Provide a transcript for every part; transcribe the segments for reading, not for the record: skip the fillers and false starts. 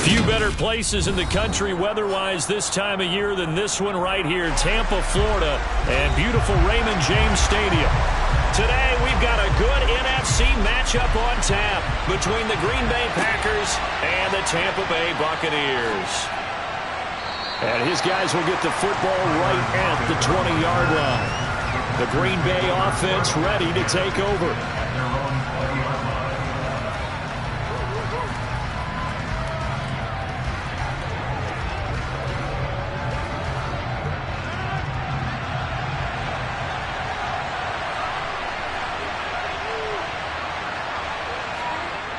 Few better places in the country weather-wise this time of year than this one right here, Tampa, Florida, and beautiful Raymond James Stadium. Today, we've got a good NFC matchup on tap between the Green Bay Packers and the Tampa Bay Buccaneers. And his guys will get the football right at the 20-yard line. The Green Bay offense ready to take over.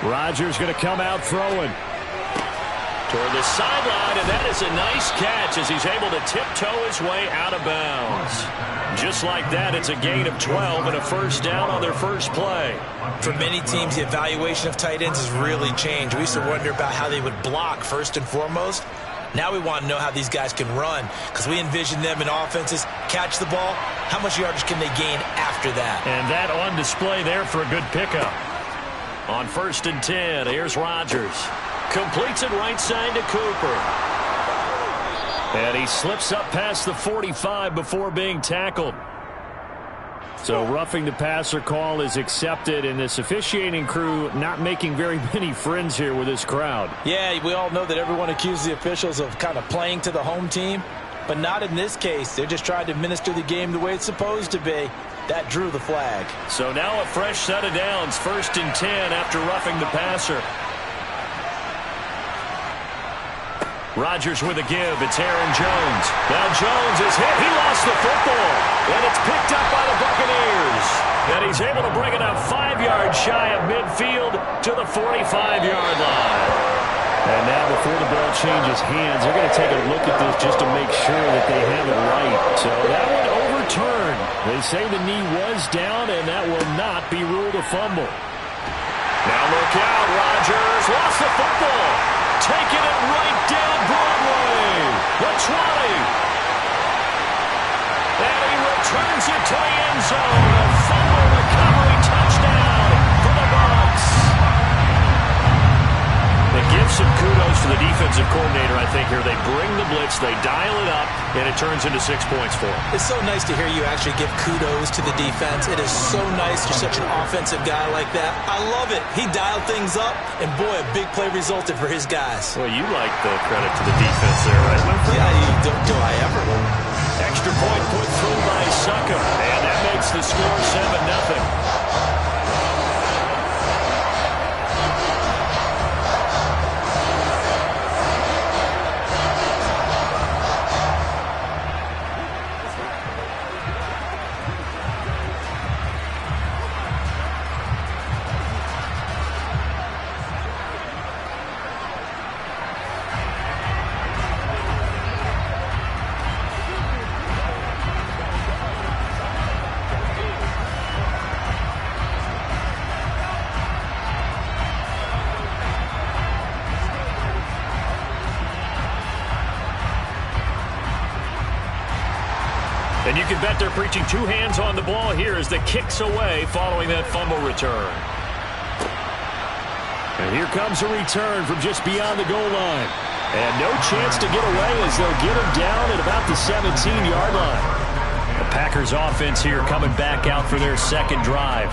Rodgers going to come out throwing toward the sideline, and that is a nice catch as he's able to tiptoe his way out of bounds. Just like that, it's a gain of 12 and a first down on their first play. For many teams, the evaluation of tight ends has really changed. We used to wonder about how they would block first and foremost. Now we want to know how these guys can run, because we envision them in offenses catch the ball. How much yardage can they gain after that? And that on display there for a good pickup. On 1st and 10, here's Rodgers. Completes it right side to Cooper. And he slips up past the 45 before being tackled. So roughing the passer call is accepted, and this officiating crew not making very many friends here with this crowd. Yeah, we all know that everyone accuses the officials of kind of playing to the home team, but not in this case. They're just trying to administer the game the way it's supposed to be. That drew the flag. So now a fresh set of downs, 1st and 10 after roughing the passer. Rodgers with a give. It's Aaron Jones. Now Jones is hit. He lost the football. And it's picked up by the Buccaneers. And he's able to bring it up 5 yards shy of midfield to the 45-yard line. And now before the ball changes hands, they're going to take a look at this just to make sure that they have it right. So that one overturned. They say the knee was down, and that will not be ruled a fumble. Now look out. Rodgers lost the football. Taking it right down Broadway. The 20. And he returns it to the end zone. A fumble recovery touchdown for the Bucs. They give some kudos to the defensive coordinator, I think, here. They bring the blitz, they dial it up, and it turns into 6 points for them. It's so nice to hear you actually give kudos to the defense. It is so nice. You're such an offensive guy like that. I love it. He dialed things up, and boy, a big play resulted for his guys. Well, you like the credit to the defense there, right, Winfrey? Yeah, do I ever? Extra point put through by Suckum, and that makes the score 7-0. And you can bet they're preaching 2 hands on the ball here as the kick's away following that fumble return. And here comes a return from just beyond the goal line. And no chance to get away as they'll get him down at about the 17-yard line. The Packers offense here coming back out for their second drive.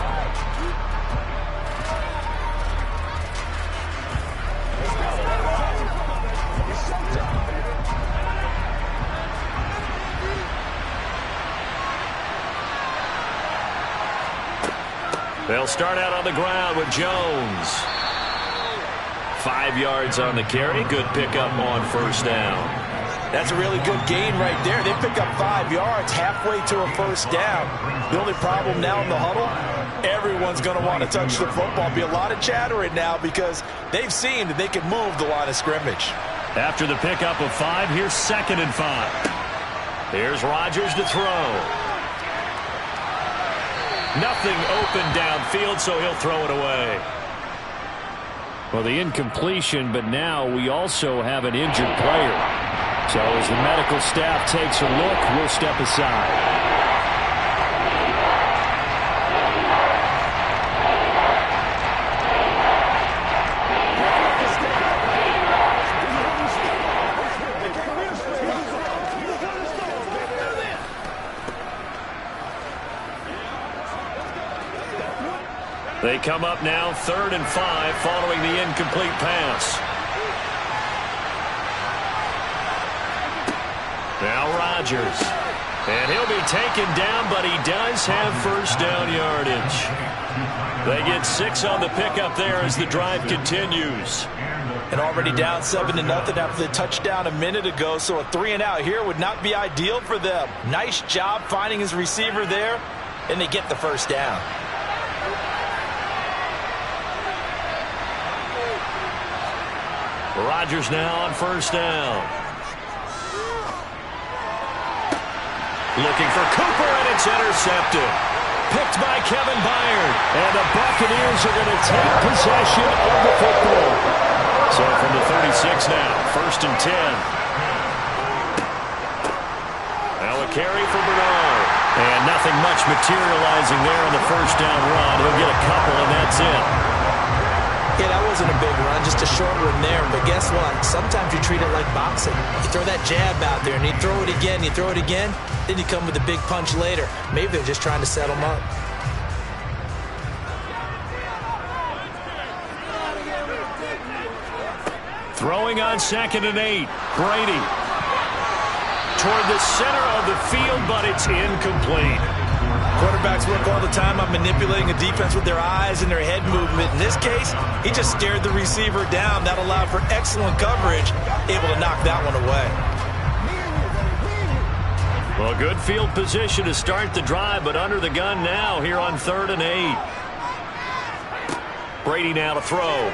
They'll start out on the ground with Jones. 5 yards on the carry. Good pickup on first down. That's a really good gain right there. They pick up 5 yards halfway to a first down. The only problem now in the huddle, everyone's going to want to touch the football. Be a lot of chatter right now because they've seen that they can move the line of scrimmage. After the pickup of 5, here's 2nd and 5. Here's Rodgers to throw. Nothing open downfield, so he'll throw it away. Well, the incompletion, but now we also have an injured player. So as the medical staff takes a look, we'll step aside. come up now 3rd and 5 following the incomplete pass. Now Rodgers. And he'll be taken down, but he does have first down yardage. They get 6 on the pickup there as the drive continues. And already down 7-0 after the touchdown a minute ago, so a 3-and-out here would not be ideal for them. Nice job finding his receiver there, and they get the first down. Rodgers now on first down. Looking for Cooper, and it's intercepted. Picked by Kevin Byard. And the Buccaneers are going to take possession of the football. So from the 36 now, 1st and 10. Now a carry for Bernard. And nothing much materializing there on the first down run. He'll get a couple, and that's it. Yeah, that wasn't a big run, just a short one there. But guess what? Sometimes you treat it like boxing. You throw that jab out there, and you throw it again, then you come with a big punch later. Maybe they're just trying to set them up. Throwing on 2nd and 8. Brady. Toward the center of the field, but it's incomplete. Quarterbacks work all the time on manipulating a defense with their eyes and their head movement. In this case, he just stared the receiver down. That allowed for excellent coverage, able to knock that one away. Well, good field position to start the drive, but under the gun now here on 3rd and 8. Brady now to throw.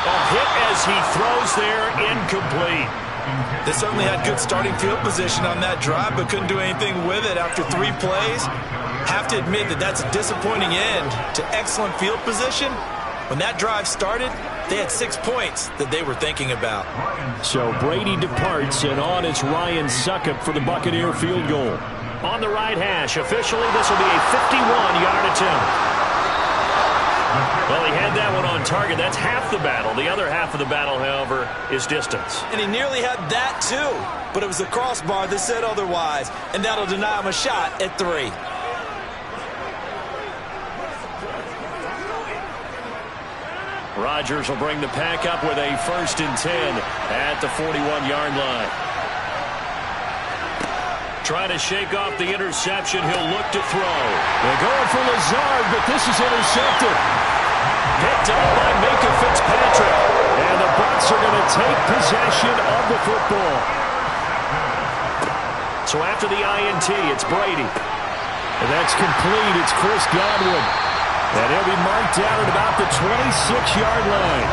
A hit as he throws there, incomplete. They certainly had good starting field position on that drive, but couldn't do anything with it after 3 plays. Have to admit that that's a disappointing end to excellent field position. When that drive started, they had 6 points that they were thinking about. So Brady departs, and on is Ryan Succop for the Buccaneer field goal. On the right hash, officially this will be a 51-yard attempt. Well, he had that one on target. That's half the battle. The other half of the battle, however, is distance. And he nearly had that, too. But it was the crossbar that said otherwise. And that'll deny him a shot at 3. Rodgers will bring the pack up with a 1st and 10 at the 41-yard line. Trying to shake off the interception. He'll look to throw. They're going for Lazard, but this is intercepted. Picked up by Minkah Fitzpatrick. And the Bucs are going to take possession of the football. So after the INT, it's Brady. And that's complete. It's Chris Godwin. And he'll be marked down at about the 26-yard line.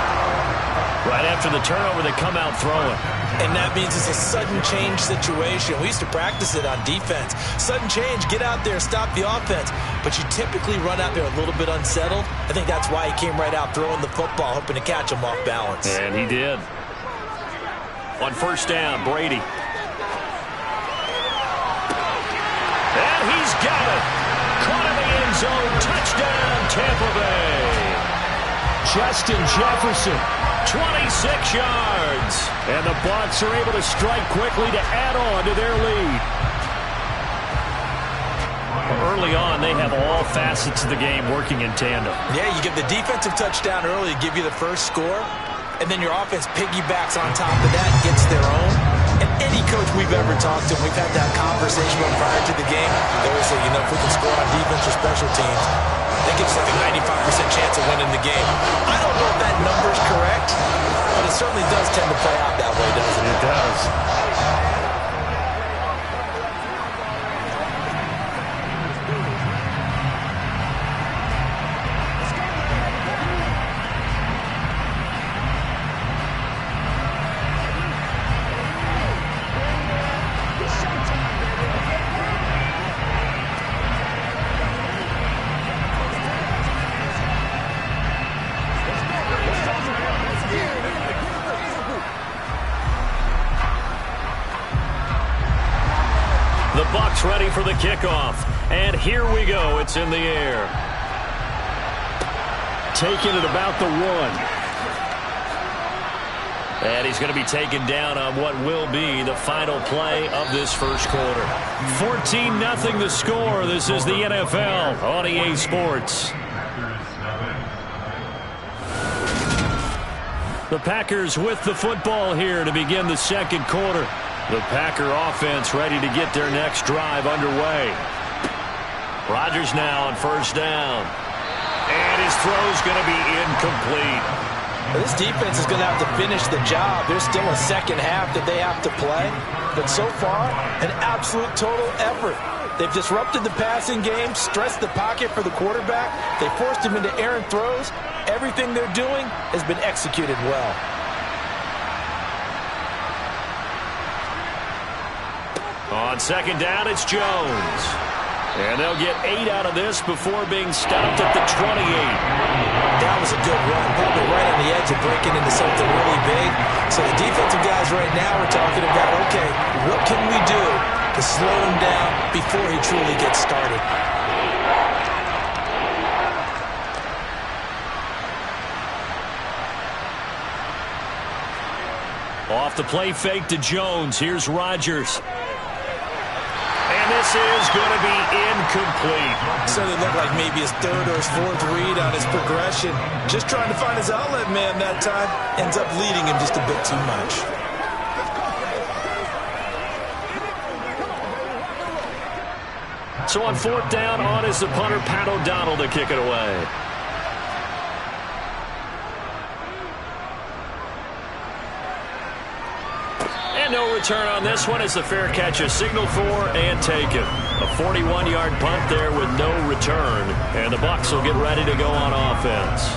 Right after the turnover, they come out throwing. And that means it's a sudden change situation. We used to practice it on defense. Sudden change, get out there, stop the offense. But you typically run out there a little bit unsettled. I think that's why he came right out throwing the football, hoping to catch him off balance. And he did. On first down, Brady. And he's got it. Caught in the end zone. Touchdown, Tampa Bay. Justin Jefferson. 26 yards. And the Bucs are able to strike quickly to add on to their lead. Early on, they have all facets of the game working in tandem. Yeah, you give the defensive touchdown early to give you the first score, and then your offense piggybacks on top of that, gets their own. And any coach we've ever talked to, we've had that conversation prior to the game, they always say, you know, if we can score on defense or special teams, that gives us like a 95% chance of winning the game. I don't know if that number's correct, but it certainly does tend to play out that way, doesn't it? It does. The Bucs ready for the kickoff. And here we go. It's in the air. Taking it about the 1. And he's going to be taken down on what will be the final play of this first quarter. 14-0 the score. This is the NFL on EA Sports. The Packers with the football here to begin the second quarter. The Packer offense ready to get their next drive underway. Rodgers now on first down. And his throw's going to be incomplete. This defense is going to have to finish the job. There's still a second half that they have to play. But so far, an absolute total effort. They've disrupted the passing game, stressed the pocket for the quarterback. They forced him into errant throws. Everything they're doing has been executed well. On second down, it's Jones. And they'll get 8 out of this before being stopped at the 28. That was a good run, probably right on the edge of breaking into something really big. So the defensive guys right now are talking about, okay, what can we do to slow him down before he truly gets started? Off the play fake to Jones. Here's Rodgers. And this is going to be incomplete. So it looked like maybe his third or his fourth read on his progression. Just trying to find his outlet man that time. Ends up leading him just a bit too much. So on fourth down, on is the punter, Pat O'Donnell, to kick it away. No return on this one as the fair catch is signaled for and taken. A 41-yard punt there with no return. And the Bucs will get ready to go on offense.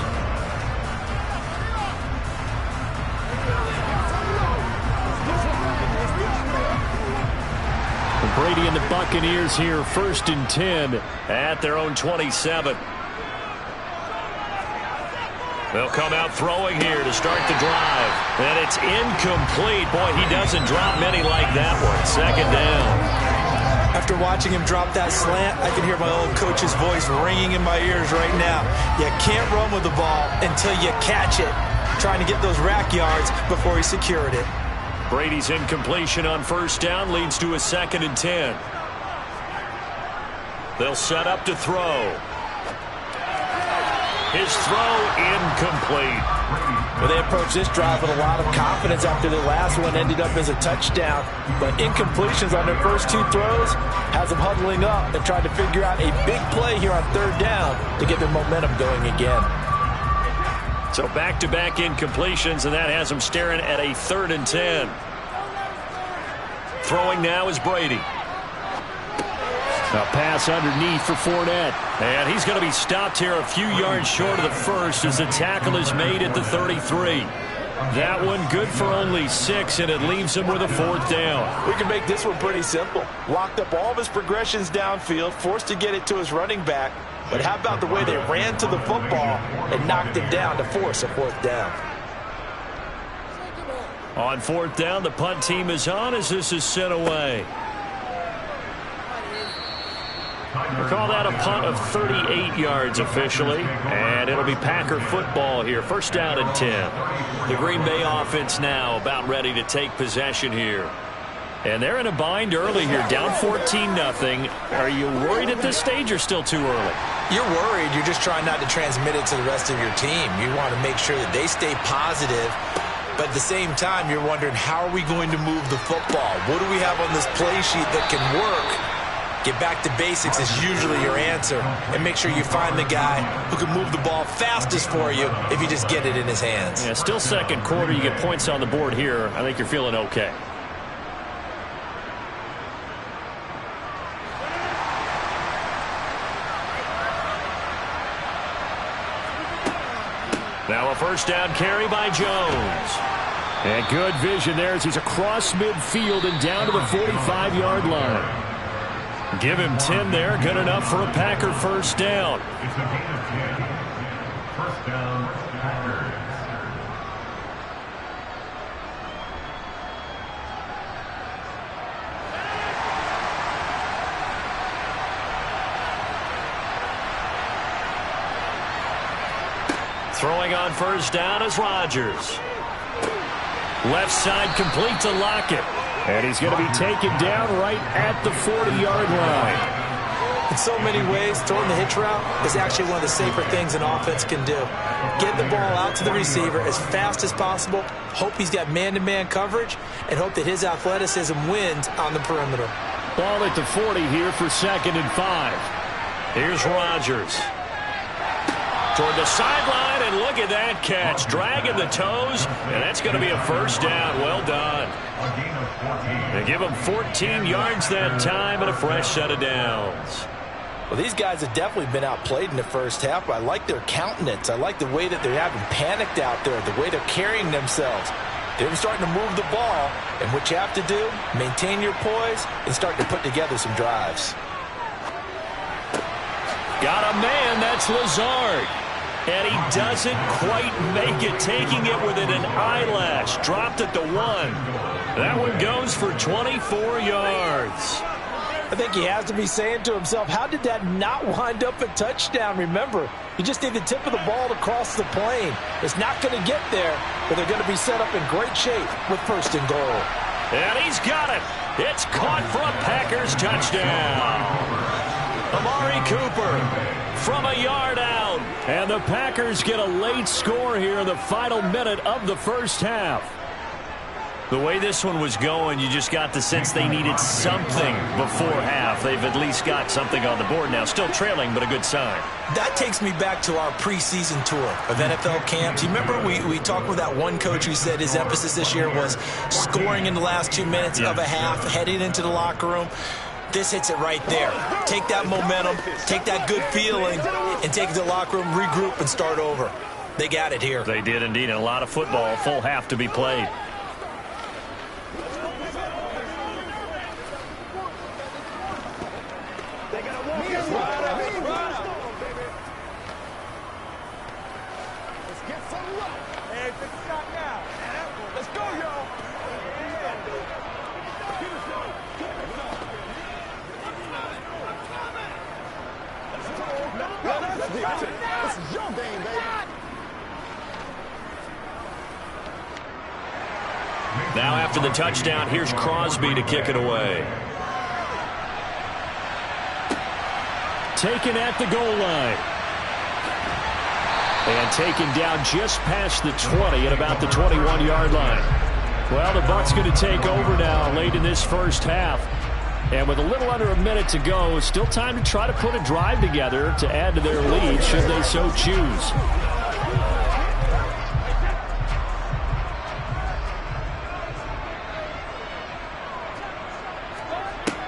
Brady and the Buccaneers here, 1st and 10 at their own 27. They'll come out throwing here to start the drive. And it's incomplete. Boy, he doesn't drop many like that one. Second down. After watching him drop that slant, I can hear my old coach's voice ringing in my ears right now. You can't run with the ball until you catch it. Trying to get those rack yards before he secured it. Brady's incompletion on first down leads to a 2nd and 10. They'll set up to throw. His throw incomplete. Well, they approached this drive with a lot of confidence after the last one ended up as a touchdown. But incompletions on their first 2 throws has them huddling up and trying to figure out a big play here on 3rd down to get their momentum going again. So back-to-back incompletions, and that has them staring at a 3rd and 10. Throwing now is Brady. A pass underneath for Fournette. And he's going to be stopped here a few yards short of the first as the tackle is made at the 33. That one good for only 6, and it leaves him with a 4th down. We can make this one pretty simple. Locked up all of his progressions downfield, forced to get it to his running back. But how about the way they ran to the football and knocked him down to force a 4th down? On 4th down, the punt team is on as this is sent away. We'll call that a punt of 38 yards officially, and it'll be Packer football here. 1st down and 10. The Green Bay offense now about ready to take possession here. And they're in a bind early here, down 14-0. Are you worried at this stage or still too early? You're worried. You're just trying not to transmit it to the rest of your team. You want to make sure that they stay positive. But at the same time, you're wondering, how are we going to move the football? What do we have on this play sheet that can work? Get back to basics is usually your answer. And make sure you find the guy who can move the ball fastest for you if you just get it in his hands. Yeah, still second quarter. You get points on the board here. I think you're feeling okay. Now a 1st down carry by Jones. And good vision there as he's across midfield and down to the 45-yard line. Give him 10 there. Good enough for a Packer 1st down. 1st down, Packers. Throwing on 1st down is Rodgers. Left side complete to Lockett. And he's going to be taken down right at the 40-yard line. In so many ways, throwing the hitch route is actually one of the safer things an offense can do. Get the ball out to the receiver as fast as possible, hope he's got man-to-man coverage, and hope that his athleticism wins on the perimeter. Ball at the 40 here for 2nd and 5. Here's Rodgers. Toward the sideline, and look at that catch. Dragging the toes, and that's going to be a first down. Well done. They give him 14 yards that time and a fresh set of downs. Well, these guys have definitely been outplayed in the first half, but I like their countenance. I like the way that they're having panicked out there, the way they're carrying themselves. They're starting to move the ball, and what you have to do, maintain your poise and start to put together some drives. Got a man, that's Lazard. And he doesn't quite make it, taking it within an eyelash. Dropped at the 1. That one goes for 24 yards. I think he has to be saying to himself, how did that not wind up a touchdown? Remember, you just need the tip of the ball to cross the plane. It's not going to get there, but they're going to be set up in great shape with 1st and goal. And he's got it. It's caught for a Packers touchdown. Amari Cooper from a yard out. And the Packers get a late score here in the final minute of the first half. The way this one was going, you just got the sense they needed something before half. They've at least got something on the board now. Still trailing, but a good sign. That takes me back to our preseason tour of NFL camps. You remember we talked with that one coach who said his emphasis this year was scoring in the last 2 minutes of a half, heading into the locker room. This hits it right there. Take that momentum, take that good feeling, and take it to the locker room, regroup, and start over. They got it here. They did indeed, and a lot of football, full half to be played. Now after the touchdown, here's Crosby to kick it away. Taken at the goal line. And taken down just past the 20 at about the 21-yard line. Well, the Bucs going to take over now late in this first half. And with a little under a minute to go, still time to try to put a drive together to add to their lead should they so choose.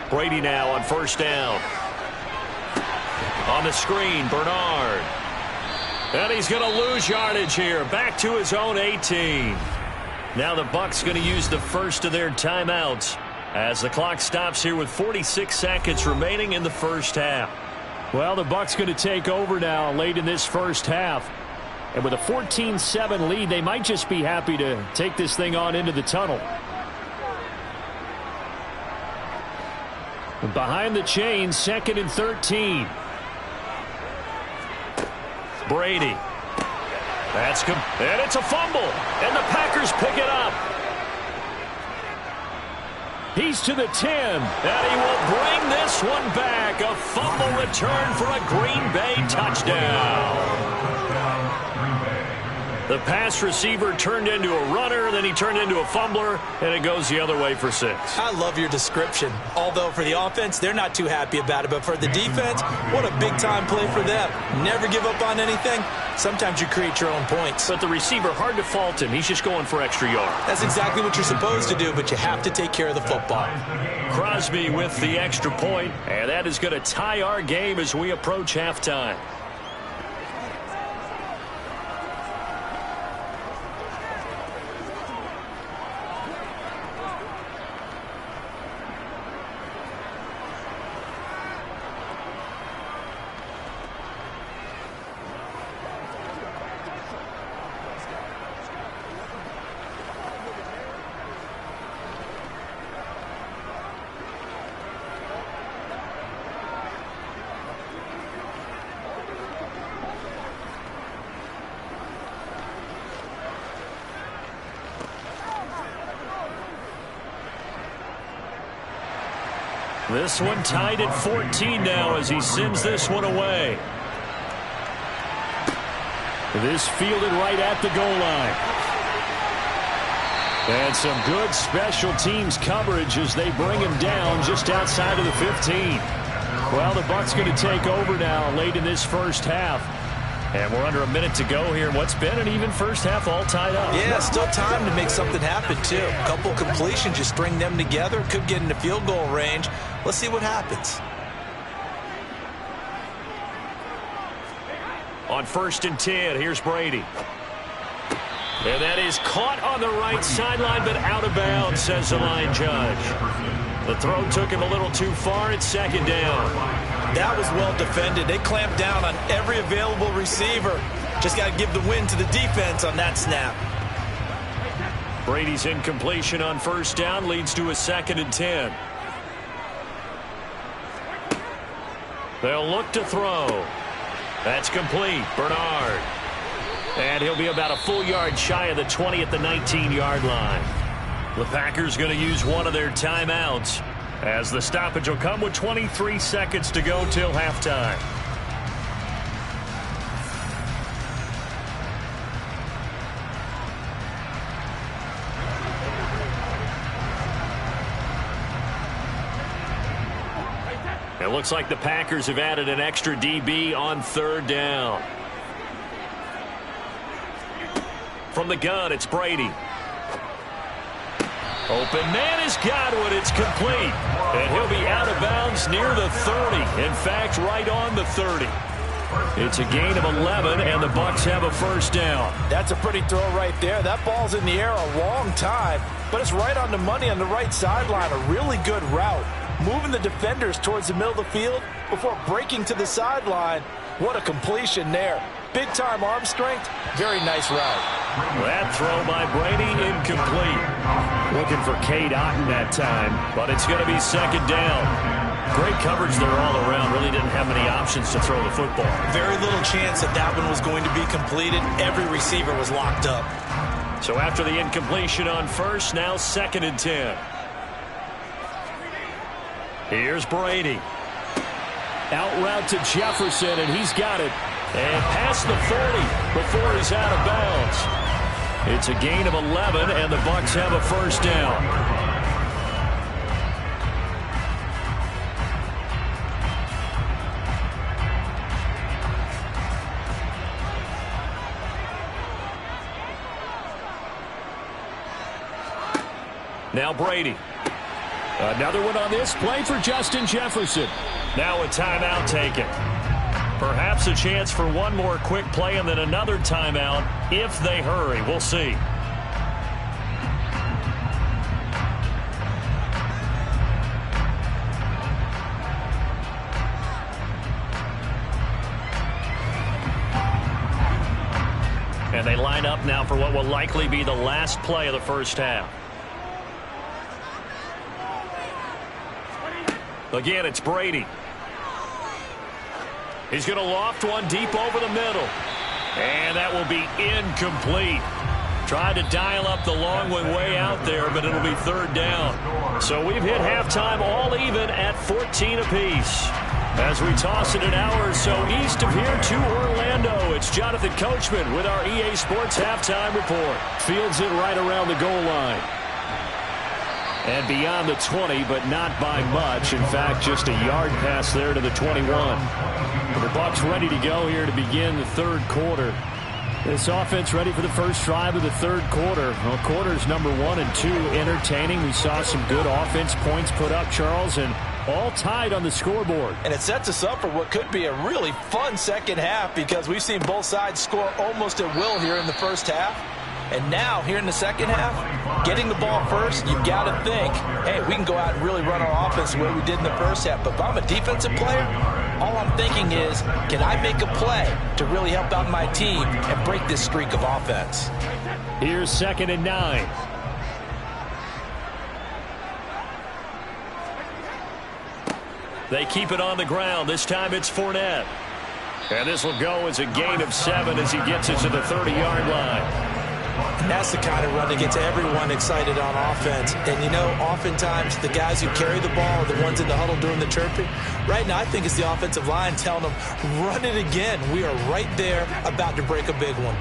Brady now on 1st down. On the screen, Bernard. And he's going to lose yardage here. Back to his own 18. Now the Bucs going to use the first of their timeouts as the clock stops here with 46 seconds remaining in the first half. Well, the Bucs going to take over now late in this first half. And with a 14-7 lead, they might just be happy to take this thing on into the tunnel. Behind the chains, 2nd and 13. Brady. And it's a fumble. And the Packers pick it up. He's to the 10. And he will bring this one back. A fumble return for a Green Bay touchdown. The pass receiver turned into a runner, then he turned into a fumbler, and it goes the other way for 6. I love your description. Although for the offense, they're not too happy about it. But for the defense, what a big-time play for them. Never give up on anything. Sometimes you create your own points. But the receiver, hard to fault him. He's just going for extra yard. That's exactly what you're supposed to do, but you have to take care of the football. Crosby with the extra point, and that is going to tie our game as we approach halftime. This one tied at 14 now as he sends this one away. This fielded right at the goal line. And some good special teams coverage as they bring him down just outside of the 15. Well, the Bucs going to take over now late in this first half. And we're under a minute to go here. What's been an even first half all tied up. Yeah, still time to make something happen, too. A couple completions, just string them together. Could get into field goal range. Let's see what happens. On 1st and 10, here's Brady. And that is caught on the right sideline, but out of bounds, says the line judge. The throw took him a little too far. It's 2nd down. That was well defended. They clamped down on every available receiver. Just got to give the win to the defense on that snap. Brady's incompletion on 1st down leads to a 2nd and 10. They'll look to throw. That's complete. Bernard. And he'll be about a full yard shy of the 20 at the 19-yard line. The Packers going to use one of their timeouts, as the stoppage will come with 23 seconds to go till halftime. It looks like the Packers have added an extra DB on 3rd down. From the gun, it's Brady. Open man has got one. It's complete. And he'll be out of bounds near the 30. In fact, right on the 30. It's a gain of 11, and the Bucs have a 1st down. That's a pretty throw right there. That ball's in the air a long time, but it's right on the money on the right sideline. A really good route. Moving the defenders towards the middle of the field before breaking to the sideline. What a completion there. Big-time arm strength. Very nice route. That throw by Brady incomplete. Looking for Cade Otton that time, but it's going to be 2nd down. Great coverage there all around. Really didn't have many options to throw the football. Very little chance that that one was going to be completed. Every receiver was locked up. So after the incompletion on 1st, now 2nd and 10. Here's Brady. Out route to Jefferson, and he's got it. And past the 40 before he's out of bounds. It's a gain of 11, and the Bucs have a 1st down. Now Brady. Another one on this play for Justin Jefferson. Now a timeout taken. Perhaps a chance for one more quick play and then another timeout if they hurry. We'll see. And they line up now for what will likely be the last play of the first half. Again, it's Brady. He's going to loft one deep over the middle. And that will be incomplete. Tried to dial up the long one way out there, but it'll be 3rd down. So we've hit halftime all even at 14 apiece. As we toss it an hour or so east of here to Orlando, it's Jonathan Coachman with our EA Sports Halftime Report. Fields it right around the goal line. And beyond the 20, but not by much. In fact, just a yard pass there to the 21. The Bucs ready to go here to begin the 3rd quarter. This offense ready for the first drive of the 3rd quarter. Well, quarters number 1 and 2 entertaining. We saw some good offense points put up, Charles, and all tied on the scoreboard. And it sets us up for what could be a really fun second half because we've seen both sides score almost at will here in the first half. And now, here in the second half, getting the ball first, you've got to think, hey, we can go out and really run our offense the way we did in the first half. But if I'm a defensive player, all I'm thinking is, can I make a play to really help out my team and break this streak of offense? Here's 2nd and 9. They keep it on the ground. This time it's Fournette. And this will go as a gain of 7 as he gets it to the 30-yard line. That's the kind of run that gets everyone excited on offense. And, you know, oftentimes the guys who carry the ball are the ones in the huddle doing the chirping. Right now, I think it's the offensive line telling them, run it again. We are right there about to break a big one.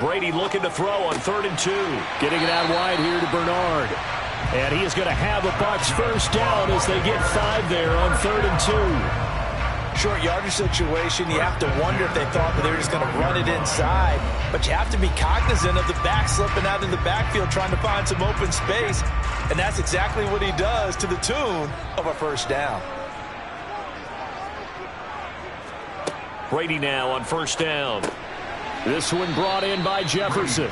Brady looking to throw on 3rd and 2. Getting it out wide here to Bernard. And he is going to have a Bucs first down as they get 5 there on 3rd and 2. Short yardage situation, you have to wonder if they thought that they were just going to run it inside. But you have to be cognizant of the back slipping out in the backfield trying to find some open space. And that's exactly what he does to the tune of a first down. Brady now on 1st down. This one brought in by Jefferson.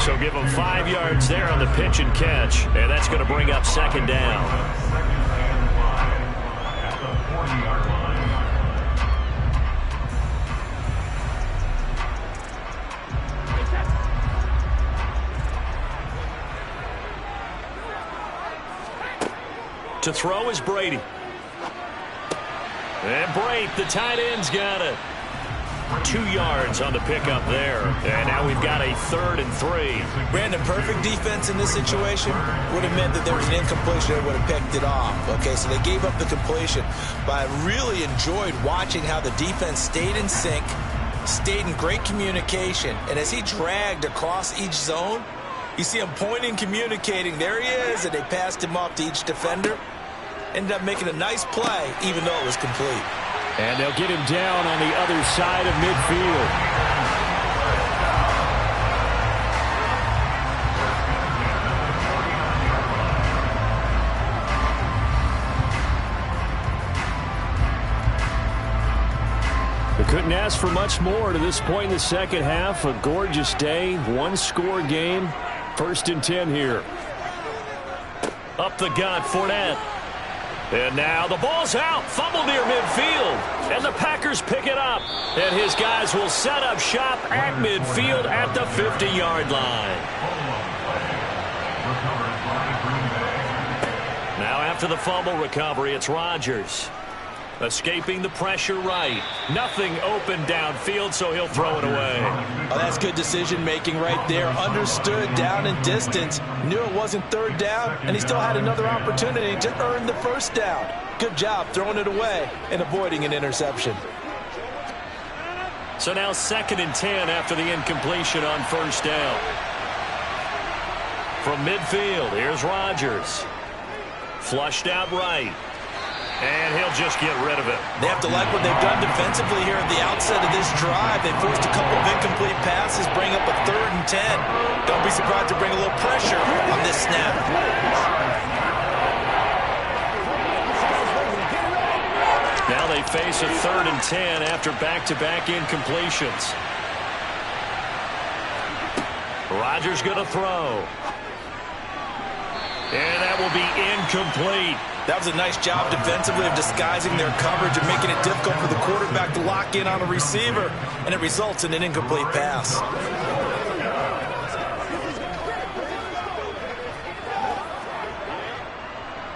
So give him 5 yards there on the pitch and catch. And that's going to bring up 2nd down. To throw is Brady. And Brate, the tight end's got it. 2 yards on the pickup there. And now we've got a 3rd and 3. Brandon, perfect defense in this situation would have meant that there was an incompletion that would have picked it off. Okay, so they gave up the completion. But I really enjoyed watching how the defense stayed in sync, stayed in great communication. And as he dragged across each zone, you see him pointing, communicating. There he is, and they passed him off to each defender. Ended up making a nice play, even though it was complete. And they'll get him down on the other side of midfield. They couldn't ask for much more to this point in the second half. A gorgeous day, 1-score game. 1st and 10 here. Up the gut, Fournette. And now the ball's out. Fumble near midfield. And the Packers pick it up. And his guys will set up shop at midfield at the 50-yard line. Now after the fumble recovery, it's Rodgers. Escaping the pressure right. Nothing open downfield, so he'll throw it away. Oh, that's good decision-making right there. Understood down and distance. Knew it wasn't 3rd down, and he still had another opportunity to earn the 1st down. Good job throwing it away and avoiding an interception. So now 2nd and 10 after the incompletion on 1st down. From midfield, here's Rodgers. Flushed out right. And he'll just get rid of it. They have to like what they've done defensively here at the outset of this drive. They forced a couple of incomplete passes, bring up a 3rd and 10. Don't be surprised to bring a little pressure on this snap. Now they face a 3rd and 10 after back-to-back incompletions. Rodgers going to throw. And that will be incomplete. That was a nice job defensively of disguising their coverage and making it difficult for the quarterback to lock in on a receiver, and it results in an incomplete pass.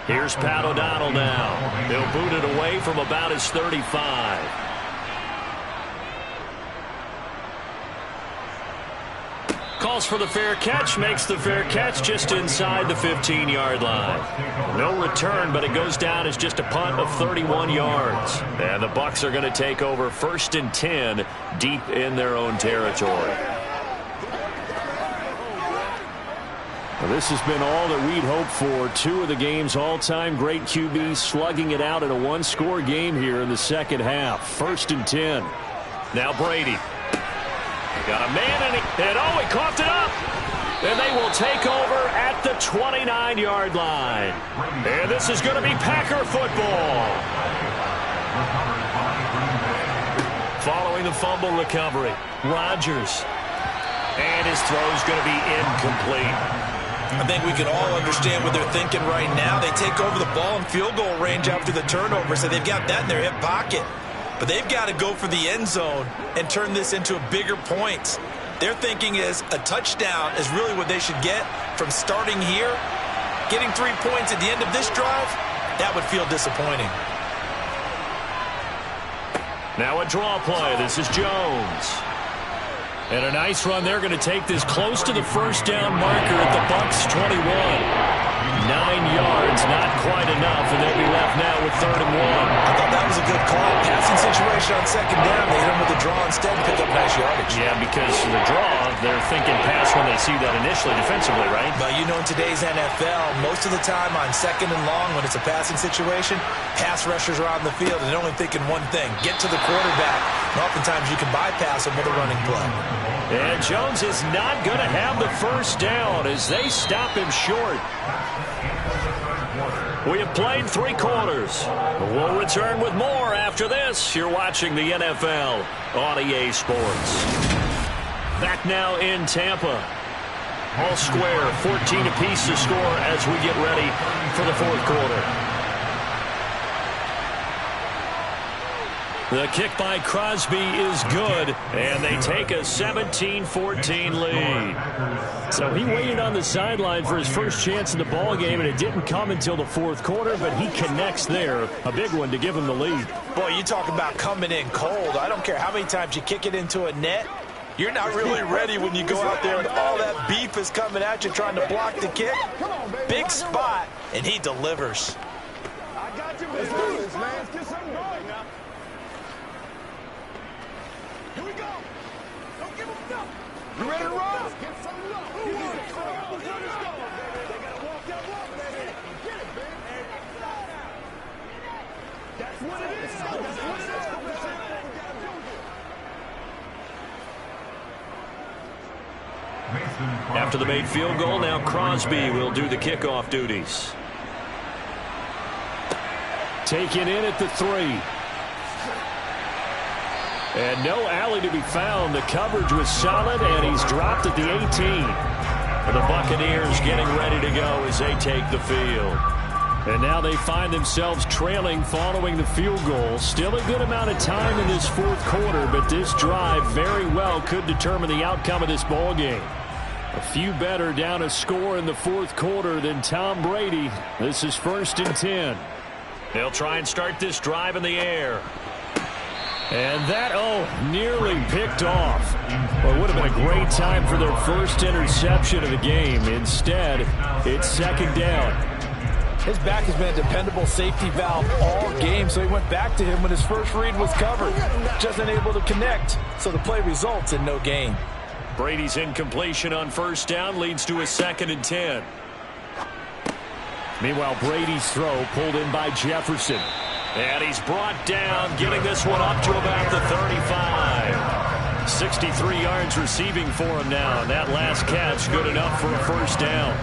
Here's Pat O'Donnell now. He'll boot it away from about his 35. Calls for the fair catch, makes the fair catch just inside the 15-yard line. No return, but it goes down as just a punt of 31 yards. And the Bucs are going to take over 1st and 10 deep in their own territory. Well, this has been all that we'd hoped for. 2 of the game's all-time great QBs slugging it out in a 1-score game here in the second half. 1st and 10. Now Brady. Got a man, and he coughed it up. And they will take over at the 29-yard line. And this is going to be Packer football. Following the fumble recovery, Rodgers. And his throw's going to be incomplete. I think we can all understand what they're thinking right now. They take over the ball in field goal range after the turnover, so they've got that in their hip pocket. But they've got to go for the end zone and turn this into a bigger points. Their thinking is a touchdown is really what they should get from starting here. Getting 3 points at the end of this drive, that would feel disappointing. Now a draw play. This is Jones. And a nice run. They're going to take this close to the first down marker at the Bucs 21. 9 yards, not quite enough, and they'll be left now with 3rd and 1. I thought that was a good call. Passing situation on 2nd down. They hit him with the draw instead and pick up nice yardage. Yeah, because the draw, they're thinking pass when they see that initially defensively, right? But you know, in today's NFL, most of the time on 2nd and long, when it's a passing situation, pass rushers are on the field and they're only thinking one thing: get to the quarterback. And oftentimes you can bypass them with a running play. And Jones is not going to have the first down as they stop him short. We have played 3 quarters. We'll return with more after this. You're watching the NFL on EA Sports. Back now in Tampa. All square, 14 apiece to score as we get ready for the 4th quarter. The kick by Crosby is good, and they take a 17-14 lead. So he waited on the sideline for his first chance in the ball game, and it didn't come until the 4th quarter, but he connects there. A big one to give him the lead. Boy, you talk about coming in cold. I don't care how many times you kick it into a net. You're not really ready when you go out there and all that beef is coming at you trying to block the kick. Big spot, and he delivers. I got you, let's do this, man. Let's get something going now. Here we go. Don't give them nothing. You ready to roll? Let's get something going. Who wants it? Let's go, baby. They got to walk that walk, baby. Get it, baby. That's what it is. That's what it is. After the made field goal, now Crosby will do the kickoff duties. Taken in at the 3. And no alley to be found. The coverage was solid, and he's dropped at the 18. The Buccaneers getting ready to go as they take the field. And now they find themselves trailing following the field goal. Still a good amount of time in this 4th quarter, but this drive very well could determine the outcome of this ball game. A few better down a score in the 4th quarter than Tom Brady. This is 1st and 10. They'll try and start this drive in the air. And that, nearly picked off. Well, it would have been a great time for their first interception of the game. Instead, it's 2nd down. His back has been a dependable safety valve all game, so he went back to him when his first read was covered. Just unable to connect, so the play results in no gain. Brady's incompletion on 1st down leads to a 2nd and 10. Meanwhile, Brady's throw pulled in by Jefferson. And he's brought down, getting this one up to about the 35. 63 yards receiving for him now. And that last catch good enough for a 1st down.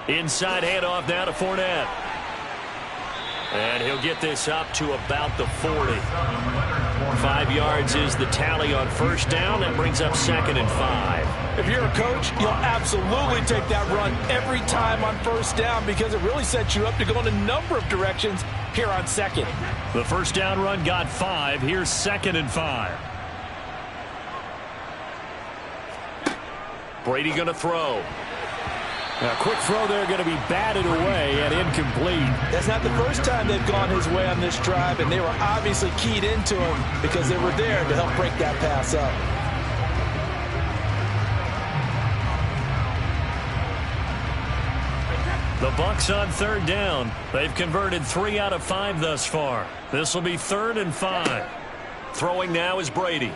Inside handoff now to Fournette. And he'll get this up to about the 40. 5 yards is the tally on 1st down. That brings up 2nd and 5. If you're a coach, you'll absolutely take that run every time on 1st down because it really sets you up to go in a number of directions here on 2nd. The 1st down run got 5. Here's 2nd and 5. Brady going to throw. A quick throw there going to be batted away and incomplete. That's not the first time they've gone his way on this drive, and they were obviously keyed into him because they were there to help break that pass up. The Bucs on 3rd down. They've converted 3 out of 5 thus far. This will be 3rd and 5. Throwing now is Brady.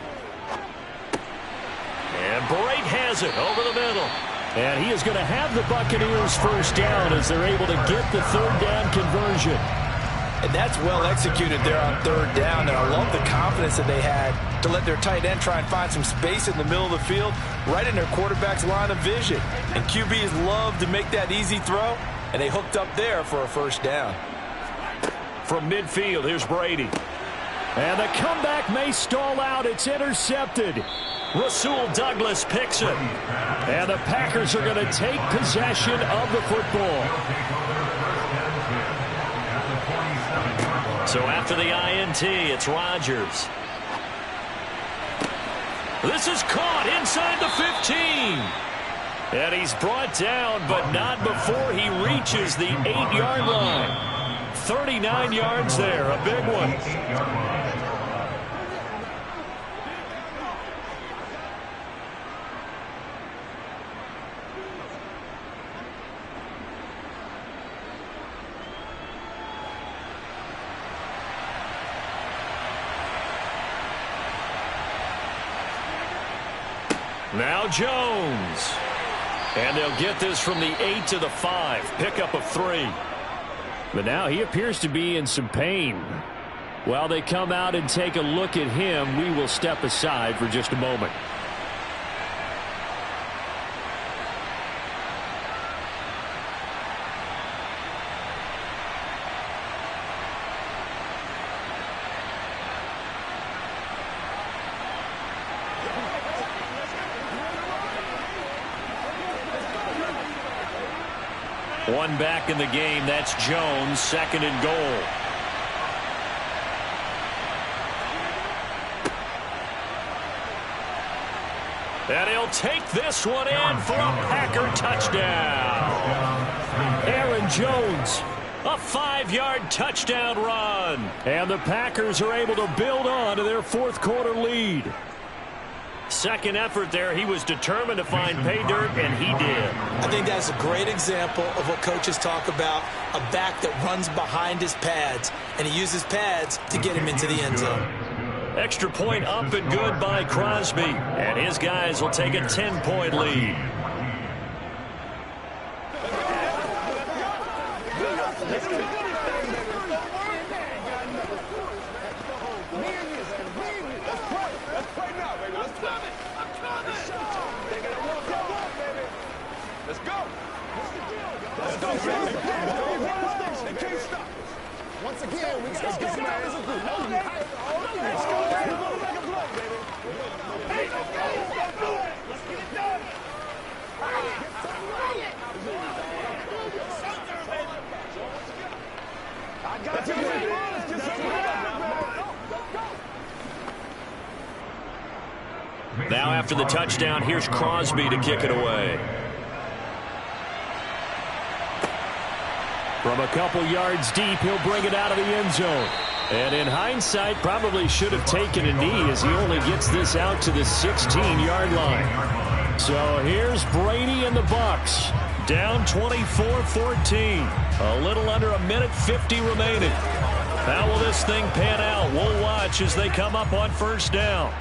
And Brady has it over the middle. And he is going to have the Buccaneers 1st down as they're able to get the 3rd down conversion. And that's well executed there on 3rd down. And I love the confidence that they had to let their tight end try and find some space in the middle of the field, right in their quarterback's line of vision. And QBs love to make that easy throw, and they hooked up there for a 1st down. From midfield, here's Brady. And the comeback may stall out. It's intercepted. Rasul Douglas picks it. And the Packers are going to take possession of the football. So after the INT, it's Rodgers. This is caught inside the 15. And he's brought down, but not before he reaches the 8-yard line. 39 yards there, a big one. Now Jones. And they'll get this from the 8 to the 5. Pickup of 3. But now he appears to be in some pain. While they come out and take a look at him, we will step aside for just a moment. One back in the game. That's Jones, 2nd and goal. And he'll take this one in for a Packer touchdown. Aaron Jones, a 5-yard touchdown run. And the Packers are able to build on to their 4th quarter lead. Second effort there. He was determined to find pay dirt, and he did. I think that's a great example of what coaches talk about, a back that runs behind his pads, and he uses pads to get him into the end zone. Extra point up and good by Crosby, and his guys will take a 10-point lead. Once again, we got to get some as a group. Let's go. Let's get it done. I got you. Now after the touchdown, here's Crosby to kick it away. From a couple yards deep, he'll bring it out of the end zone. And in hindsight, probably should have taken a knee as he only gets this out to the 16-yard line. So here's Brady and the Bucs. Down 24-14. A little under a minute 50 remaining. How will this thing pan out? We'll watch as they come up on first down.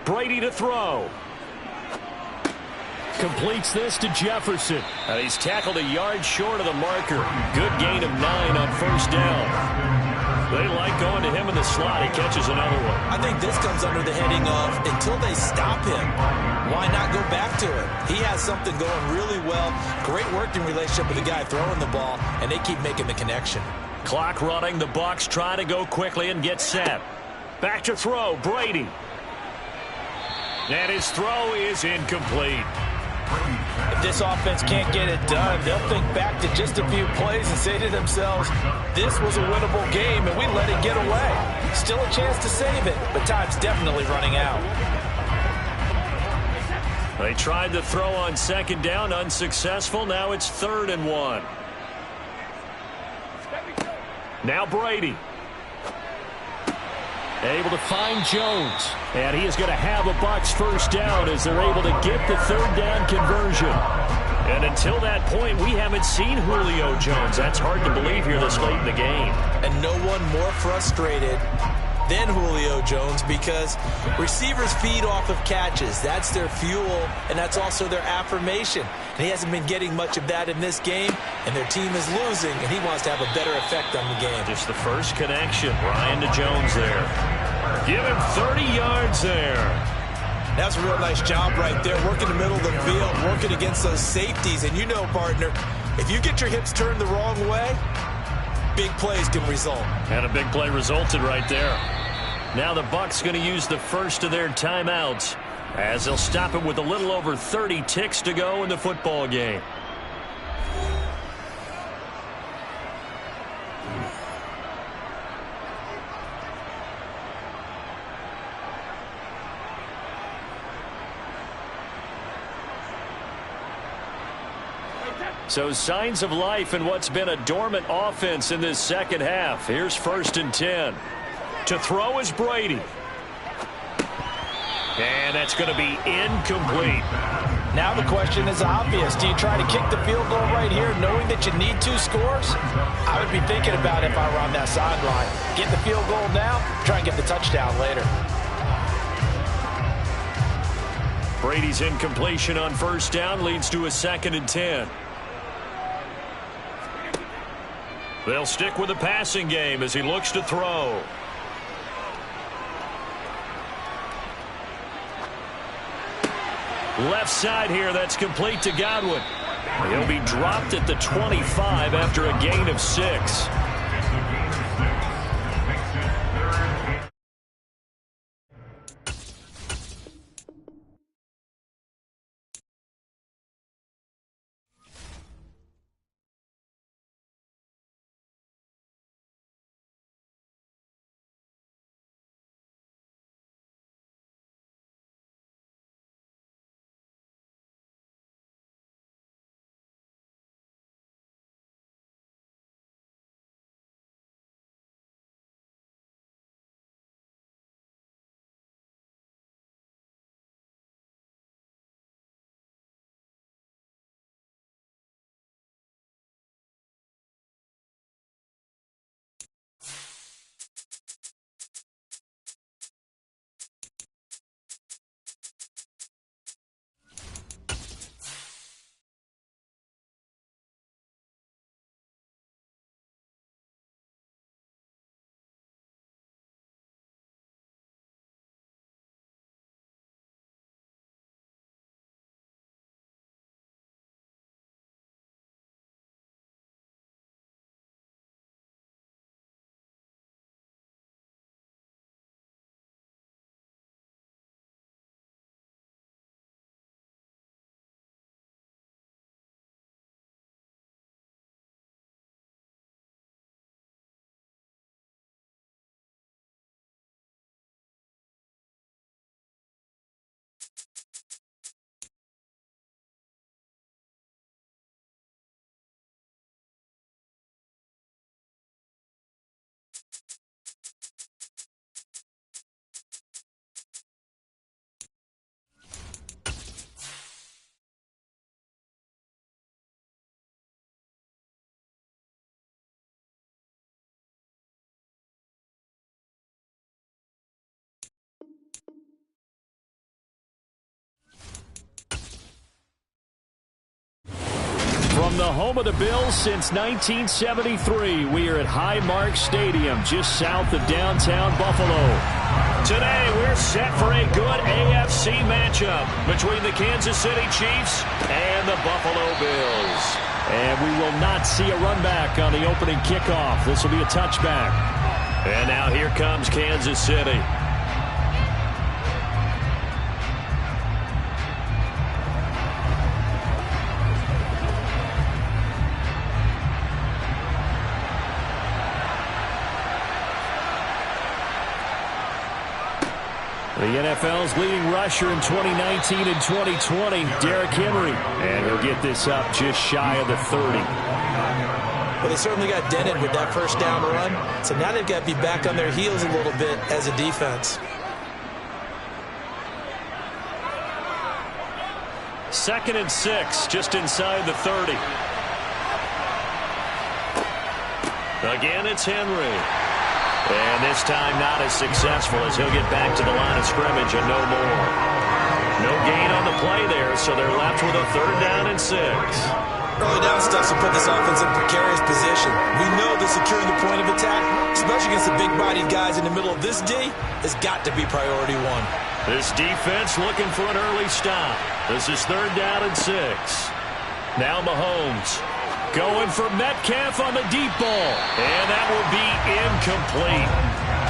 Brady to throw. Completes this to Jefferson. And he's tackled a yard short of the marker. Good gain of 9 on first down. They like going to him in the slot. He catches another one. I think this comes under the heading of until they stop him, why not go back to it? He has something going really well. Great working relationship with the guy throwing the ball, and they keep making the connection. Clock running. The Bucs try to go quickly and get set. Back to throw. Brady. And his throw is incomplete. If this offense can't get it done, they'll think back to just a few plays and say to themselves, this was a winnable game and we let it get away. Still a chance to save it, but time's definitely running out. They tried to throw on second down, unsuccessful. Now it's 3rd and 1. Now Brady. Able to find Jones. And he is going to have a Bucs first down as they're able to get the 3rd down conversion. And until that point, we haven't seen Julio Jones. That's hard to believe here this late in the game. And no one more frustrated than Julio Jones because receivers feed off of catches. That's their fuel, and that's also their affirmation. And he hasn't been getting much of that in this game, and their team is losing, and he wants to have a better effect on the game. Just the first connection. Ryan to Jones there. Give him 30 yards there. That's a real nice job right there, working the middle of the field, working against those safeties. And you know, partner, if you get your hips turned the wrong way, big plays can result. And a big play resulted right there. Now the Bucs going to use the first of their timeouts. as they'll stop it with a little over 30 ticks to go in the football game. So signs of life in what's been a dormant offense in this second half. Here's 1st and 10. To throw is Brady. And that's going to be incomplete. Now the question is obvious. Do you try to kick the field goal right here knowing that you need 2 scores? I would be thinking about it if I were on that sideline. Get the field goal now, try and get the touchdown later. Brady's incompletion on 1st down leads to a 2nd and 10. They'll stick with the passing game as he looks to throw. Left side here, that's complete to Godwin. He'll be dropped at the 25 after a gain of 6. From the home of the Bills since 1973, we are at Highmark Stadium, just south of downtown Buffalo. Today, we're set for a good AFC matchup between the Kansas City Chiefs and the Buffalo Bills. And we will not see a run back on the opening kickoff. This will be a touchback. And now here comes Kansas City. The NFL's leading rusher in 2019 and 2020, Derrick Henry. And he'll get this up just shy of the 30. Well, they certainly got dented with that 1st down run. So now they've got to be back on their heels a little bit as a defense. 2nd and 6, just inside the 30. Again, it's Henry. And this time not as successful as he'll get back to the line of scrimmage and no more. No gain on the play there, so they're left with a 3rd down and 6. Early down stuff to put this offense in precarious position. We know that securing the point of attack, especially against the big-bodied guys in the middle of this D, has got to be priority 1. This defense looking for an early stop. This is 3rd down and 6. Now Mahomes. Going for Metcalf on the deep ball. And that will be incomplete.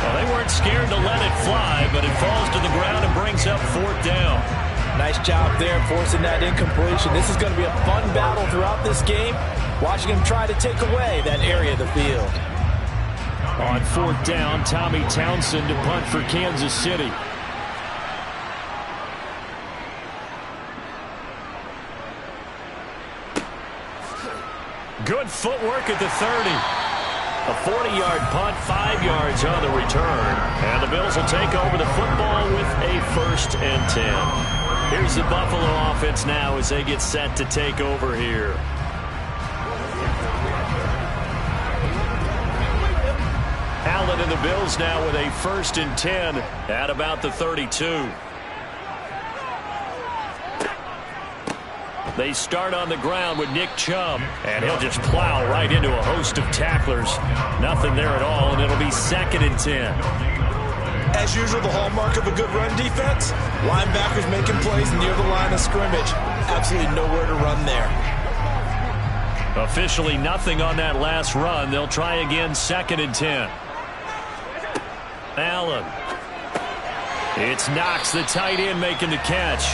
Well, they weren't scared to let it fly, but it falls to the ground and brings up 4th down. Nice job there forcing that incompletion. This is going to be a fun battle throughout this game. Watching him try to take away that area of the field. On fourth down, Tommy Townsend to punt for Kansas City. Good footwork at the 30. A 40-yard punt, 5 yards on the return. And the Bills will take over the football with a 1st and 10. Here's the Buffalo offense now as they get set to take over here. Allen and the Bills now with a 1st and 10 at about the 32. They start on the ground with Nick Chubb, and he'll just plow right into a host of tacklers. Nothing there at all, and it'll be 2nd and 10. As usual, the hallmark of a good run defense, linebackers making plays near the line of scrimmage. Absolutely nowhere to run there. Officially nothing on that last run. They'll try again, 2nd and 10. Allen. It's Knox, the tight end, making the catch.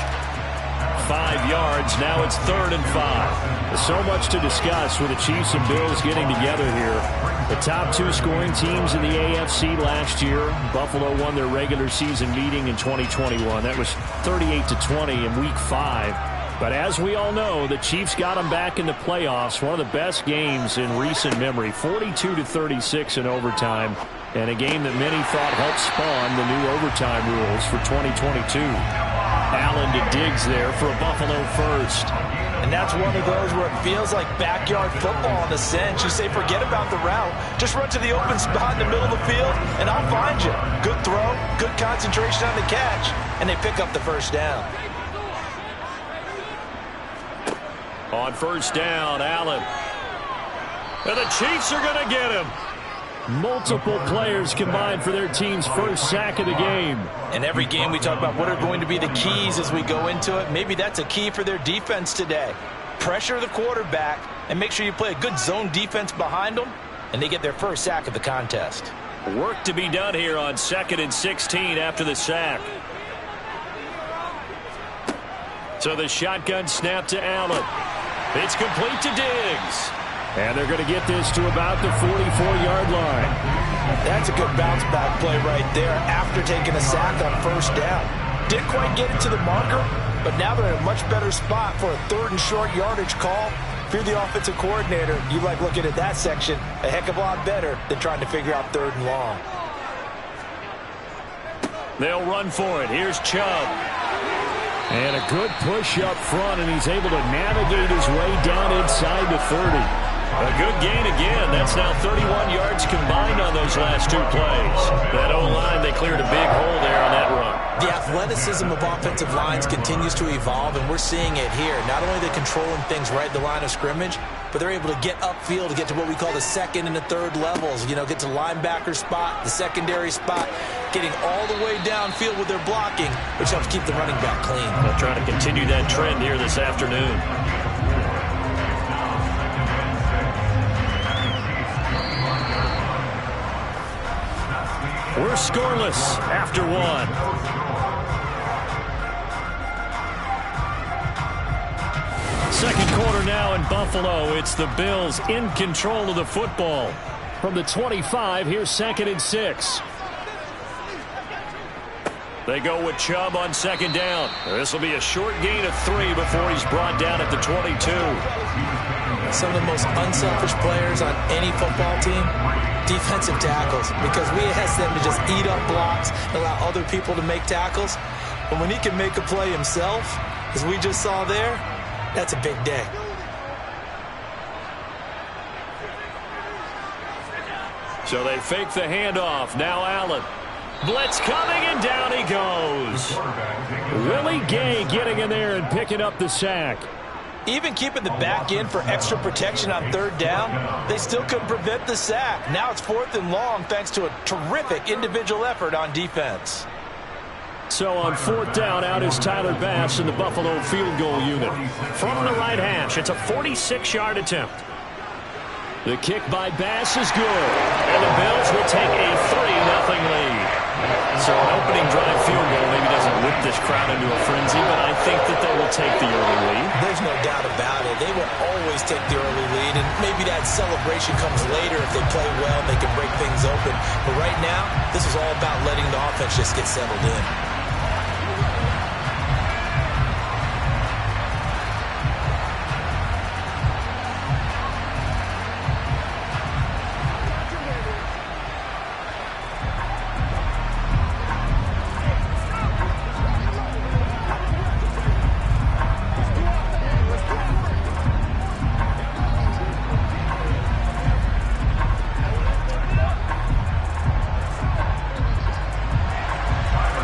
5 yards. Now it's 3rd and 5. So much to discuss with the Chiefs and Bills getting together here. The top 2 scoring teams in the AFC last year. Buffalo won their regular season meeting in 2021. That was 38-20 in Week 5. But as we all know, the Chiefs got them back in the playoffs. One of the best games in recent memory. 42-36 in overtime. And a game that many thought helped spawn the new overtime rules for 2022. Allen to Diggs there for a Buffalo 1st. And that's one of those where it feels like backyard football in a sense. You say forget about the route. Just run to the open spot in the middle of the field, and I'll find you. Good throw, good concentration on the catch, and they pick up the 1st down. On 1st down, Allen. And the Chiefs are going to get him. Multiple players combined for their team's 1st sack of the game. In every game we talk about what are going to be the keys as we go into it. Maybe that's a key for their defense today. Pressure the quarterback and make sure you play a good zone defense behind them, and they get their 1st sack of the contest. Work to be done here on 2nd and 16 after the sack. So the shotgun snap to Allen. It's complete to Diggs. And they're going to get this to about the 44-yard line. That's a good bounce-back play right there after taking a sack on 1st down. Didn't quite get it to the marker, but now they're in a much better spot for a 3rd and short yardage call. If you're the offensive coordinator, you like looking at that section a heck of a lot better than trying to figure out 3rd and long. They'll run for it. Here's Chubb. And a good push up front, and he's able to navigate his way down inside the 30. A good gain again. That's now 31 yards combined on those last 2 plays. That O-line, they cleared a big hole there on that run. The athleticism of offensive lines continues to evolve, and we're seeing it here. Not only are they controlling things right at the line of scrimmage, but they're able to get upfield to get to what we call the 2nd and the 3rd levels. You know, get to linebacker spot, the secondary spot, getting all the way downfield with their blocking, which helps keep the running back clean. They'll try to continue that trend here this afternoon. We're scoreless after 1. Second quarter now in Buffalo. It's the Bills in control of the football. From the 25, here's 2nd and 6. They go with Chubb on 2nd down. This will be a short gain of 3 before he's brought down at the 22. Some of the most unselfish players on any football team, defensive tackles, because we ask them to just eat up blocks, allow other people to make tackles. But when he can make a play himself, as we just saw there, that's a big day. So they fake the handoff. Now Allen. Blitz coming, and down he goes. Willie Gay getting in there and picking up the sack. Even keeping the back in for extra protection on 3rd down, they still couldn't prevent the sack. Now it's 4th and long thanks to a terrific individual effort on defense. So on 4th down, out is Tyler Bass in the Buffalo field goal unit. From the right hash, it's a 46-yard attempt. The kick by Bass is good. And the Bills will take a 3-0 lead. So an opening drive field goal maybe doesn't whip this crowd into a frenzy, but I think that they will take the early lead. There's no doubt about it. They will always take the early lead, and maybe that celebration comes later if they play well and they can break things open. But right now, this is all about letting the offense just get settled in.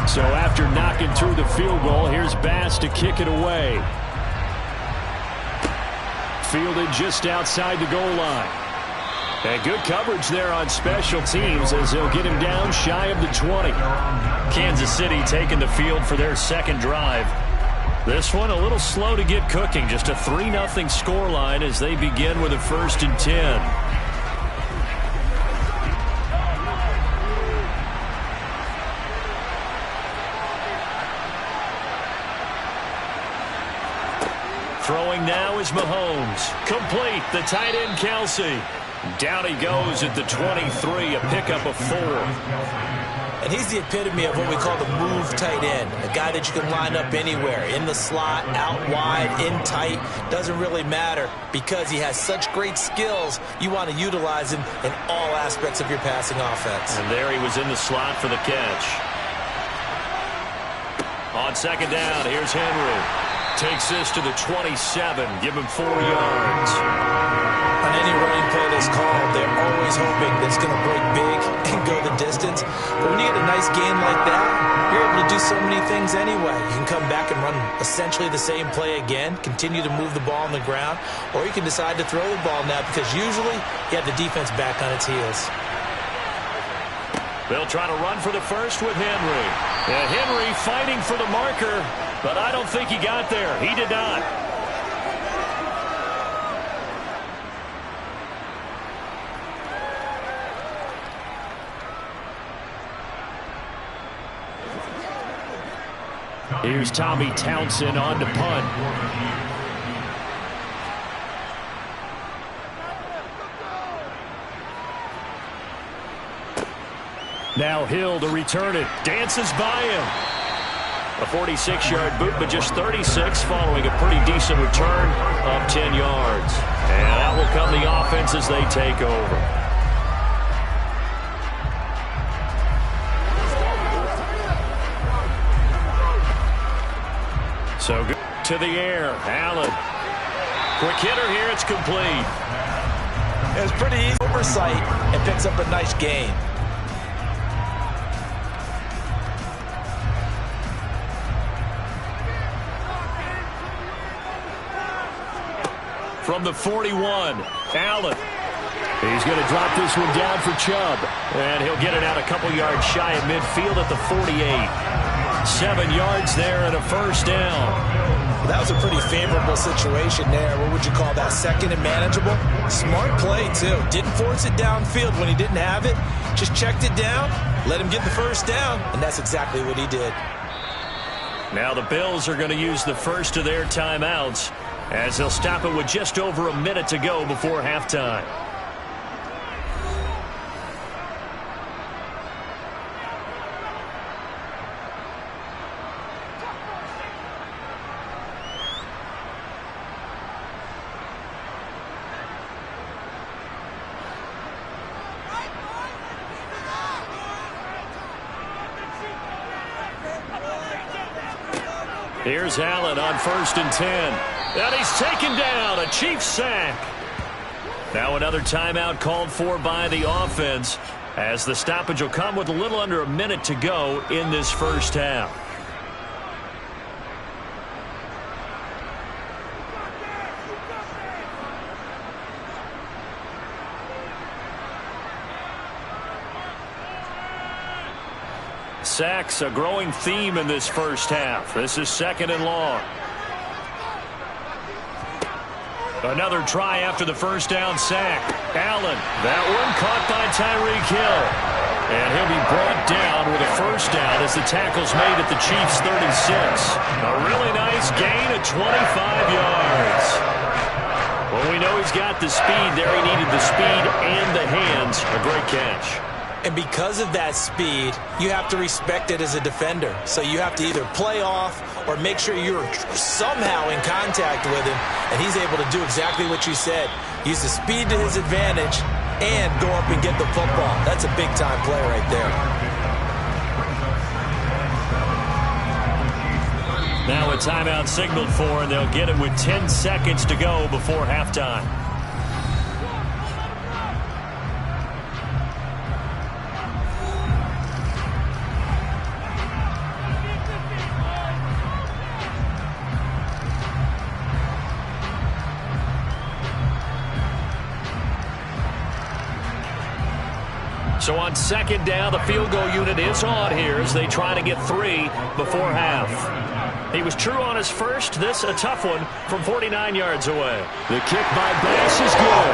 So after knocking through the field goal, here's Bass to kick it away. Fielded just outside the goal line. And good coverage there on special teams as they'll get him down shy of the 20. Kansas City taking the field for their second drive. This one a little slow to get cooking. Just a 3-0 scoreline as they begin with a 1st and 10. Throwing now is Mahomes. Complete. The tight end, Kelsey. Down he goes at the 23, a pickup of 4. And he's the epitome of what we call the move tight end. A guy that you can line up anywhere. In the slot, out wide, in tight. Doesn't really matter because he has such great skills. You want to utilize him in all aspects of your passing offense. And there he was in the slot for the catch. On second down, here's Henry. Takes this to the 27. Give him 4 yards. On any running play that's called, they're always hoping that it's going to break big and go the distance. But when you get a nice gain like that, you're able to do so many things anyway. You can come back and run essentially the same play again, continue to move the ball on the ground, or you can decide to throw the ball now because usually you have the defense back on its heels. They'll try to run for the first with Henry. And Henry fighting for the marker, but I don't think he got there. He did not. Here's Tommy Townsend on to punt. Now Hill to return it. Dances by him. A 46-yard boot, but just 36 following a pretty decent return of 10 yards. And out will come the offense as they take over. So good to the air. Allen. Quick hitter here. It's complete. It was pretty easy oversight and picks up a nice gain. From the 41, Allen. He's going to drop this one down for Chubb. And he'll get it out a couple yards shy of midfield at the 48. 7 yards there and a first down. Well, that was a pretty favorable situation there. What would you call that? Second and manageable? Smart play, too. Didn't force it downfield when he didn't have it. Just checked it down, let him get the first down, and that's exactly what he did. Now the Bills are going to use the first of their timeouts as they'll stop it with just over a minute to go before halftime. Here's Allen on 1st and 10. And he's taken down. A Chiefs sack. Now another timeout called for by the offense as the stoppage will come with a little under a minute to go in this first half. Sacks, a growing theme in this first half. This is 2nd and long. Another try after the first down sack. Allen, that one caught by Tyreek Hill. And he'll be brought down with a first down as the tackle's made at the Chiefs' 36. A really nice gain of 25 yards. Well, we know he's got the speed there. He needed the speed and the hands. A great catch. And because of that speed, you have to respect it as a defender. So you have to either play off or make sure you're somehow in contact with him. And he's able to do exactly what you said. Use the speed to his advantage and go up and get the football. That's a big-time play right there. Now a timeout signaled for, and they'll get it with 10 seconds to go before halftime. So on second down, the field goal unit is on here as they try to get 3 before half. He was true on his first. This a tough one from 49 yards away. The kick by Bass is good.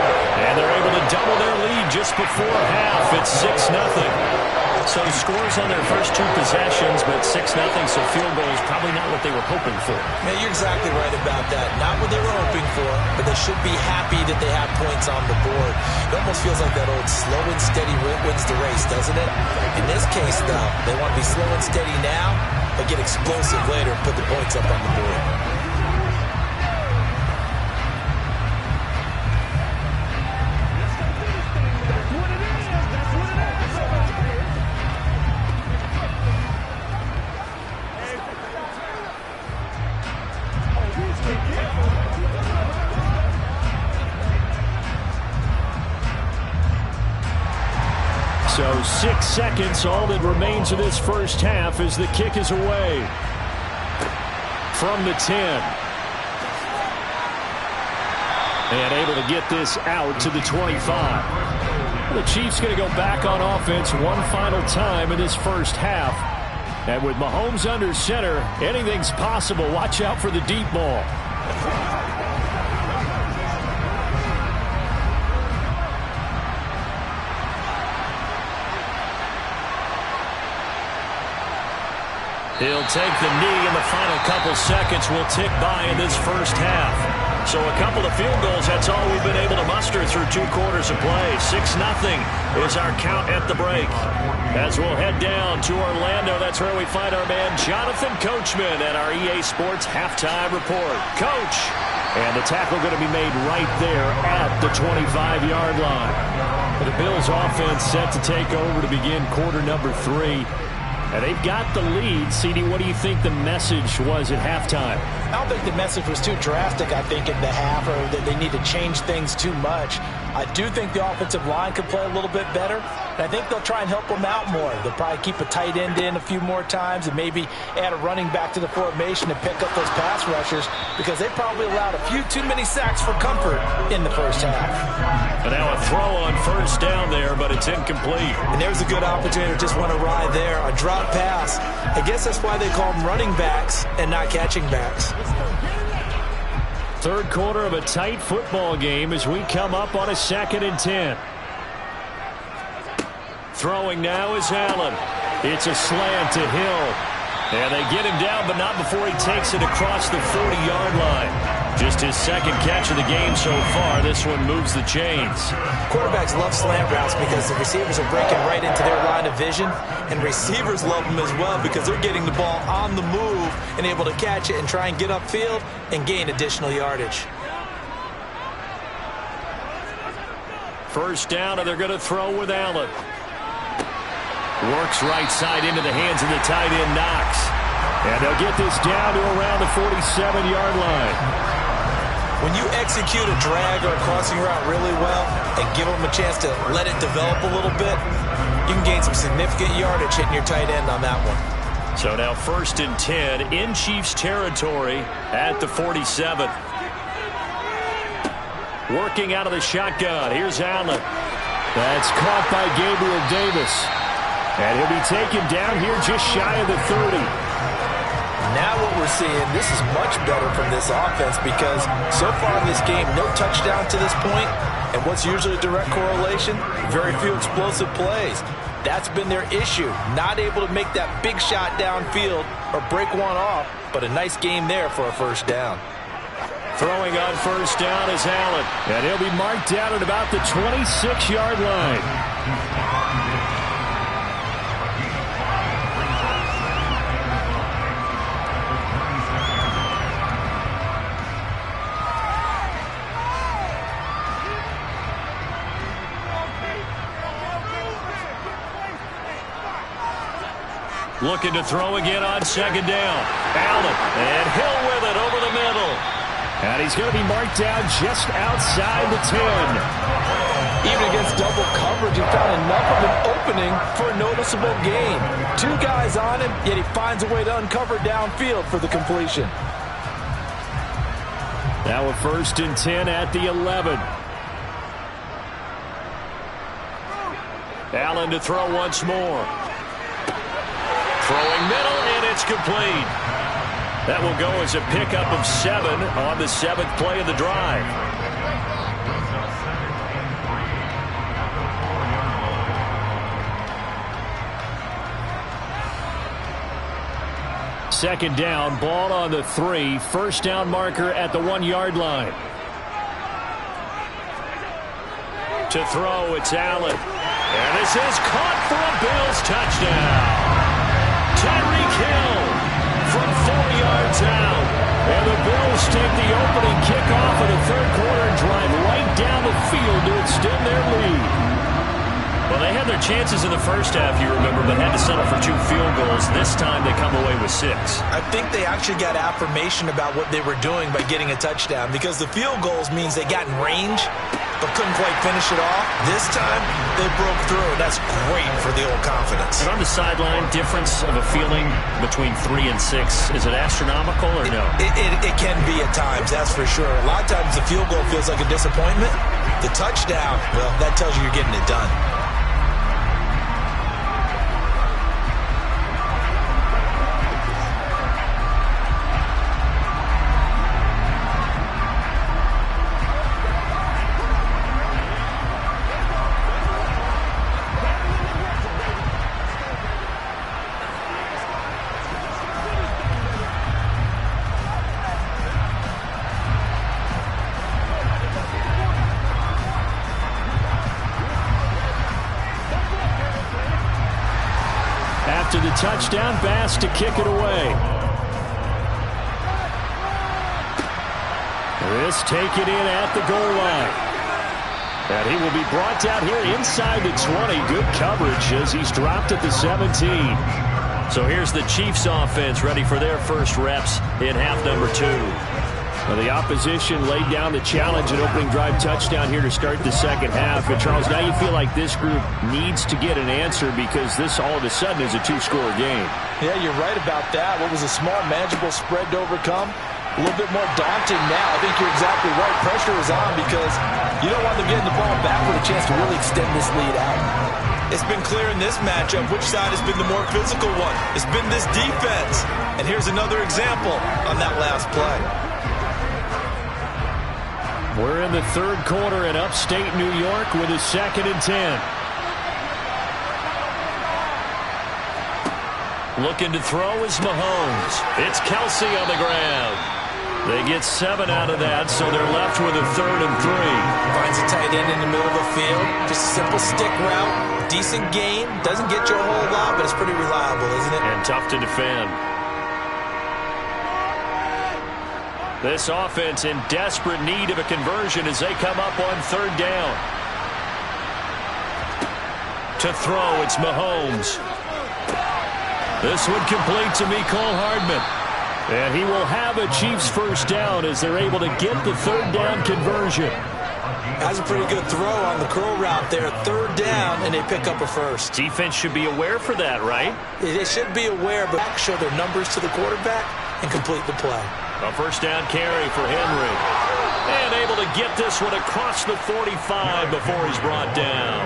And they're able to double their lead just before half. It's 6-0. So scores on their first 2 possessions, but 6-0, so field goal is probably not what they were hoping for. Man, you're exactly right about that. Not what they were hoping for, but they should be happy that they have points on the board. It almost feels like that old slow and steady wins the race, doesn't it? In this case, though, they want to be slow and steady now, but get explosive later and put the points up on the board. So 6 seconds, all that remains of this first half as the kick is away. From the 10. And able to get this out to the 25. The Chiefs going to go back on offense one final time in this first half. And with Mahomes under center, anything's possible. Watch out for the deep ball. He'll take the knee, and the final couple seconds will tick by in this first half. So a couple of field goals, that's all we've been able to muster through 2 quarters of play. 6-0 is our count at the break. As we'll head down to Orlando, that's where we find our man Jonathan Coachman at our EA Sports Halftime Report. Coach! And the tackle going to be made right there at the 25-yard line. The Bills offense set to take over to begin quarter number 3. And they've got the lead. CD, what do you think the message was at halftime? I don't think the message was too drastic, I think, in the half, or that they need to change things too much. I do think the offensive line could play a little bit better, and I think they'll try and help them out more. They'll probably keep a tight end in a few more times and maybe add a running back to the formation and pick up those pass rushers because they probably allowed a few too many sacks for comfort in the first half. And now a throw on first down there, but it's incomplete. And there's a good opportunity to just want to ride there. A drop pass. I guess that's why they call them running backs and not catching backs. Third quarter of a tight football game as we come up on a 2nd and 10. Throwing now is Allen. It's a slant to Hill. And they get him down, but not before he takes it across the 40-yard line. Just his second catch of the game so far. This one moves the chains. Quarterbacks love slant routes because the receivers are breaking right into their line of vision, and receivers love them as well because they're getting the ball on the move and able to catch it and try and get upfield and gain additional yardage. First down, and they're going to throw with Allen. Works right side into the hands of the tight end, Knox. And they'll get this down to around the 47-yard line. When you execute a drag or a crossing route really well and give them a chance to let it develop a little bit, you can gain some significant yardage hitting your tight end on that one. So now 1st and 10 in Chiefs territory at the 47. Working out of the shotgun. Here's Allen. That's caught by Gabriel Davis. And he'll be taken down here just shy of the 30. Now what we're seeing, this is much better from this offense because so far in this game, no touchdown to this point, and what's usually a direct correlation, very few explosive plays. That's been their issue. Not able to make that big shot downfield or break one off, but a nice game there for a first down. Throwing on first down is Allen, and he'll be marked down at about the 26-yard line. Looking to throw again on second down. Allen, and Hill with it over the middle. And he's going to be marked down just outside the 10. Even against double coverage, he found enough of an opening for a noticeable gain. Two guys on him, yet he finds a way to uncover downfield for the completion. Now a 1st and 10 at the 11. Allen to throw once more. Throwing middle, and it's complete. That will go as a pickup of 7 on the 7th play of the drive. Second down, ball on the 3. First down marker at the 1-yard line. To throw, it's Allen. And this is caught for a Bills touchdown. Tyreek Hill from 4 yards out. And the Bills take the opening kickoff of the third quarter and drive right down the field to extend their lead. Well, they had their chances in the first half, you remember, but had to settle for 2 field goals. This time they come away with 6. I think they actually got affirmation about what they were doing by getting a touchdown, because the field goals means they got in range but couldn't quite finish it off. This time, they broke through, and that's great for the old confidence. And on the sideline, difference of a feeling between 3 and 6, is it astronomical or no? It can be at times, that's for sure. A lot of times the field goal feels like a disappointment. The touchdown, well, that tells you you're getting it done. After the touchdown, Bass to kick it away. This taken in at the goal line. And he will be brought down here inside the 20. Good coverage as he's dropped at the 17. So here's the Chiefs offense ready for their first reps in half number 2. Well, the opposition laid down the challenge and opening drive touchdown here to start the second half. And Charles, now you feel like this group needs to get an answer because this all of a sudden is a 2-score game. Yeah, you're right about that. What was a small, manageable spread to overcome, a little bit more daunting now. I think you're exactly right. Pressure is on because you don't want them getting the ball back with a chance to really extend this lead out. It's been clear in this matchup which side has been the more physical one. It's been this defense. And here's another example on that last play. We're in the third quarter in upstate New York with a 2nd and 10. Looking to throw is Mahomes. It's Kelsey on the ground. They get 7 out of that, so they're left with a 3rd and 3. Finds a tight end in the middle of the field. Just a simple stick route. Decent gain. Doesn't get you a whole lot, but it's pretty reliable, isn't it? And tough to defend. This offense in desperate need of a conversion as they come up on 3rd down. To throw, it's Mahomes. This one complete to Mecole Hardman. And he will have a Chiefs first down as they're able to get the 3rd down conversion. That's a pretty good throw on the curl route there. 3rd down, and they pick up a first. Defense should be aware for that, right? They should be aware, but show their numbers to the quarterback and complete the play. A first down carry for Henry. And able to get this one across the 45 before he's brought down.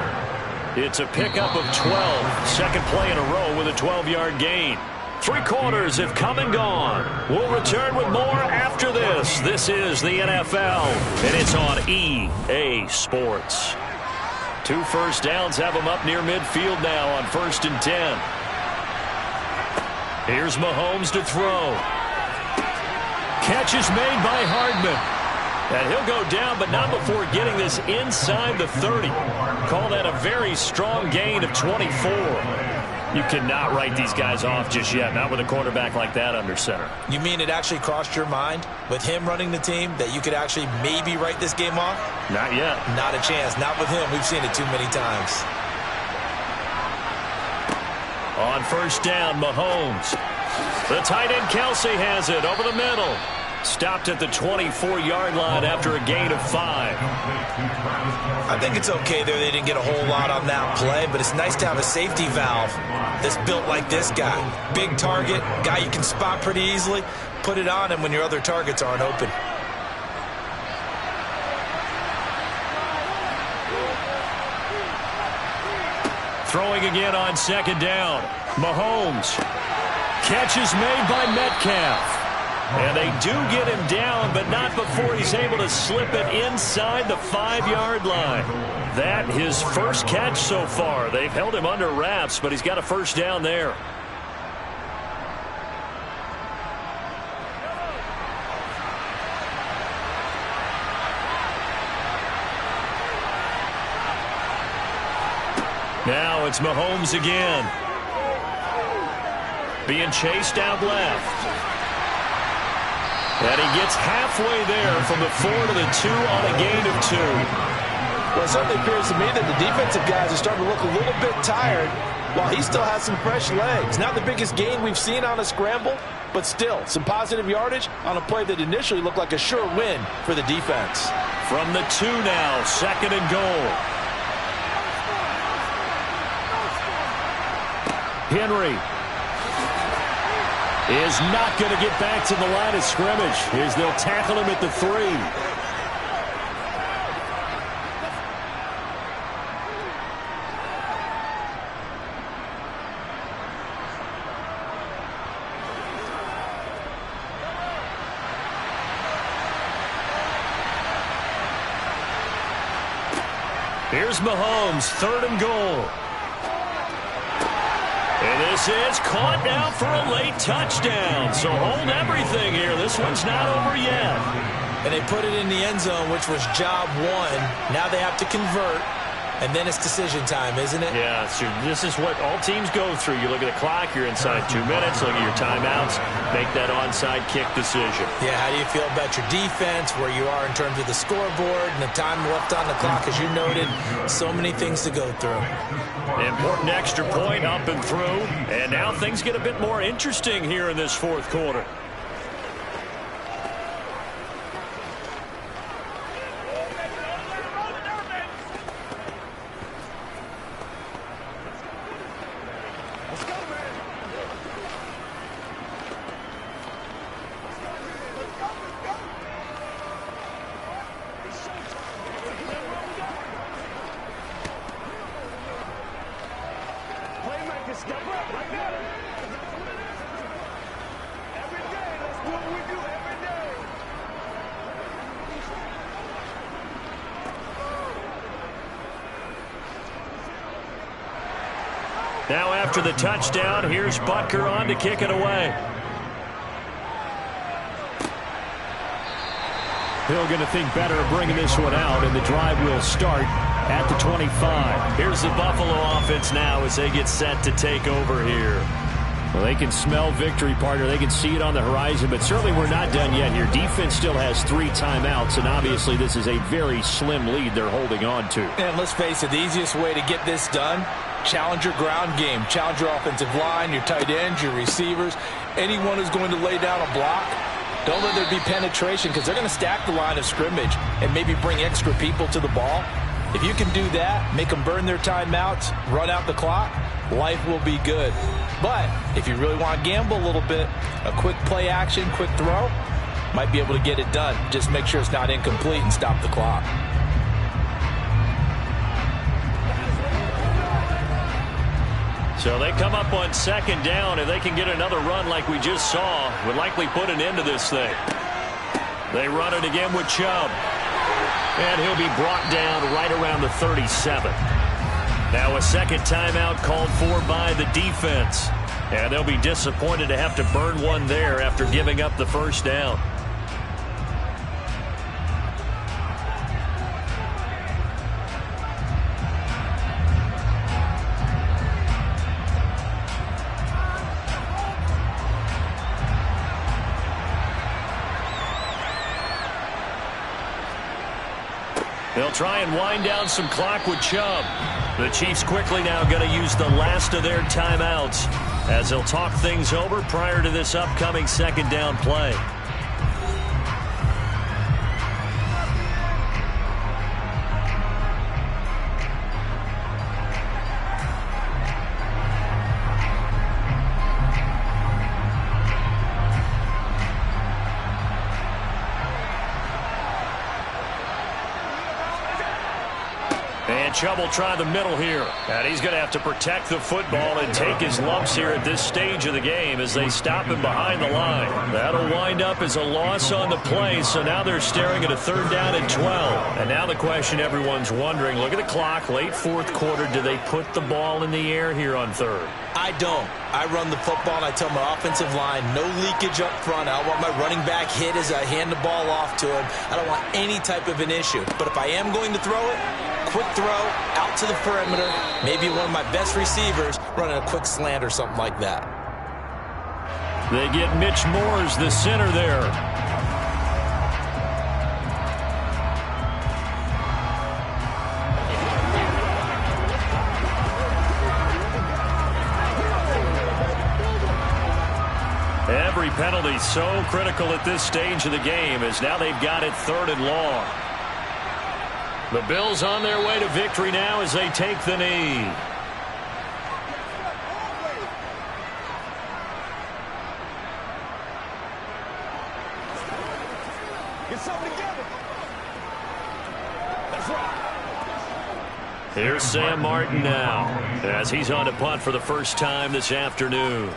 It's a pickup of 12. Second play in a row with a 12-yard gain. 3 quarters have come and gone. We'll return with more after this. This is the NFL, and it's on EA Sports. 2 first downs have him up near midfield now on 1st and 10. Here's Mahomes to throw. Catch is made by Hardman. And he'll go down, but not before getting this inside the 30. Call that a very strong gain of 24. You cannot write these guys off just yet, not with a quarterback like that under center. You mean it actually crossed your mind with him running the team that you could actually maybe write this game off? Not yet. Not a chance. Not with him. We've seen it too many times. On 1st down, Mahomes. The tight end Kelsey has it over the middle. Stopped at the 24-yard line after a gain of 5. I think it's okay there. They didn't get a whole lot on that play, but it's nice to have a safety valve that's built like this guy. Big target, guy you can spot pretty easily. Put it on him when your other targets aren't open. Throwing again on 2nd down. Mahomes. Catch is made by Metcalf. And they do get him down, but not before he's able to slip it inside the 5-yard line. That his first catch so far. They've held him under wraps, but he's got a 1st down there. Now it's Mahomes again. Being chased out left. And he gets halfway there from the 4 to the 2 on a gain of 2. Well, it certainly appears to me that the defensive guys are starting to look a little bit tired while he still has some fresh legs. Not the biggest gain we've seen on a scramble, but still some positive yardage on a play that initially looked like a sure win for the defense. From the 2 now, 2nd and goal. Henry is not going to get back to the line of scrimmage as they'll tackle him at the 3. Here's Mahomes, 3rd and goal. And this is caught now for a late touchdown. So hold everything here. This one's not over yet. And they put it in the end zone, which was job 1. Now they have to convert. And then it's decision time, isn't it? Yeah, so this is what all teams go through. You look at the clock, you're inside 2 minutes, look at your timeouts, make that onside kick decision. Yeah, how do you feel about your defense, where you are in terms of the scoreboard, and the time left on the clock, as you noted, so many things to go through. Important extra point up and through, and now things get a bit more interesting here in this 4th quarter. Now after the touchdown, here's Butker on to kick it away. Hill going to think better of bringing this one out, and the drive will start at the 25. Here's the Buffalo offense now as they get set to take over here. Well, they can smell victory, partner. They can see it on the horizon, but certainly we're not done yet here. Defense still has 3 timeouts, and obviously this is a very slim lead they're holding on to. And let's face it, the easiest way to get this done, challenge your ground game. Challenge your offensive line, your tight ends, your receivers, anyone who's going to lay down a block. Don't let there be penetration, because they're going to stack the line of scrimmage and maybe bring extra people to the ball. If you can do that, make them burn their timeouts, run out the clock, life will be good. But if you really want to gamble a little bit, a quick play action, quick throw, might be able to get it done. Just make sure it's not incomplete and stop the clock. So they come up on 2nd down. If they can get another run like we just saw, would likely put an end to this thing. They run it again with Chubb. And he'll be brought down right around the 37. Now a second timeout called for by the defense. And they'll be disappointed to have to burn one there after giving up the first down. They'll try and wind down some clock with Chubb. The Chiefs quickly now going to use the last of their timeouts as they'll talk things over prior to this upcoming second down play. And Chubb will try the middle here. And he's going to have to protect the football and take his lumps here at this stage of the game as they stop him behind the line. That'll wind up as a loss on the play, so now they're staring at a third down and 12. And now the question everyone's wondering, look at the clock, late fourth quarter, do they put the ball in the air here on third? I don't. I run the football and I tell my offensive line, no leakage up front. I don't want my running back hit as I hand the ball off to him. I don't want any type of an issue. But if I am going to throw it, quick throw out to the perimeter, maybe one of my best receivers running a quick slant or something like that. They get Mitch Moores, the center there. Every penalty so critical at this stage of the game as now they've got it third and long. The Bills on their way to victory now as they take the knee. Get something together. That's right. Here's Sam Martin now as he's on to punt for the first time this afternoon.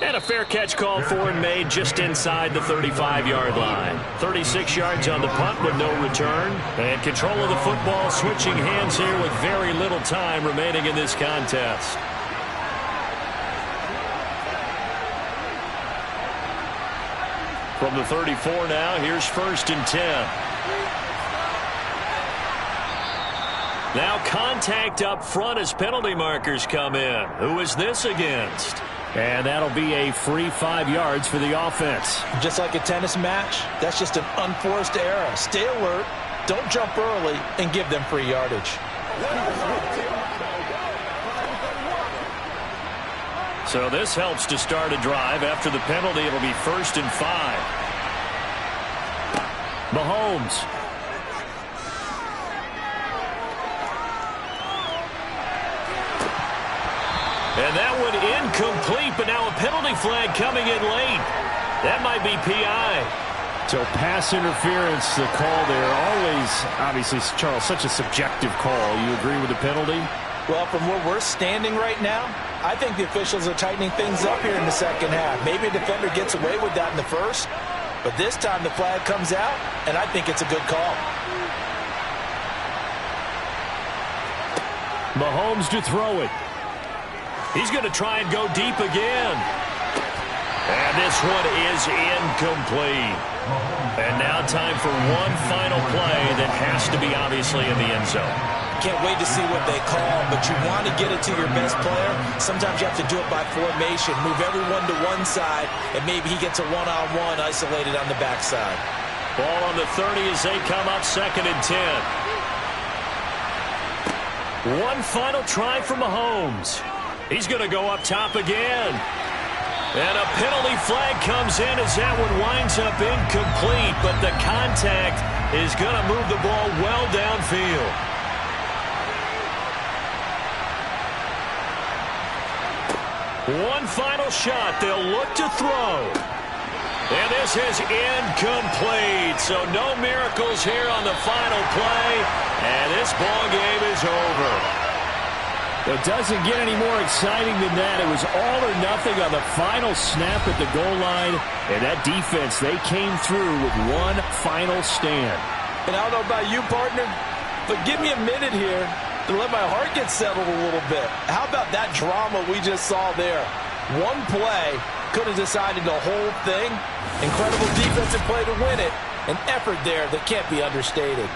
And a fair catch called for and made just inside the 35-yard line. 36 yards on the punt with no return. And control of the football switching hands here with very little time remaining in this contest. From the 34 now, here's 1st and 10. Now contact up front as penalty markers come in. Who is this against? And that'll be a free 5 yards for the offense. Just like a tennis match, that's just an unforced error. Stay alert, don't jump early, and give them free yardage. So this helps to start a drive. After the penalty, it'll be 1st and 5. Mahomes. And that one incomplete, but now a penalty flag coming in late. That might be PI. So pass interference, the call there. Always, obviously, Charles, such a subjective call. You agree with the penalty? Well, from where we're standing right now, I think the officials are tightening things up here in the second half. Maybe a defender gets away with that in the first, but this time the flag comes out, and I think it's a good call. Mahomes to throw it. He's going to try and go deep again. And this one is incomplete. And now time for one final play that has to be obviously in the end zone. Can't wait to see what they call, but you want to get it to your best player. Sometimes you have to do it by formation. Move everyone to one side, and maybe he gets a one-on-one isolated on the backside. Ball on the 30 as they come up 2nd and 10. One final try for Mahomes. He's going to go up top again. And a penalty flag comes in as that one winds up incomplete, but the contact is going to move the ball well downfield. One final shot. They'll look to throw. And this is incomplete. So no miracles here on the final play. And this ball game is over. It doesn't get any more exciting than that. It was all or nothing on the final snap at the goal line. And that defense, they came through with one final stand. And I don't know about you, partner, but give me a minute here to let my heart get settled a little bit. How about that drama we just saw there? One play could have decided the whole thing. Incredible defensive play to win it. An effort there that can't be understated.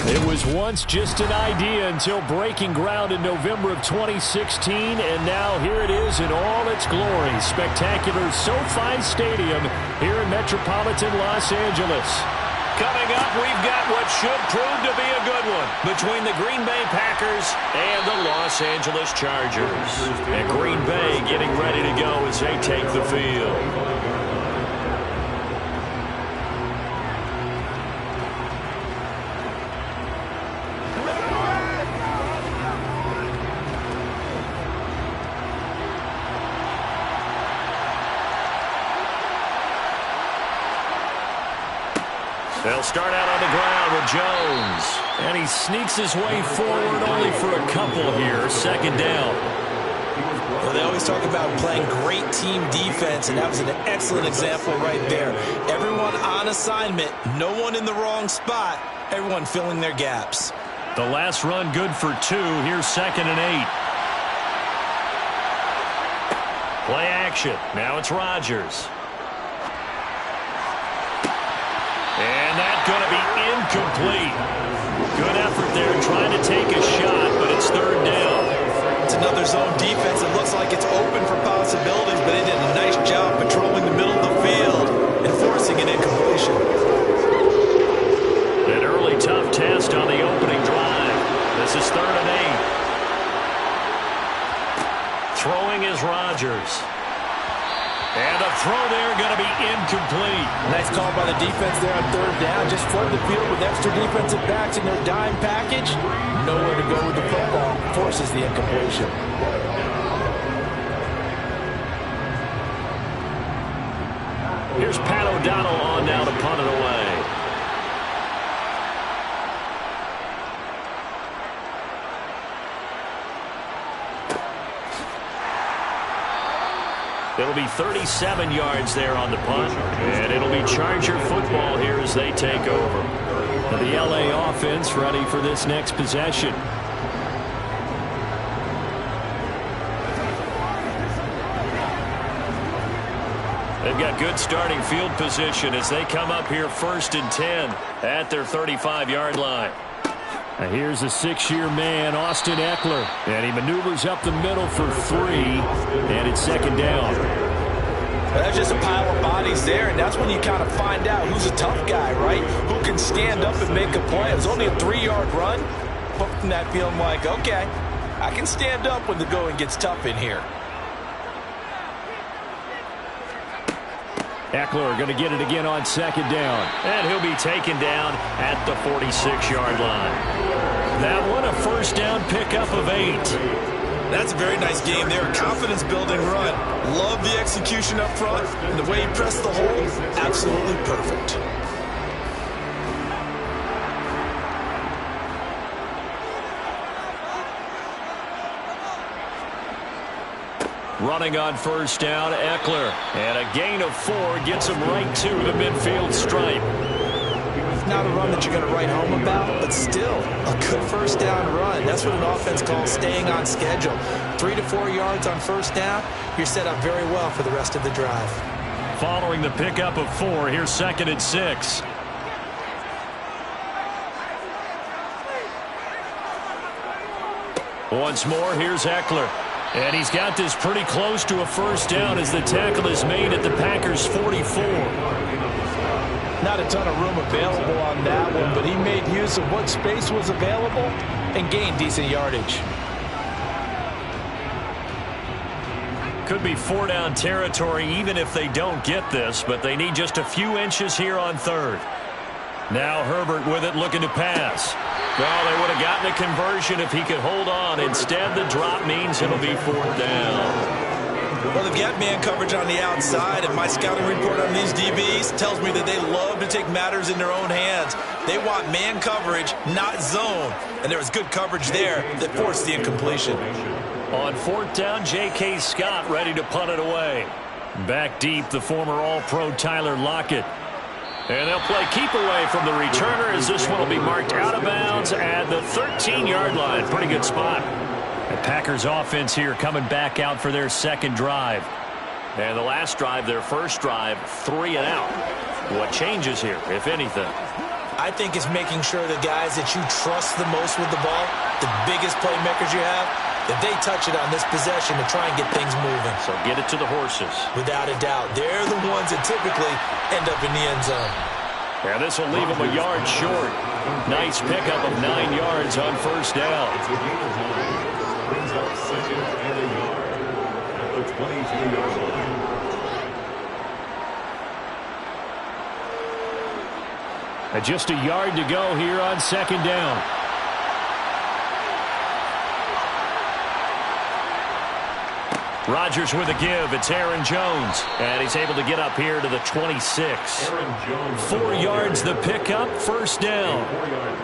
It was once just an idea until breaking ground in November of 2016, and now here it is in all its glory. Spectacular SoFi Stadium here in metropolitan Los Angeles. Coming up, we've got what should prove to be a good one between the Green Bay Packers and the Los Angeles Chargers. And Green Bay getting ready to go as they take the field. They'll start out on the ground with Jones. And he sneaks his way forward only for a couple here. Second down. Well, they always talk about playing great team defense, and that was an excellent example right there. Everyone on assignment, no one in the wrong spot, everyone filling their gaps. The last run good for 2. Here's 2nd and 8. Play action. Now it's Rodgers. And that's going to be incomplete. Good effort there trying to take a shot, but it's 3rd down. It's another zone defense. It looks like it's open for possibilities, but they did a nice job patrolling the middle of the field and forcing an incompletion. An early tough test on the opening drive. This is 3rd and 8. Throwing is Rodgers. And the throw there going to be incomplete. Nice call by the defense there on 3rd down. Just flood the field with extra defensive backs in their dime package. Nowhere to go with the football. Forces the incompletion. Here's Pat O'Donnell on now to punt it away. It'll be 37 yards there on the punt, and it'll be Charger football here as they take over. The LA offense ready for this next possession. They've got good starting field position as they come up here 1st and 10 at their 35-yard line. Now here's a 6-year man, Austin Eckler, and he maneuvers up the middle for 3, and it's 2nd down. That's just a pile of bodies there, and that's when you kind of find out who's a tough guy, right? Who can stand up and make a play. It was only a 3-yard run, but from that feeling like, okay, I can stand up when the going gets tough in here. Eckler going to get it again on 2nd down. And he'll be taken down at the 46-yard line. That one a 1st down pickup of 8. That's a very nice game there. Confidence-building run. Love the execution up front. And the way he pressed the hole, absolutely perfect. Running on 1st down, Eckler. And a gain of 4 gets him right to the midfield stripe. Not a run that you're going to write home about, but still a good 1st down run. That's what an offense calls staying on schedule. 3 to 4 yards on 1st down, you're set up very well for the rest of the drive. Following the pickup of 4, here's 2nd and 6. Once more, here's Eckler. And he's got this pretty close to a 1st down as the tackle is made at the Packers' 44. Not a ton of room available on that one, but he made use of what space was available and gained decent yardage. Could be 4-down territory even if they don't get this, but they need just a few inches here on 3rd. Now Herbert with it, looking to pass. Well, they would have gotten a conversion if he could hold on. Instead, the drop means it'll be 4th down. Well, they've got man coverage on the outside, and my scouting report on these DBs tells me that they love to take matters in their own hands. They want man coverage, not zone. And there was good coverage there that forced the incompletion. On 4th down, J.K. Scott ready to punt it away. Back deep, the former All-Pro Tyler Lockett. And they'll play keep away from the returner as this one will be marked out of bounds at the 13-yard line. Pretty good spot. The Packers offense here coming back out for their 2nd drive. And the last drive, their 1st drive, 3 and out. What changes here, if anything? I think it's making sure the guys that you trust the most with the ball, the biggest playmakers you have, that they touch it on this possession to try and get things moving. So get it to the horses. Without a doubt. They're the ones that typically end up in the end zone. Yeah, this will leave him a yard short. Nice pickup of 9 yards on first down. Brings up second and a yard at the 23-yard line. And just a yard to go here on second down. Rodgers with a give. It's Aaron Jones. And he's able to get up here to the 26. 4 yards the pickup, first down.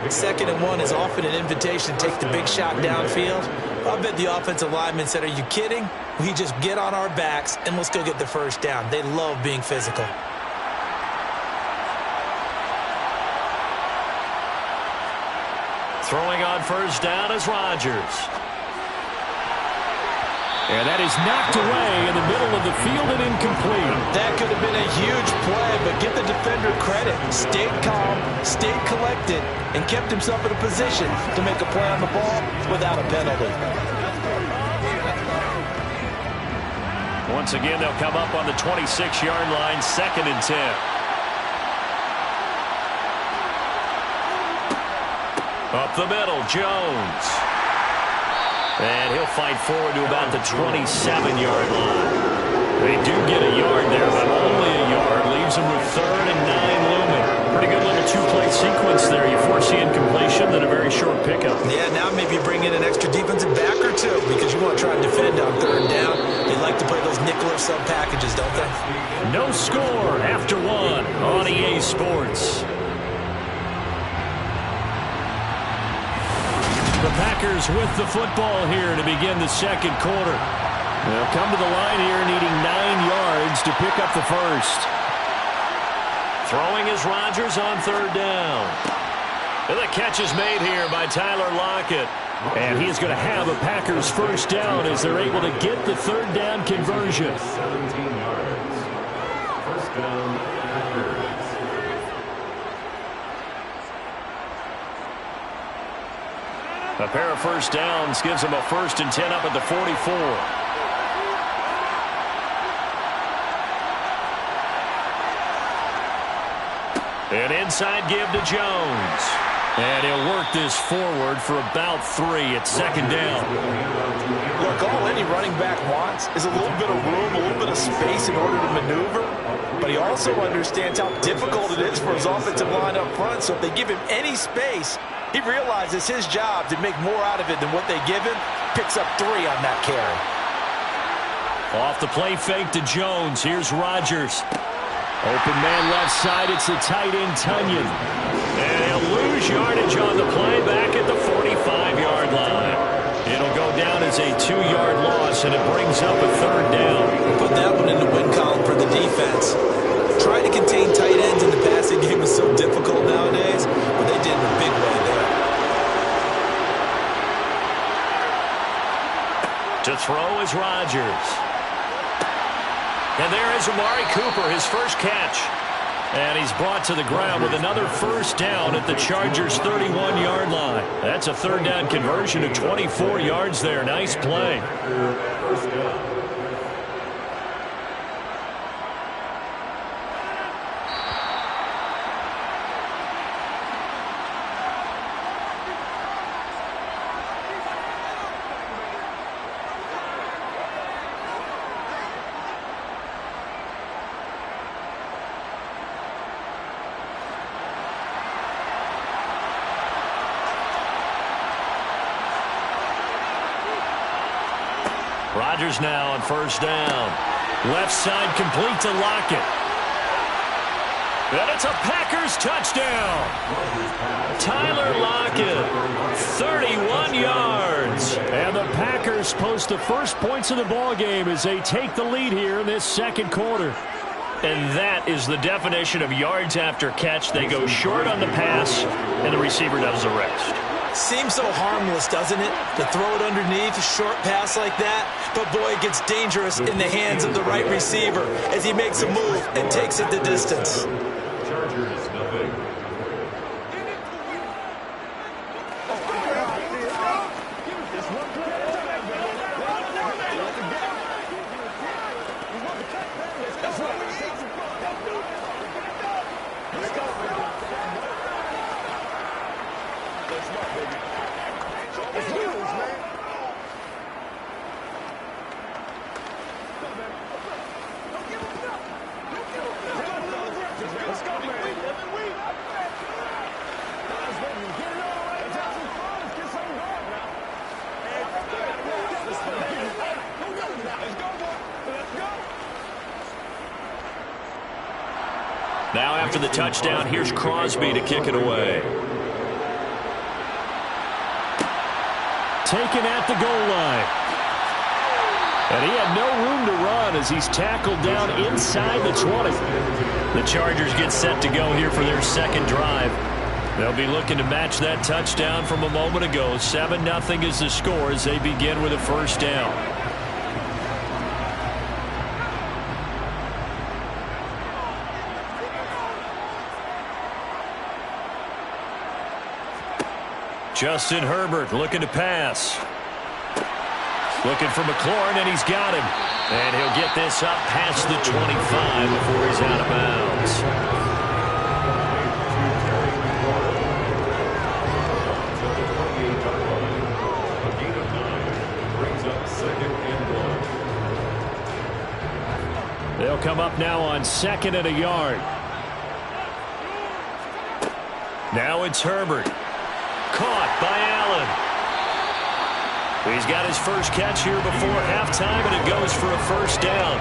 2nd and 1 is often an invitation to take the big shot downfield. I bet the offensive lineman said, are you kidding? We just get on our backs and let's go get the first down. They love being physical. Throwing on first down is Rodgers. And that is knocked away in the middle of the field and incomplete. That could have been a huge play, but give the defender credit. Stayed calm, stayed collected, and kept himself in a position to make a play on the ball without a penalty. Once again, they'll come up on the 26-yard line, 2nd and 10. Up the middle, Jones. And he'll fight forward to about the 27-yard line. They do get a yard there, but only a yard. Leaves them with 3rd and 9 looming. Pretty good little 2-play sequence there. You force the incompletion, then a very short pickup. Yeah, now maybe bring in an extra defensive back or two because you want to try and defend on 3rd down. They like to play those nickel or sub packages, don't they? No score after 1 on EA Sports. The Packers with the football here to begin the second quarter. They'll come to the line here needing 9 yards to pick up the first. Throwing is Rodgers on 3rd down. And the catch is made here by Tyler Lockett. And he's going to have a Packers first down as they're able to get the 3rd down conversion. 17 yards. First down, Packers. A pair of first downs gives them a 1st and 10 up at the 44. An inside give to Jones. And he'll work this forward for about 3 at 2nd down. Look, all any running back wants is a little bit of room, a little bit of space in order to maneuver. But he also understands how difficult it is for his offensive line up front. So if they give him any space, he realizes his job to make more out of it than what they give him. Picks up 3 on that carry. Off the play fake to Jones. Here's Rodgers. Open man left side. It's the tight end, Tunyon. And he'll lose yardage on the play back at the 45-yard line. It'll go down as a 2-yard loss, and it brings up a 3rd down. Put that one in the win column for the defense. Trying to contain tight ends in the passing game is so difficult nowadays, but they did in a big way there. To throw is Rodgers. And there is Amari Cooper, his first catch. And he's brought to the ground with another first down at the Chargers' 31-yard line. That's a 3rd down conversion of 24 yards there. Nice play. First down. Rodgers now on first down. Left side complete to Lockett. And it's a Packers touchdown. Tyler Lockett, 31 yards. And the Packers post the first points of the ball game as they take the lead here in this second quarter. And that is the definition of yards after catch. They go short on the pass, and the receiver does the rest. Seems so harmless, doesn't it? To throw it underneath, a short pass like that. But, boy, it gets dangerous in the hands of the right receiver as he makes a move and takes it the distance. Chargers, nothing. Now after the touchdown, here's Crosby to kick it away. Taken at the goal line. And he had no room to run as he's tackled down inside the 20. The Chargers get set to go here for their second drive. They'll be looking to match that touchdown from a moment ago. 7-0 is the score as they begin with a first down. Justin Herbert looking to pass. Looking for McLaurin, and he's got him. And he'll get this up past the 25 before he's out of bounds. They'll come up now on 2nd and a yard. Now it's Herbert. Caught by Allen. He's got his first catch here before halftime, and it goes for a first down.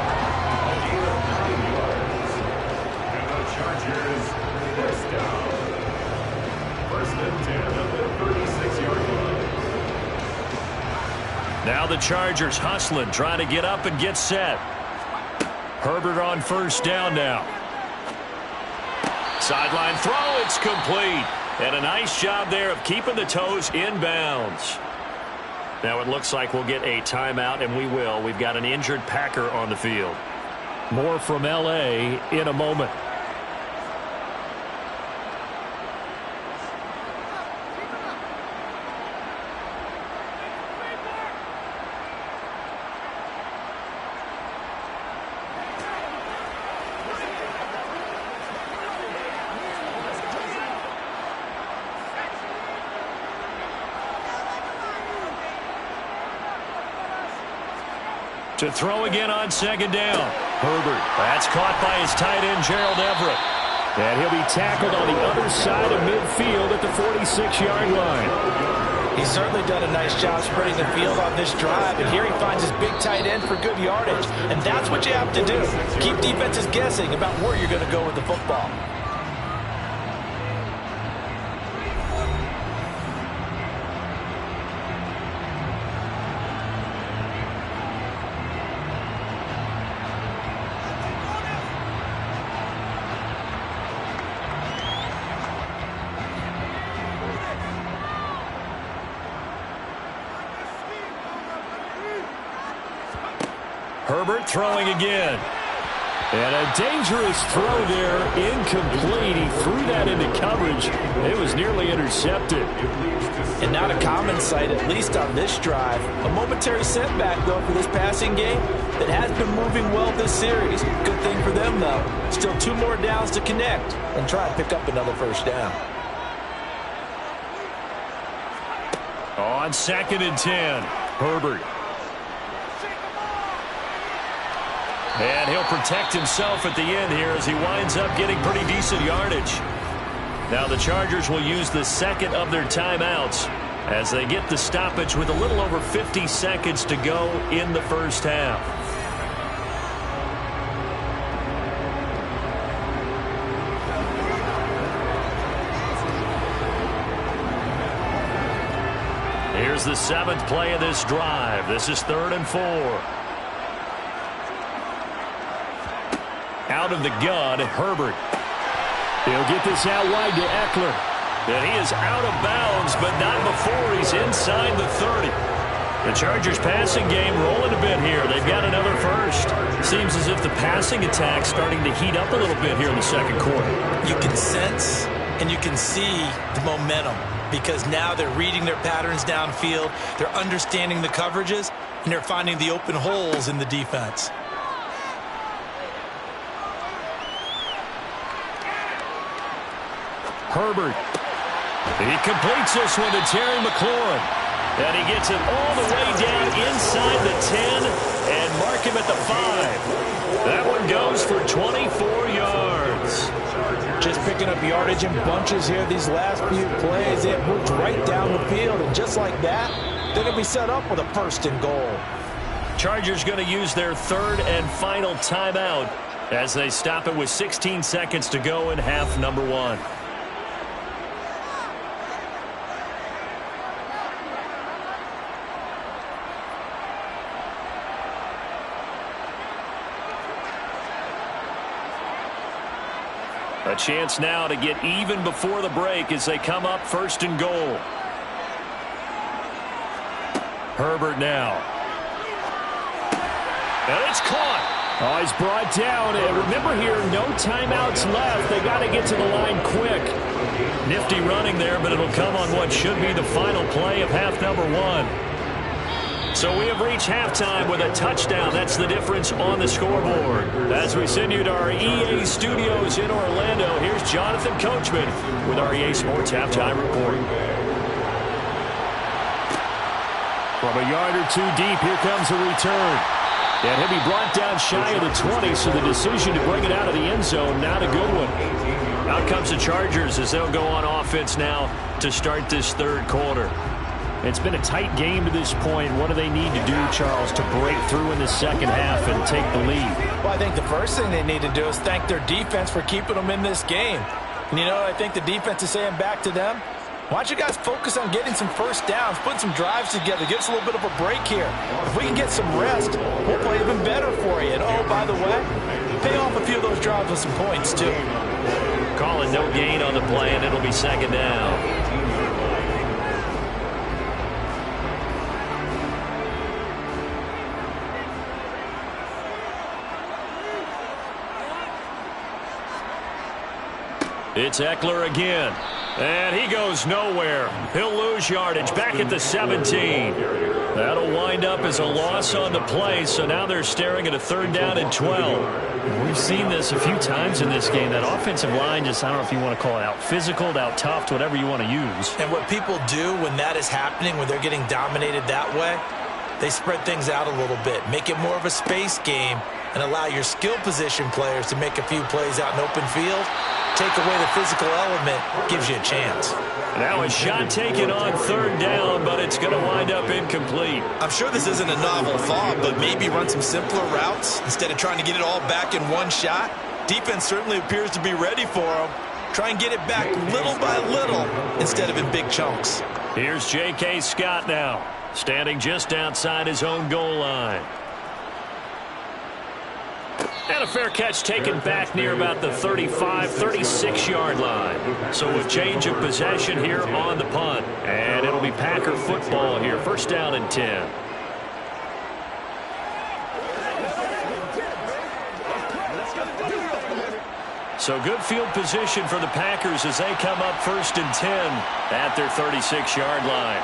Now the Chargers hustling, trying to get up and get set. Herbert on first down now. Sideline throw, it's complete. And a nice job there of keeping the toes in bounds. Now it looks like we'll get a timeout, and we will. We've got an injured Packer on the field. More from L.A. in a moment. To throw again on second down. Herbert. That's caught by his tight end, Gerald Everett. And he'll be tackled on the other side of midfield at the 46-yard line. He's certainly done a nice job spreading the field on this drive, and here he finds his big tight end for good yardage. And that's what you have to do. Keep defenses guessing about where you're going to go with the football. Herbert throwing again. And a dangerous throw there, incomplete. He threw that into coverage. It was nearly intercepted. And not a common sight, at least on this drive. A momentary setback, though, for this passing game that has been moving well this series. Good thing for them, though. Still 2 more downs to connect and try and pick up another first down. On 2nd and 10, Herbert. And he'll protect himself at the end here as he winds up getting pretty decent yardage. Now the Chargers will use the second of their timeouts as they get the stoppage with a little over 50 seconds to go in the first half. Here's the 7th play of this drive. This is 3rd and 4. Out of the gun, Herbert. He'll get this out wide to Eckler. And he is out of bounds, but not before he's inside the 30. The Chargers passing game rolling a bit here. They've got another first. Seems as if the passing attack's starting to heat up a little bit here in the second quarter. You can sense and you can see the momentum because now they're reading their patterns downfield, they're understanding the coverages, and they're finding the open holes in the defense. Herbert. He completes this one to Terry McLaurin. And he gets it all the way down inside the 10 and mark him at the 5. That one goes for 24 yards. Just picking up yardage in bunches here these last few plays. They have moved right down the field, and just like that, they're going to be set up with a 1st and goal. Chargers going to use their 3rd and final timeout as they stop it with 16 seconds to go in half number one. A chance now to get even before the break as they come up first and goal. Herbert now. And it's caught. Oh, he's brought down. And remember here, no timeouts left. They got to get to the line quick. Nifty running there, but it'll come on what should be the final play of half number one. So we have reached halftime with a touchdown. That's the difference on the scoreboard. As we send you to our EA studios in Orlando, here's Jonathan Coachman with our EA Sports Halftime Report. From a yard or two deep, here comes a return. And he'll be brought down shy of the 20, so the decision to bring it out of the end zone, not a good one. Out comes the Chargers as they'll go on offense now to start this third quarter. It's been a tight game to this point. What do they need to do, Charles, to break through in the second half and take the lead? Well, I think the first thing they need to do is thank their defense for keeping them in this game. And you know what I think the defense is saying back to them? Why don't you guys focus on getting some first downs, putting some drives together, give us a little bit of a break here. If we can get some rest, we'll play even better for you. And oh, by the way, pay off a few of those drives with some points, too. Calling no gain on the play, and it'll be second down. It's Eckler again. And he goes nowhere. He'll lose yardage back at the 17. That'll wind up as a loss on the play, so now they're staring at a third down and 12. We've seen this a few times in this game. That offensive line just, I don't know if you want to call it out physical, out tough, whatever you want to use. And what people do when that is happening, when they're getting dominated that way, they spread things out a little bit, make it more of a space game, and allow your skill position players to make a few plays out in open field. Take away the physical element, gives you a chance. Now a shot taken on third down, but it's going to wind up incomplete. I'm sure this isn't a novel thought, but maybe run some simpler routes instead of trying to get it all back in one shot. Defense certainly appears to be ready for them. Try and get it back little by little instead of in big chunks. Here's J.K. Scott now, standing just outside his own goal line. And a fair catch taken back near about the 35, 36-yard line. So a change of possession here on the punt. And it'll be Packer football here. First down and 10. So good field position for the Packers as they come up first and 10 at their 36-yard line.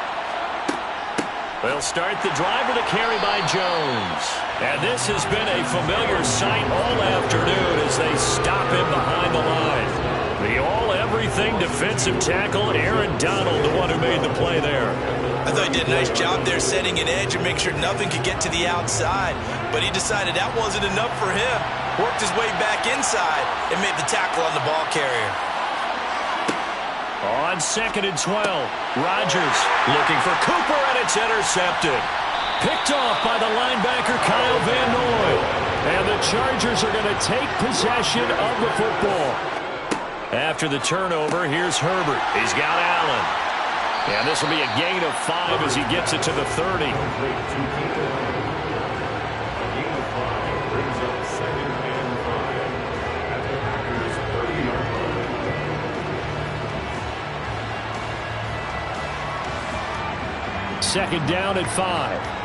They'll start the drive with a carry by Jones. And this has been a familiar sight all afternoon as they stop him behind the line. The all-everything defensive tackle, Aaron Donald, the one who made the play there. I thought he did a nice job there setting an edge and make sure nothing could get to the outside. But he decided that wasn't enough for him. Worked his way back inside and made the tackle on the ball carrier. On second and 12, Rodgers looking for Cooper, and it's intercepted. Picked off by the linebacker, Kyle Van Noy. And the Chargers are going to take possession of the football. After the turnover, here's Herbert. He's got Allen. And this will be a gain of 5 as he gets it to the 30. Second down at 5.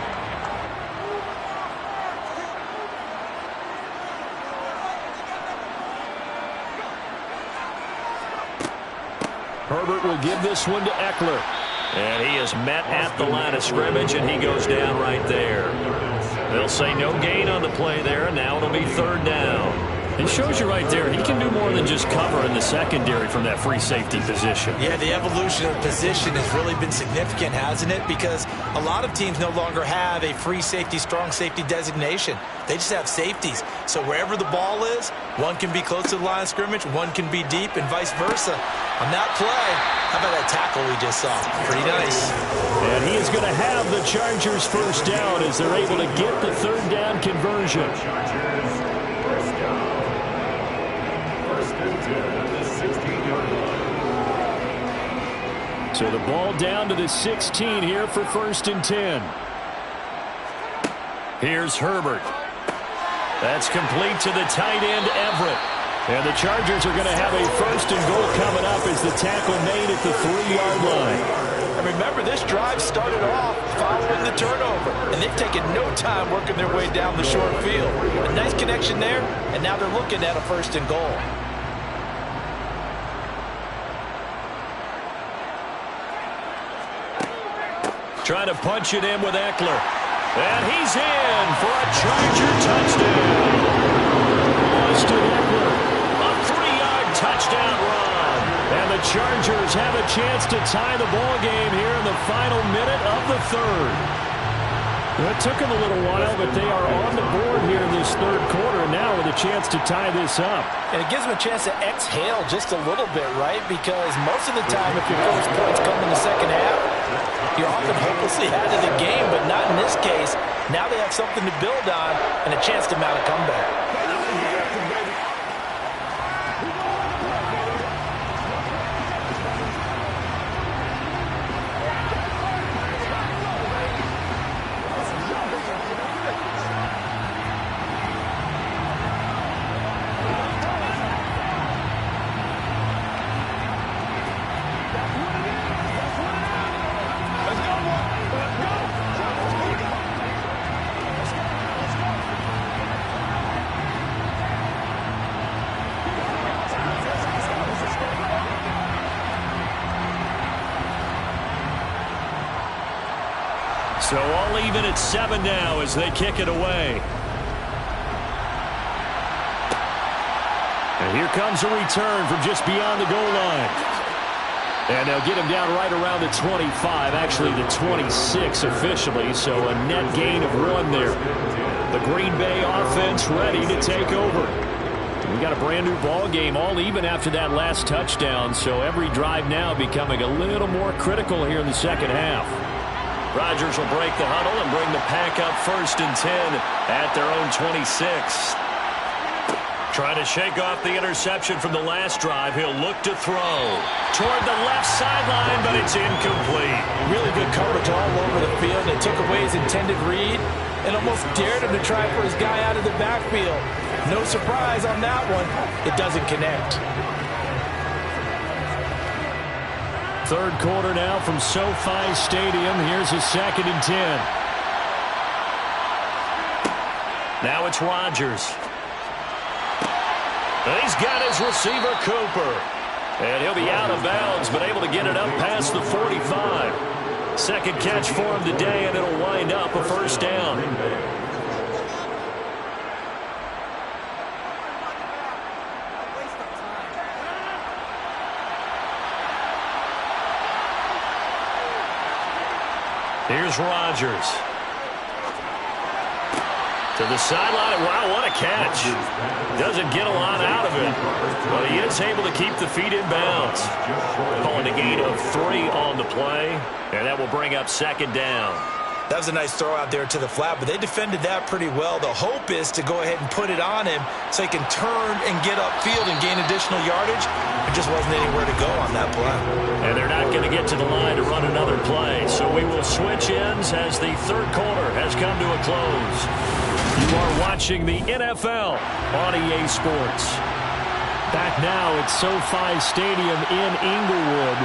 Herbert will give this one to Eckler. And he is met at the line of scrimmage, and he goes down right there. They'll say no gain on the play there, and now it'll be third down. It shows you right there, he can do more than just cover in the secondary from that free safety position. Yeah, the evolution of position has really been significant, hasn't it? Because a lot of teams no longer have a free safety, strong safety designation. They just have safeties. So wherever the ball is, one can be close to the line of scrimmage, one can be deep, and vice versa. On that play, how about that tackle we just saw? Pretty nice. And he is going to have the Chargers first down as they're able to get the third down conversion. So the ball down to the 16 here for 1st and 10. Here's Herbert. That's complete to the tight end, Everett. And the Chargers are going to have a 1st and goal coming up as the tackle made at the 3-yard line. And remember, this drive started off following the turnover, and they've taken no time working their way down the short field. A nice connection there, and now they're looking at a 1st and goal. Trying to punch it in with Eckler. And he's in for a Charger touchdown. Austin Eckler, a 3-yard touchdown run. And the Chargers have a chance to tie the ball game here in the final minute of the 3rd. It took them a little while, but they are on the board here in this 3rd quarter now with a chance to tie this up. And it gives them a chance to exhale just a little bit, right? Because most of the time, if your first points come in the second half, you're often hopelessly out of the game, but not in this case. Now they have something to build on and a chance to mount a comeback. So all even at 7 now as they kick it away. And here comes a return from just beyond the goal line. And they'll get him down right around the 25, actually the 26 officially, so a net gain of 1 there. The Green Bay offense ready to take over. We got a brand new ball game, all even after that last touchdown, so every drive now becoming a little more critical here in the second half. Rodgers will break the huddle and bring the pack up 1st and 10 at their own 26. Trying to shake off the interception from the last drive. He'll look to throw toward the left sideline, but it's incomplete. Really good coverage all over the field. They took away his intended read and almost dared him to try for his guy out of the backfield. No surprise on that one. It doesn't connect. 3rd quarter now from SoFi Stadium. Here's a 2nd and 10. Now it's Rodgers. He's got his receiver, Cooper. And he'll be out of bounds, but able to get it up past the 45. 2nd catch for him today, and it'll wind up a 1st down. Here's Rodgers. To the sideline. Wow, what a catch. Doesn't get a lot out of it, but he is able to keep the feet in bounds. Calling a gain of 3 on the play, and that will bring up 2nd down. That was a nice throw out there to the flat, but they defended that pretty well. The hope is to go ahead and put it on him so he can turn and get upfield and gain additional yardage. There just wasn't anywhere to go on that play. And they're not going to get to the line to run another play, so we will switch ends as the 3rd quarter has come to a close. You are watching the NFL on EA Sports. Back now at SoFi Stadium in Inglewood.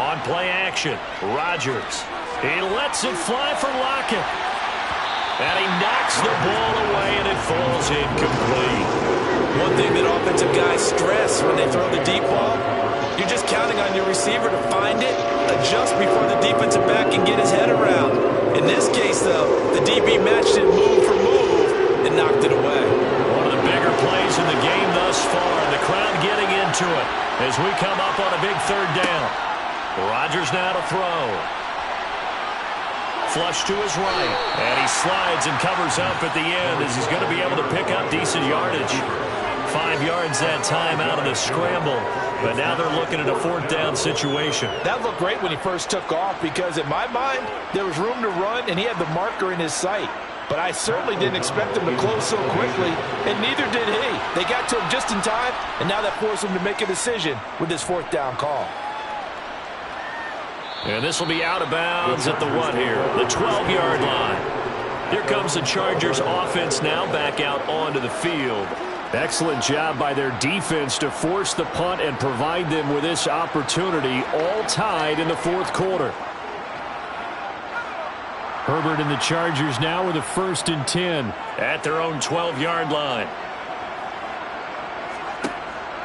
On play action, Rodgers. He lets it fly for Lockett. And he knocks the ball away, and it falls incomplete. One thing that offensive guys stress when they throw the deep ball, you're just counting on your receiver to find it, adjust before the defensive back can get his head around. In this case, though, the DB matched it move for move and knocked it away. One of the bigger plays in the game thus far, and the crowd getting into it as we come up on a big 3rd down. Rodgers now to throw. Flush to his right, and he slides and covers up at the end as he's going to be able to pick up decent yardage. 5 yards that time out of the scramble, but now they're looking at a 4th down situation. That looked great when he first took off because in my mind, there was room to run, and he had the marker in his sight. but I certainly didn't expect them to close so quickly, and neither did he. They got to him just in time, and now that forced him to make a decision with this fourth down call. And this will be out of bounds at the what here? The 12-yard line. Here comes the Chargers offense now back out onto the field. Excellent job by their defense to force the punt and provide them with this opportunity, all tied in the fourth quarter. Herbert and the Chargers now with a 1st and 10. At their own 12-yard line.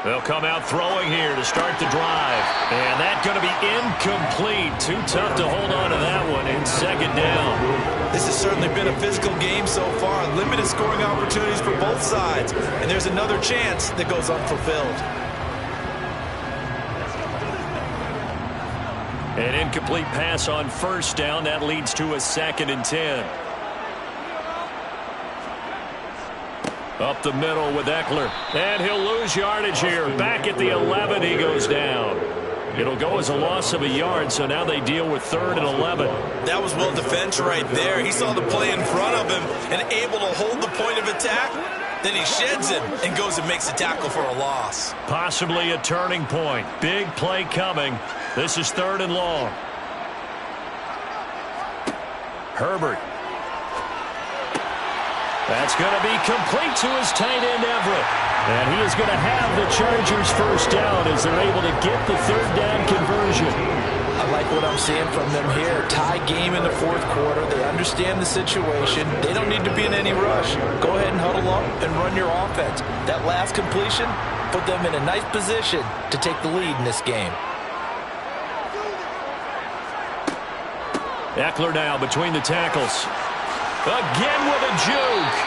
They'll come out throwing here to start the drive. And that's going to be incomplete. Too tough to hold on to that one in 2nd down. This has certainly been a physical game so far. Limited scoring opportunities for both sides. And there's another chance that goes unfulfilled. An incomplete pass on 1st down. That leads to a 2nd and 10. Up the middle with Eckler. And he'll lose yardage here. Back at the 11, he goes down. It'll go as a loss of a yard, so now they deal with 3rd and 11. That was well defense right there. He saw the play in front of him and able to hold the point of attack. Then he sheds him and goes and makes a tackle for a loss. Possibly a turning point. Big play coming. This is 3rd and long. Herbert. That's going to be complete to his tight end, Everett. And he is going to have the Chargers 1st down as they're able to get the 3rd down conversion. I like what I'm seeing from them here. Tie game in the 4th quarter. They understand the situation. They don't need to be in any rush. Go ahead and huddle up and run your offense. That last completion put them in a nice position to take the lead in this game. Eckler now between the tackles. Again with a juke.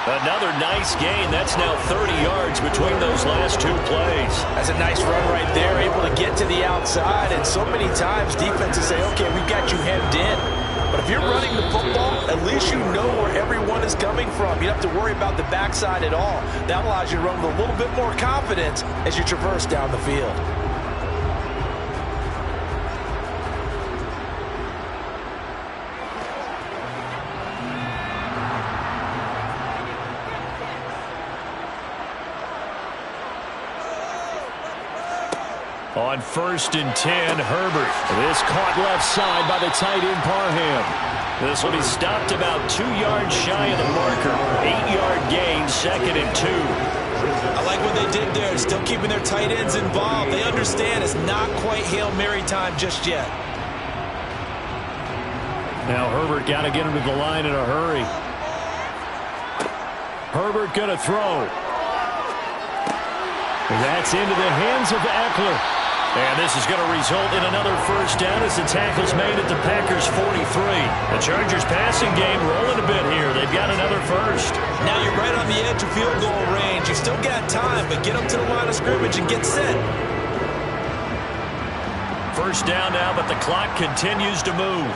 Another nice gain. That's now 30 yards between those last 2 plays. That's a nice run right there, able to get to the outside. And so many times defenses say, okay, we've got you hemmed in. But if you're running the football, at least you know where everyone is coming from. You don't have to worry about the backside at all. That allows you to run with a little bit more confidence as you traverse down the field. On 1st and 10, Herbert. This caught left side by the tight end, Parham. This will be stopped about 2 yards shy of the marker. 8-yard gain, 2nd and 2. I like what they did there, still keeping their tight ends involved. They understand it's not quite Hail Mary time just yet. Now Herbert got to get him to the line in a hurry. Herbert going to throw. That's into the hands of Eckler. And this is going to result in another 1st down as the tackle's made at the Packers' 43. The Chargers passing game rolling a bit here. They've got another 1st. Now you're right on the edge of field goal range. You've still got time, but get up to the line of scrimmage and get set. 1st down now, but the clock continues to move.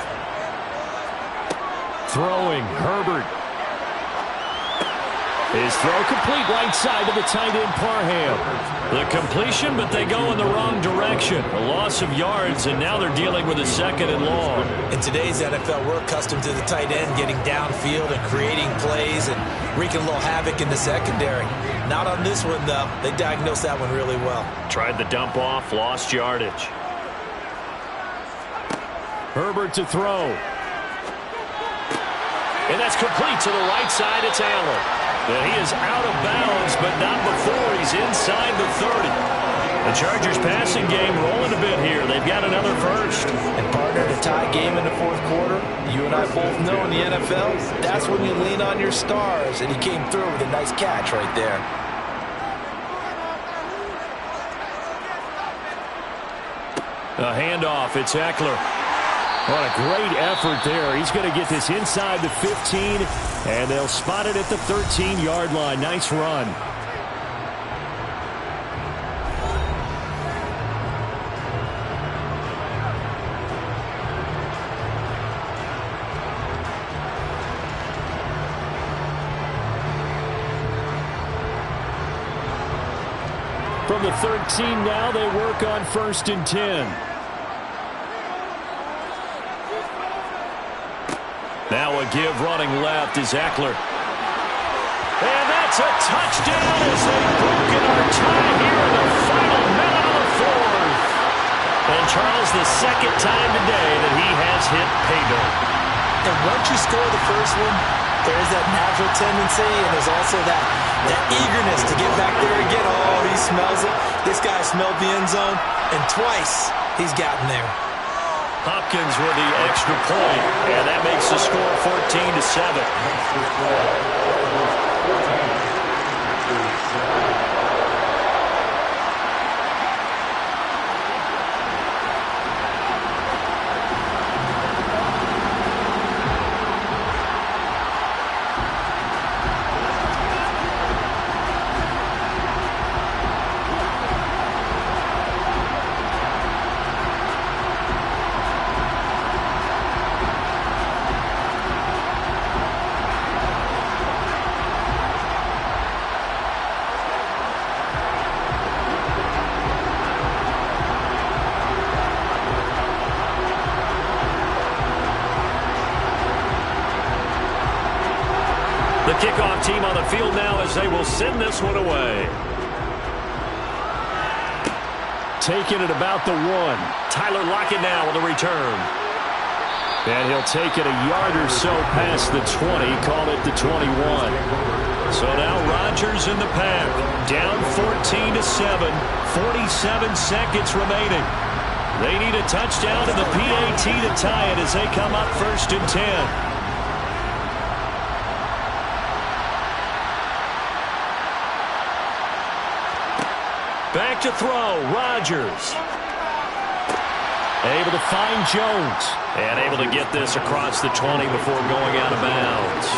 Throwing, Herbert. His throw complete right side to the tight end, Parham. The completion, but they go in the wrong direction. A loss of yards, and now they're dealing with a 2nd and long. In today's NFL, we're accustomed to the tight end getting downfield and creating plays and wreaking a little havoc in the secondary. Not on this one, though. They diagnosed that one really well. Tried the dump off, lost yardage. Herbert to throw. And that's complete to the right side. It's Allen. And he is out of bounds, but not before he's inside the 30. The Chargers passing game rolling a bit here. They've got another 1st. And partner, to tie game in the 4th quarter, you and I both know in the NFL, that's when you lean on your stars. And he came through with a nice catch right there. A handoff. It's Eckler. What a great effort there. He's going to get this inside the 15, and they'll spot it at the 13-yard line. Nice run. From the 13 now, they work on 1st and 10. Now a give running left is Eckler. And that's a touchdown as they've broken our tie here in the final minute of the fourth. And Charles, the second time today that he has hit pay dirt. And once you score the first one, there's that natural tendency, and there's also that eagerness to get back there again. Oh, he smells it. This guy smelled the end zone, and twice he's gotten there. Hopkins with the extra point, and that makes the score 14-7. The kickoff team on the field now as they will send this one away. Taking it about the 1. Tyler Lockett now with a return. And he'll take it a yard or so past the 20, call it the 21. So now Rodgers in the pack. Down 14-7, 47 seconds remaining. They need a touchdown and the PAT to tie it as they come up 1st and 10. Back to throw, Rodgers. Able to find Jones. And able to get this across the 20 before going out of bounds.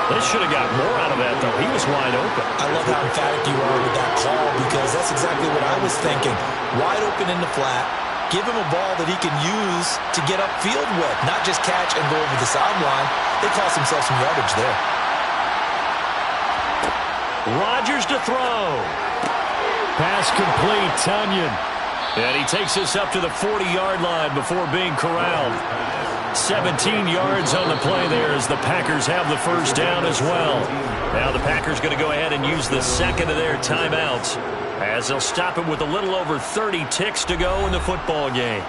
They should have got more out of that, though. He was wide open. I love how emphatic you are with that call, because that's exactly what I was thinking. Wide open in the flat. Give him a ball that he can use to get upfield with, not just catch and go over the sideline. They cost themselves some yardage there. Rodgers to throw. Pass complete, Tunyon. And he takes this up to the 40-yard line before being corralled. 17 yards on the play there as the Packers have the first down as well. Now the Packers going to go ahead and use the second of their timeouts as they'll stop it with a little over 30 ticks to go in the football game.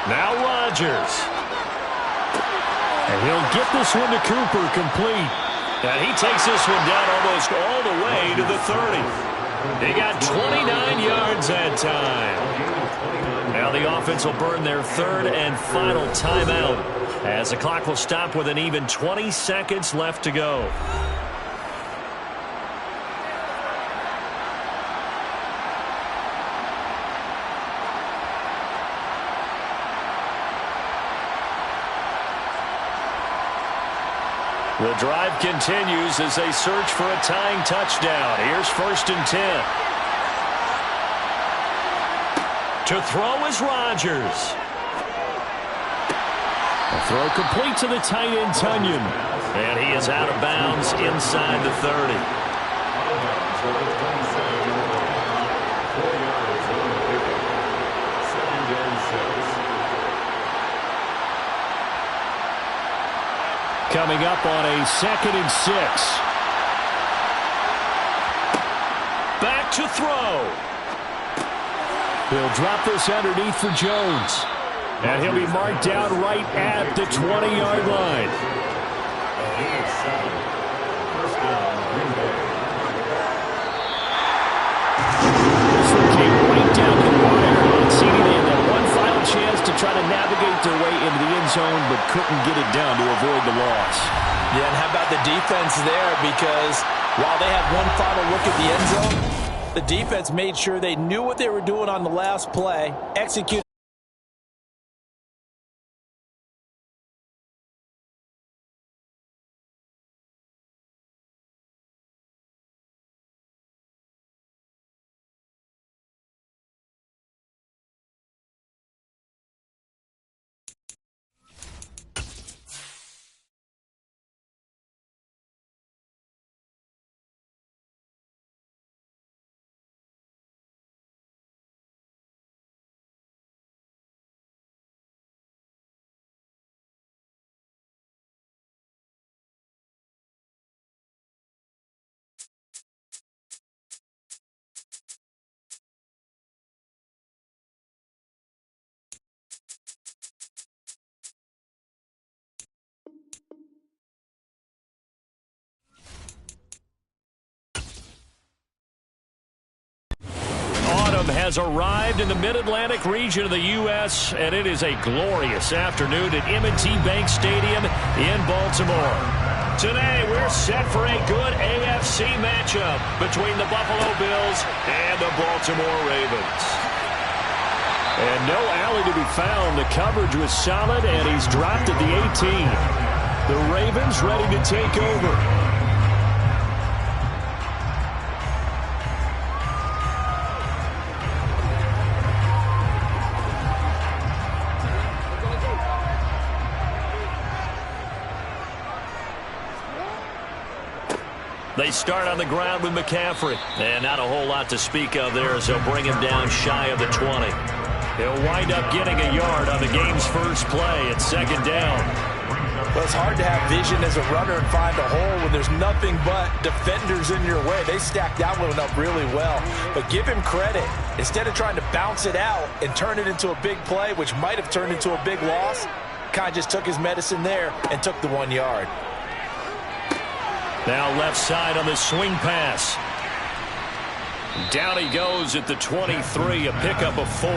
Now Rodgers. And he'll get this one to Cooper, complete. And he takes this one down almost all the way to the 30. He got 29 yards that time. Now the offense will burn their third and final timeout as the clock will stop with an even 20 seconds left to go. The drive continues as they search for a tying touchdown. Here's 1st and 10. To throw is Rodgers. A throw complete to the tight end, Tunyon. And he is out of bounds inside the 30. Coming up on a 2nd and 6. Back to throw. He'll drop this underneath for Jones. And he'll be marked down right at the 20-yard line. This one came right down to the wire. It seemed they had that one final chance to try to navigate their way into the end zone, but couldn't get it done to avoid the loss. Yeah, and how about the defense there? Because while they had one final look at the end zone, the defense made sure they knew what they were doing on the last play, executed. has arrived in the Mid-Atlantic region of the U.S., and it is a glorious afternoon at M&T Bank Stadium in Baltimore. Today, we're set for a good AFC matchup between the Buffalo Bills and the Baltimore Ravens. And no alley to be found. The coverage was solid, and he's dropped at the 18. The Ravens ready to take over. They start on the ground with McCaffrey. And not a whole lot to speak of there as they'll bring him down shy of the 20. He'll wind up getting a yard on the game's first play at second down. Well, it's hard to have vision as a runner and find a hole when there's nothing but defenders in your way. They stacked that one up really well. But give him credit. Instead of trying to bounce it out and turn it into a big play, which might have turned into a big loss, kind of just took his medicine there and took the 1 yard. Now left side on the swing pass. Down he goes at the 23, a pickup of 4.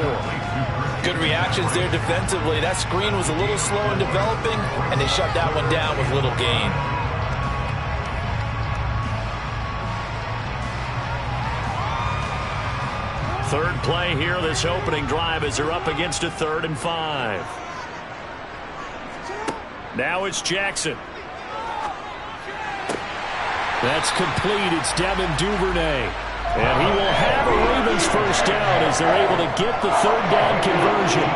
Good reactions there defensively. That screen was a little slow in developing, and they shut that one down with little gain. Third play here, this opening drive, as they're up against a 3rd and 5. Now it's Jackson. That's complete. It's Devin Duvernay. And he will have a Ravens first down as they're able to get the 3rd down conversion.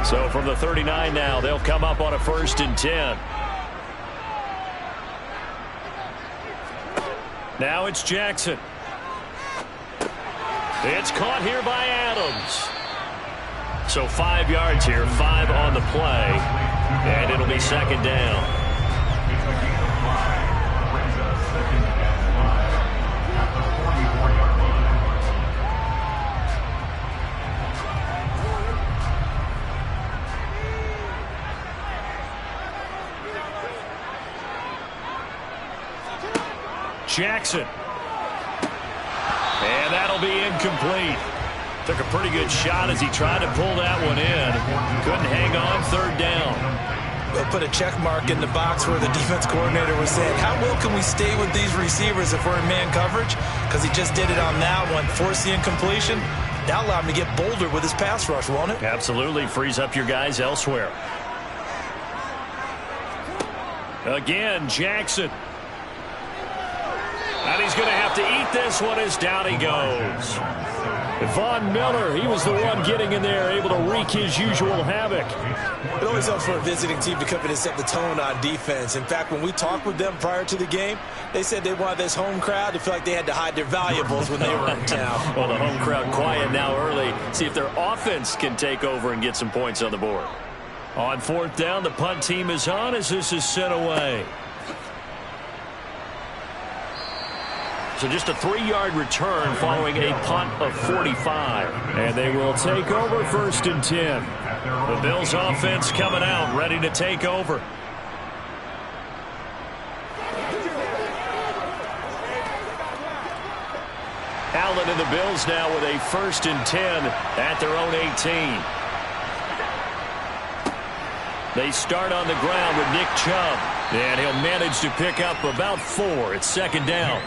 So from the 39 now, they'll come up on a 1st and 10. Now it's Jackson. It's caught here by Adams. So 5 yards here, 5 on the play, and it'll be second down. Jackson. And that'll be incomplete. Took a pretty good shot as he tried to pull that one in. Couldn't hang on, 3rd down. They'll put a check mark in the box where the defense coordinator was saying, how well can we stay with these receivers if we're in man coverage? Because he just did it on that one, forced the incompletion. That allowed him to get bolder with his pass rush, won't it? Absolutely. Frees up your guys elsewhere. Again, Jackson. And he's going to have to eat this one as down he goes. Von Miller, he was the one getting in there, able to wreak his usual havoc. It always helps for a visiting team to come in and set the tone on defense. In fact, when we talked with them prior to the game, they said they wanted this home crowd to feel like they had to hide their valuables when they were in town. Well, the home crowd quiet now early. See if their offense can take over and get some points on the board. On 4th down, the punt team is on as this is sent away. So just a 3-yard return following a punt of 45. And they will take over 1st and 10. The Bills offense coming out, ready to take over. Allen and the Bills now with a 1st and 10 at their own 18. They start on the ground with Nick Chubb. And he'll manage to pick up about 4. It's second down.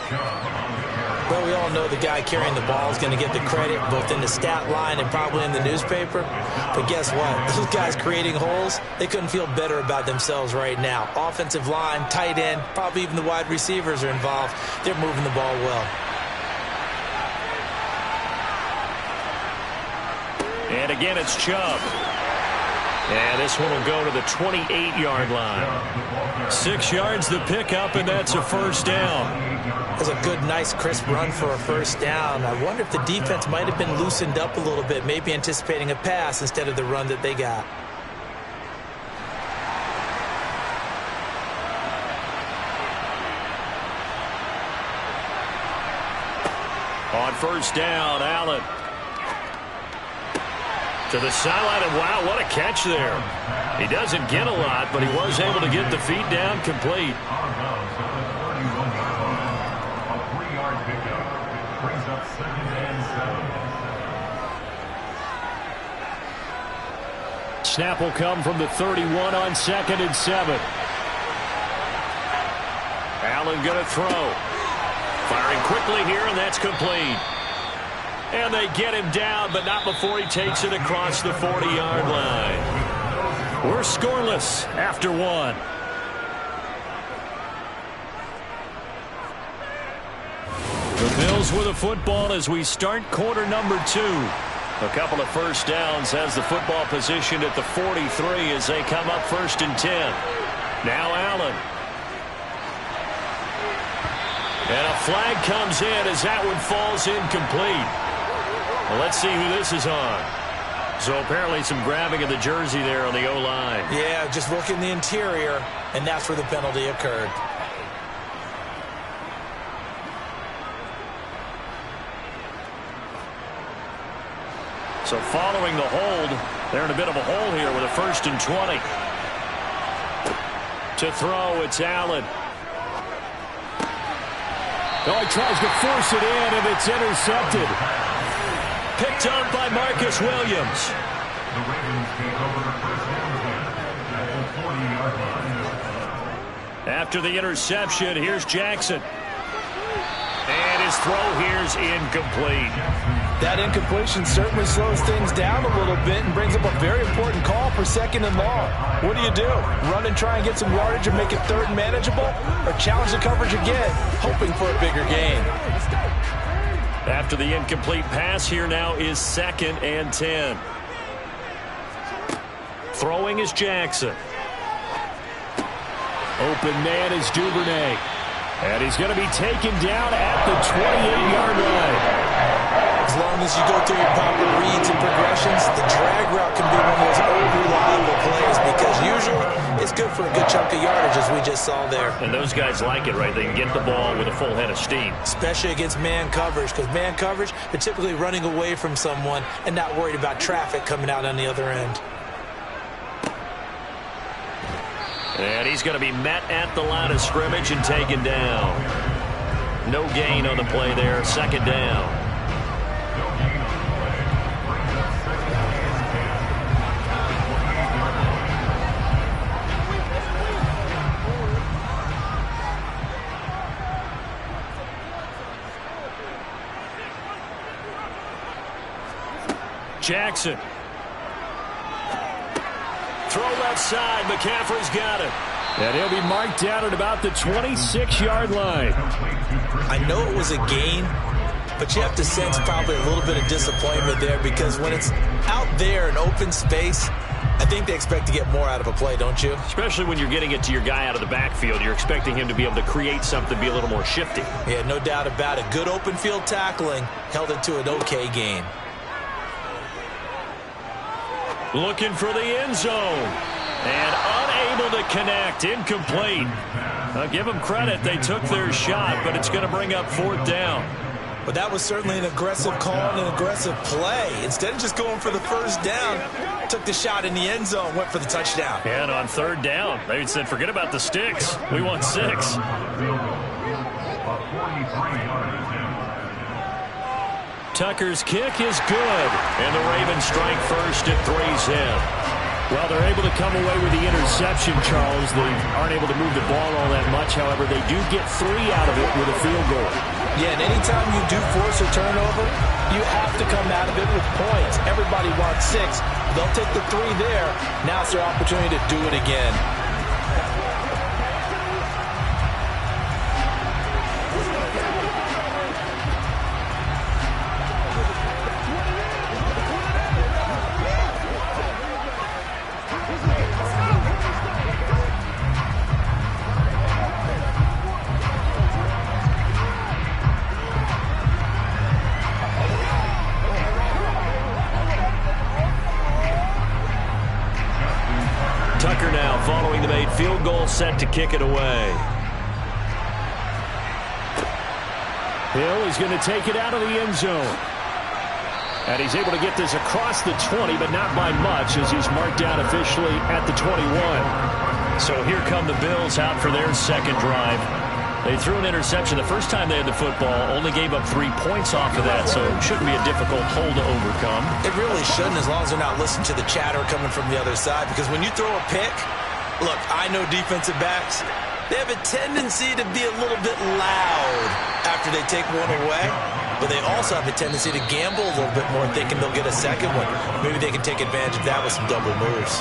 Well, we all know the guy carrying the ball is going to get the credit both in the stat line and probably in the newspaper. But guess what? Those guys creating holes, they couldn't feel better about themselves right now. Offensive line, tight end, probably even the wide receivers are involved. They're moving the ball well. And again, it's Chubb. And this one will go to the 28-yard line. 6 yards the pickup, and that's a first down. That's a good, nice, crisp run for a first down. I wonder if the defense might have been loosened up a little bit, maybe anticipating a pass instead of the run that they got. On first down, Allen. To the sideline, and wow, what a catch there. He doesn't get a lot, but he was able to get the feet down complete. Snap will come from the 31 on 2nd and 7. Allen going to throw. Firing quickly here, and that's complete. And they get him down, but not before he takes it across the 40-yard line. We're scoreless after 1. The Bills with a football as we start quarter number 2. A couple of first downs has the football positioned at the 43 as they come up 1st and 10. Now Allen. And a flag comes in as that one falls incomplete. Well, let's see who this is on. So apparently some grabbing of the jersey there on the O-line. Yeah, just look in the interior, and that's where the penalty occurred. So following the hold, they're in a bit of a hole here with a 1st and 20. To throw, it's Allen. Oh, he tries to force it in, and it's intercepted. Picked up by Marcus Williams. The Ravens take over the first down at the 40-yard line. After the interception, here's Jackson. And his throw here's incomplete. That incompletion certainly slows things down a little bit and brings up a very important call for 2nd and long. What do? Run and try and get some yardage and make it 3rd and manageable? Or challenge the coverage again, hoping for a bigger gain? After the incomplete pass, here now is 2nd and 10. Throwing is Jackson. Open man is Duvernay. And he's going to be taken down at the 28-yard line. As long as you go through your proper reads and progressions, the drag route can be one of those old reliable plays because usually it's good for a good chunk of yardage, as we just saw there. And those guys like it, right? They can get the ball with a full head of steam. Especially against man coverage, because man coverage, they're typically running away from someone and not worried about traffic coming out on the other end. And he's going to be met at the line of scrimmage and taken down. No gain on the play there, 2nd down. Jackson. Throw left side. McCaffrey's got it. And he'll be marked down at about the 26-yard line. I know it was a gain, but you have to sense probably a little bit of disappointment there because when it's out there in open space, I think they expect to get more out of a play, don't you? Especially when you're getting it to your guy out of the backfield. You're expecting him to be able to create something, be a little more shifty. Yeah, no doubt about it. Good open field tackling held it to an okay gain. Looking for the end zone. And unable to connect. Incomplete. I'll give them credit. They took their shot, but it's going to bring up 4th down. But that was certainly an aggressive call and an aggressive play. Instead of just going for the 1st down, took the shot in the end zone, went for the touchdown. And on 3rd down, they said, forget about the sticks. We want 6. Tucker's kick is good. And the Ravens strike first at 3's in. Well, they're able to come away with the interception, Charles. They aren't able to move the ball all that much. However, they do get 3 out of it with a field goal. Yeah, and anytime you do force a turnover, you have to come out of it with points. Everybody wants 6. They'll take the 3 there. Now it's their opportunity to do it again. Tucker now following the made field goal, set to kick it away. Hill is going to take it out of the end zone. And he's able to get this across the 20, but not by much as he's marked down officially at the 21. So here come the Bills out for their second drive. They threw an interception the first time they had the football, only gave up 3 points off of that, so it shouldn't be a difficult hole to overcome. It really shouldn't, as long as they're not listening to the chatter coming from the other side, because when you throw a pick, look, I know defensive backs, they have a tendency to be a little bit loud after they take one away, but they also have a tendency to gamble a little bit more, thinking they'll get a second one. Maybe they can take advantage of that with some double moves.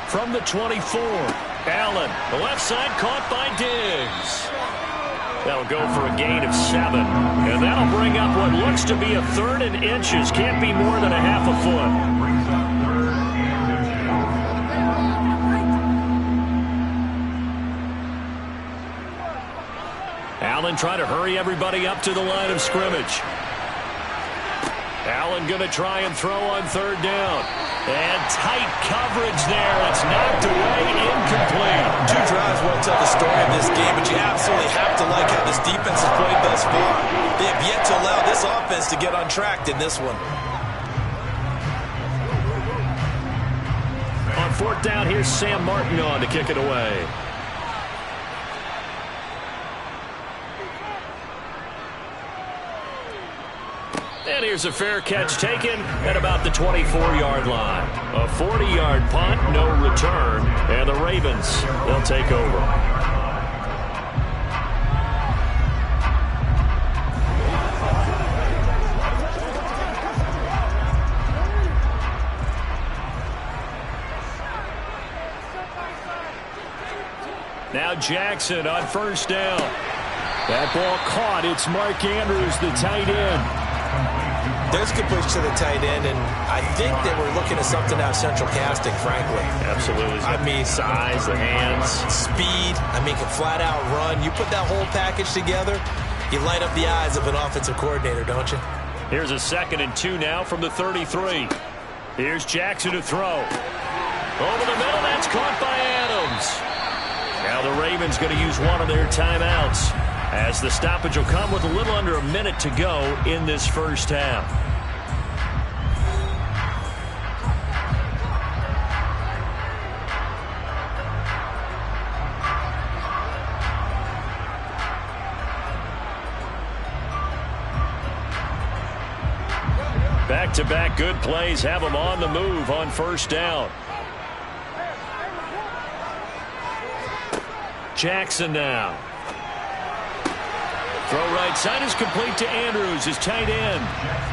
From the 24, Allen, the left side caught by Diggs. That'll go for a gain of 7. And that'll bring up what looks to be a 3rd and inches. Can't be more than a half a foot. Allen trying to hurry everybody up to the line of scrimmage. Allen going to try and throw on 3rd down. And tight coverage there. It's knocked away, incomplete. 2 drives won't tell the story of this game, but you absolutely have to like how this defense has played thus far. They have yet to allow this offense to get on track in this one. On 4th down, here's Sam Martin on to kick it away. And here's a fair catch taken at about the 24-yard line. A 40-yard punt, no return, and the Ravens, they'll take over. Now Jackson on 1st down. That ball caught. It's Mark Andrews, the tight end. There's completion to the tight end, and I think that we're looking at something out of central casting, frankly. Absolutely. I mean, size, the hands. Speed, can flat out run. You put that whole package together, you light up the eyes of an offensive coordinator, don't you? Here's a 2nd and 2 now from the 33. Here's Jackson to throw. Over the middle, that's caught by Adams. Now the Ravens going to use one of their timeouts, as the stoppage will come with a little under a minute to go in this first half. Back-to-back good plays have them on the move on 1st down. Jackson now. Throw right side is complete to Andrews, his tight end.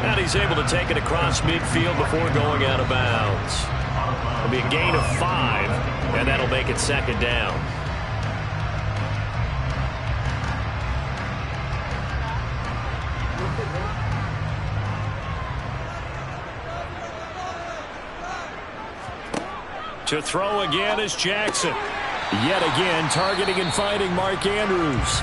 And he's able to take it across midfield before going out of bounds. It'll be a gain of 5, and that'll make it 2nd down. To throw again is Jackson. Yet again, targeting and finding Mark Andrews.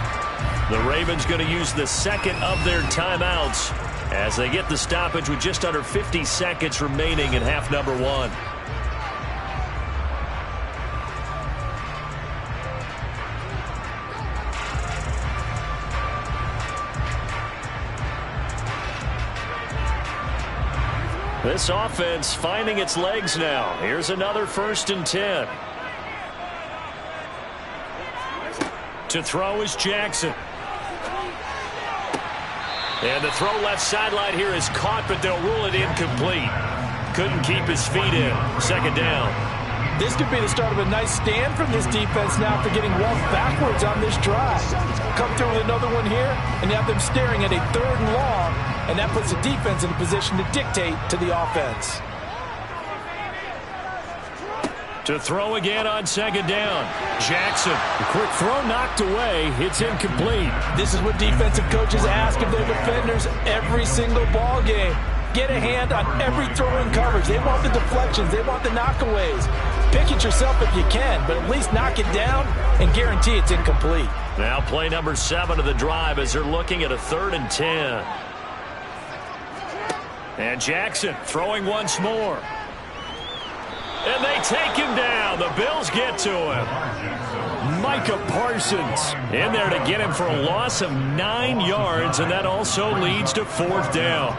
The Ravens going to use the 2nd of their timeouts as they get the stoppage with just under 50 seconds remaining in half number 1. This offense finding its legs now. Here's another 1st and 10. To throw is Jackson. And the throw left sideline here is caught, but they'll rule it incomplete. Couldn't keep his feet in. 2nd down. This could be the start of a nice stand from this defense now after getting well backwards on this drive. Come through with another one here, and you have them staring at a 3rd and long, and that puts the defense in a position to dictate to the offense. To throw again on 2nd down. Jackson. The quick throw knocked away. It's incomplete. This is what defensive coaches ask of their defenders every single ball game. Get a hand on every throw in coverage. They want the deflections. They want the knockaways. Pick it yourself if you can, but at least knock it down and guarantee it's incomplete. Now play number 7 of the drive as they're looking at a 3rd and 10. And Jackson throwing once more. And they take him down. The Bills get to him. Micah Parsons in there to get him for a loss of 9 yards, and that also leads to 4th down.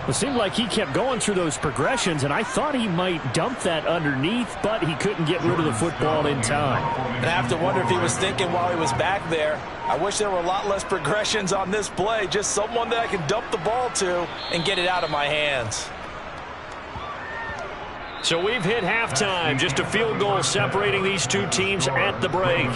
It seemed like he kept going through those progressions, and I thought he might dump that underneath, but he couldn't get rid of the football in time. And I have to wonder if he was thinking while he was back there, I wish there were a lot less progressions on this play, just someone that I can dump the ball to and get it out of my hands. So we've hit halftime, just a field goal separating these two teams at the break.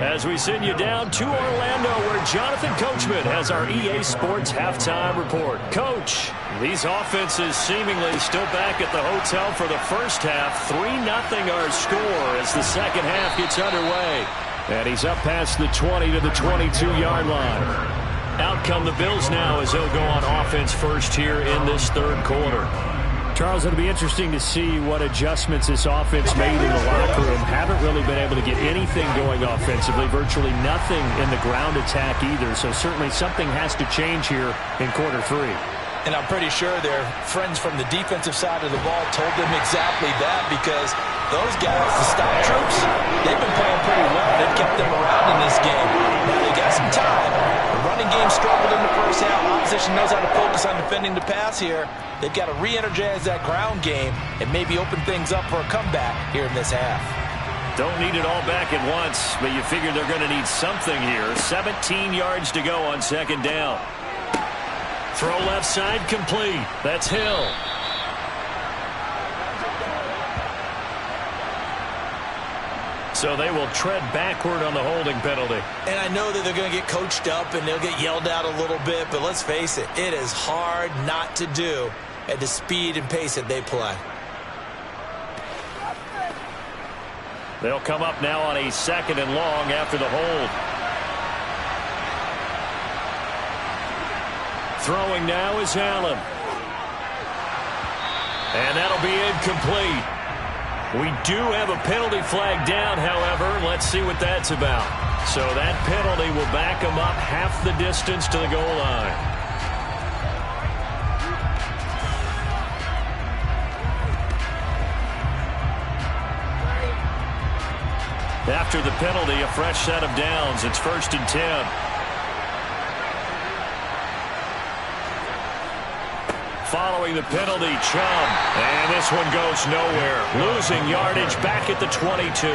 As we send you down to Orlando, where Jonathan Coachman has our EA Sports halftime report. Coach, these offenses seemingly still back at the hotel for the first half. 3-0 our score as the second half gets underway. And he's up past the 20 to the 22-yard line. Out come the Bills now as they'll go on offense first here in this third quarter. Charles, it'll be interesting to see what adjustments this offense made in the locker room. Haven't really been able to get anything going offensively, virtually nothing in the ground attack either. So certainly something has to change here in quarter 3. And I'm pretty sure their friends from the defensive side of the ball told them exactly that, because those guys, the stop troops, they've been playing pretty well. They've kept them around in this game. Now they got some time. The running game struggled in the first half. Opposition knows how to focus on defending the pass here. They've got to re-energize that ground game and maybe open things up for a comeback here in this half. Don't need it all back at once, but you figure they're going to need something here. 17 yards to go on second down. Throw left side complete. That's Hill. So they will tread backward on the holding penalty. And I know that they're going to get coached up and they'll get yelled at a little bit, but let's face it, it is hard not to do at the speed and pace that they play. They'll come up now on a 2nd and long after the hold. Throwing now is Allen. And that'll be incomplete. We do have a penalty flag down, however. Let's see what that's about. So that penalty will back them up half the distance to the goal line. After the penalty, a fresh set of downs. It's 1st and 10. Following the penalty, Chubb. And this one goes nowhere. Losing yardage back at the 22.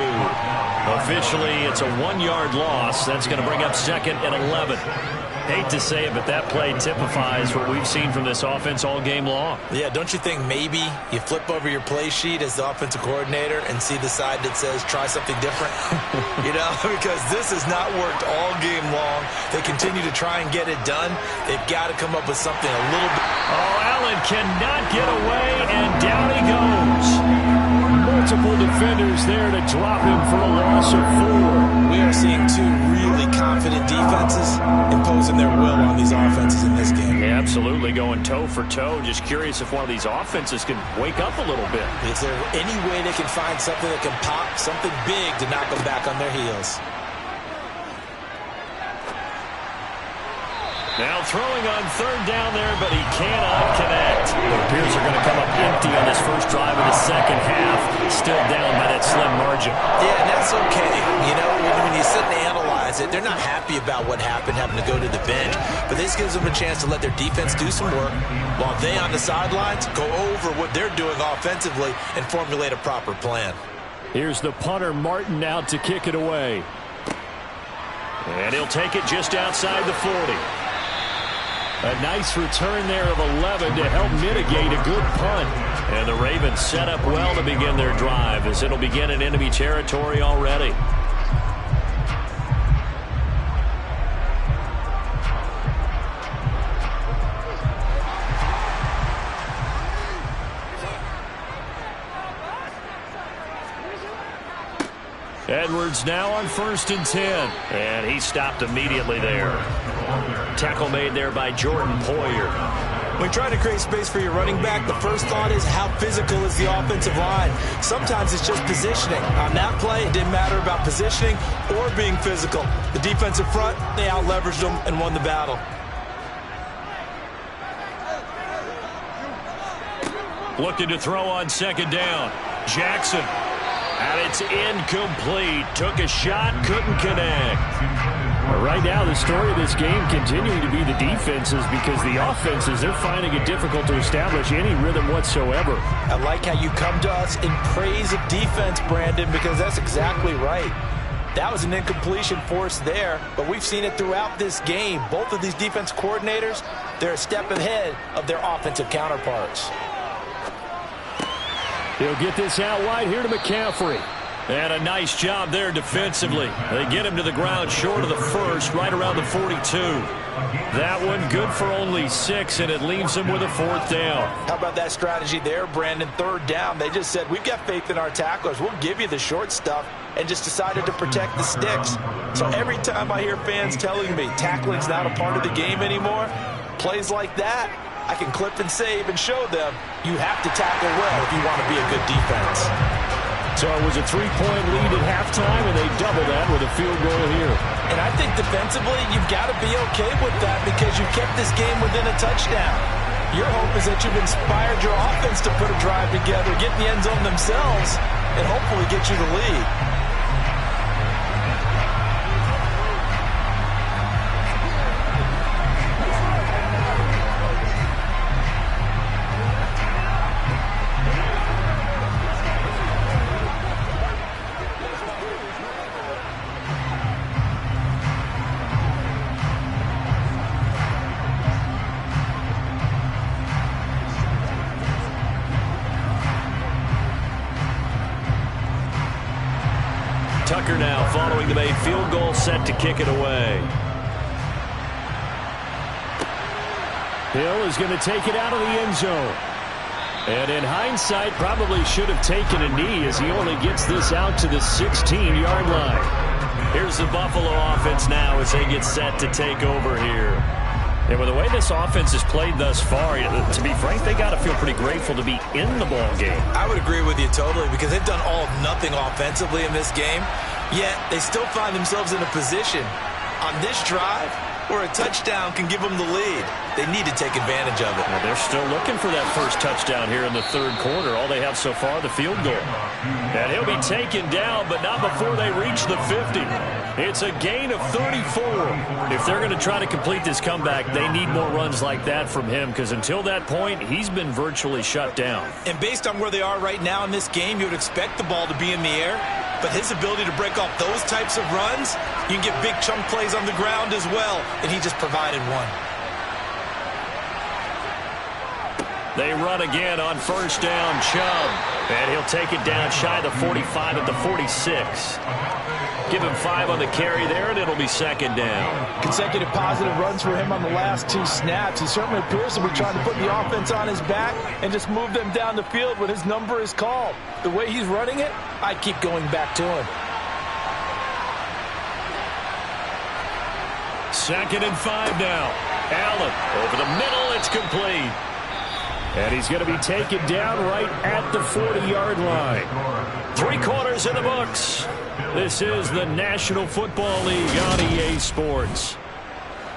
Officially, it's a 1-yard loss. That's going to bring up 2nd and 11. Hate to say it, but that play typifies what we've seen from this offense all game long. Yeah, don't you think maybe you flip over your play sheet as the offensive coordinator and see the side that says try something different? You know, because this has not worked all game long. They continue to try and get it done. They've got to come up with something a little bit. Oh, Allen cannot get away, and down he goes. Multiple defenders there to drop him for a loss of 4. We are seeing two really confident defenses imposing their will on these offenses in this game. Yeah, absolutely, going toe for toe. Just curious if one of these offenses can wake up a little bit. Is there any way they can find something that can pop, something big to knock them back on their heels? Now throwing on 3rd down there, but he cannot connect. It appears they're going to come up empty on this first drive of the second half. Still down by that slim margin. Yeah, and that's okay. You know, when you sit and analyze it, they're not happy about what happened, having to go to the bench. But this gives them a chance to let their defense do some work while they on the sidelines go over what they're doing offensively and formulate a proper plan. Here's the punter, Martin, out to kick it away. And he'll take it just outside the 40. A nice return there of 11 to help mitigate a good punt. And the Ravens set up well to begin their drive, as it'll begin in enemy territory already. Edwards now on 1st and 10. And he stopped immediately there. Tackle made there by Jordan Poyer. When trying to create space for your running back, the first thought is how physical is the offensive line. Sometimes it's just positioning. On that play, it didn't matter about positioning or being physical. The defensive front, they out-leveraged them and won the battle. Looking to throw on second down. Jackson. And it's incomplete. Took a shot, couldn't connect. Right now, the story of this game continuing to be the defenses, because the offenses, they're finding it difficult to establish any rhythm whatsoever. I like how you come to us in praise of defense, Brandon, because that's exactly right. That was an incompletion forced there, but we've seen it throughout this game. Both of these defense coordinators, they're a step ahead of their offensive counterparts. He'll get this out wide here to McCaffrey. And a nice job there defensively. They get him to the ground short of the first, right around the 42. That one good for only 6, and it leaves him with a 4th down. How about that strategy there, Brandon? 3rd down. They just said, we've got faith in our tacklers. We'll give you the short stuff, and just decided to protect the sticks. So every time I hear fans telling me tackling's not a part of the game anymore, plays like that, I can clip and save and show them you have to tackle well if you want to be a good defense. So it was a 3-point lead at halftime, and they double that with a field goal here. And I think defensively, you've got to be okay with that because you kept this game within a touchdown. Your hope is that you've inspired your offense to put a drive together, get in the end zone themselves, and hopefully get you the lead. Tucker now following the made field goal, set to kick it away. Hill is going to take it out of the end zone. And in hindsight, probably should have taken a knee as he only gets this out to the 16-yard line. Here's the Buffalo offense now as they get set to take over here. And with the way this offense has played thus far, to be frank, they got to feel pretty grateful to be in the ball game. I would agree with you totally because they've done all or nothing offensively in this game, yet they still find themselves in a position on this drive where a touchdown can give them the lead. They need to take advantage of it. Well, they're still looking for that first touchdown here in the 3rd quarter. All they have so far, the field goal. And he'll be taken down, but not before they reach the 50. It's a gain of 34. If they're going to try to complete this comeback, they need more runs like that from him because until that point, he's been virtually shut down. And based on where they are right now in this game, you would expect the ball to be in the air. But his ability to break off those types of runs, you can get big chunk plays on the ground as well, and he just provided one. They run again on first down, Chubb. And he'll take it down shy of the 45 at the 46. Give him 5 on the carry there, and it'll be 2nd down. Consecutive positive runs for him on the last 2 snaps. He certainly appears to be trying to put the offense on his back and just move them down the field when his number is called. The way he's running it, I keep going back to him. 2nd and 5 now. Allen over the middle, it's complete. And he's going to be taken down right at the 40-yard line. 3 quarters in the books. This is the National Football League on EA Sports.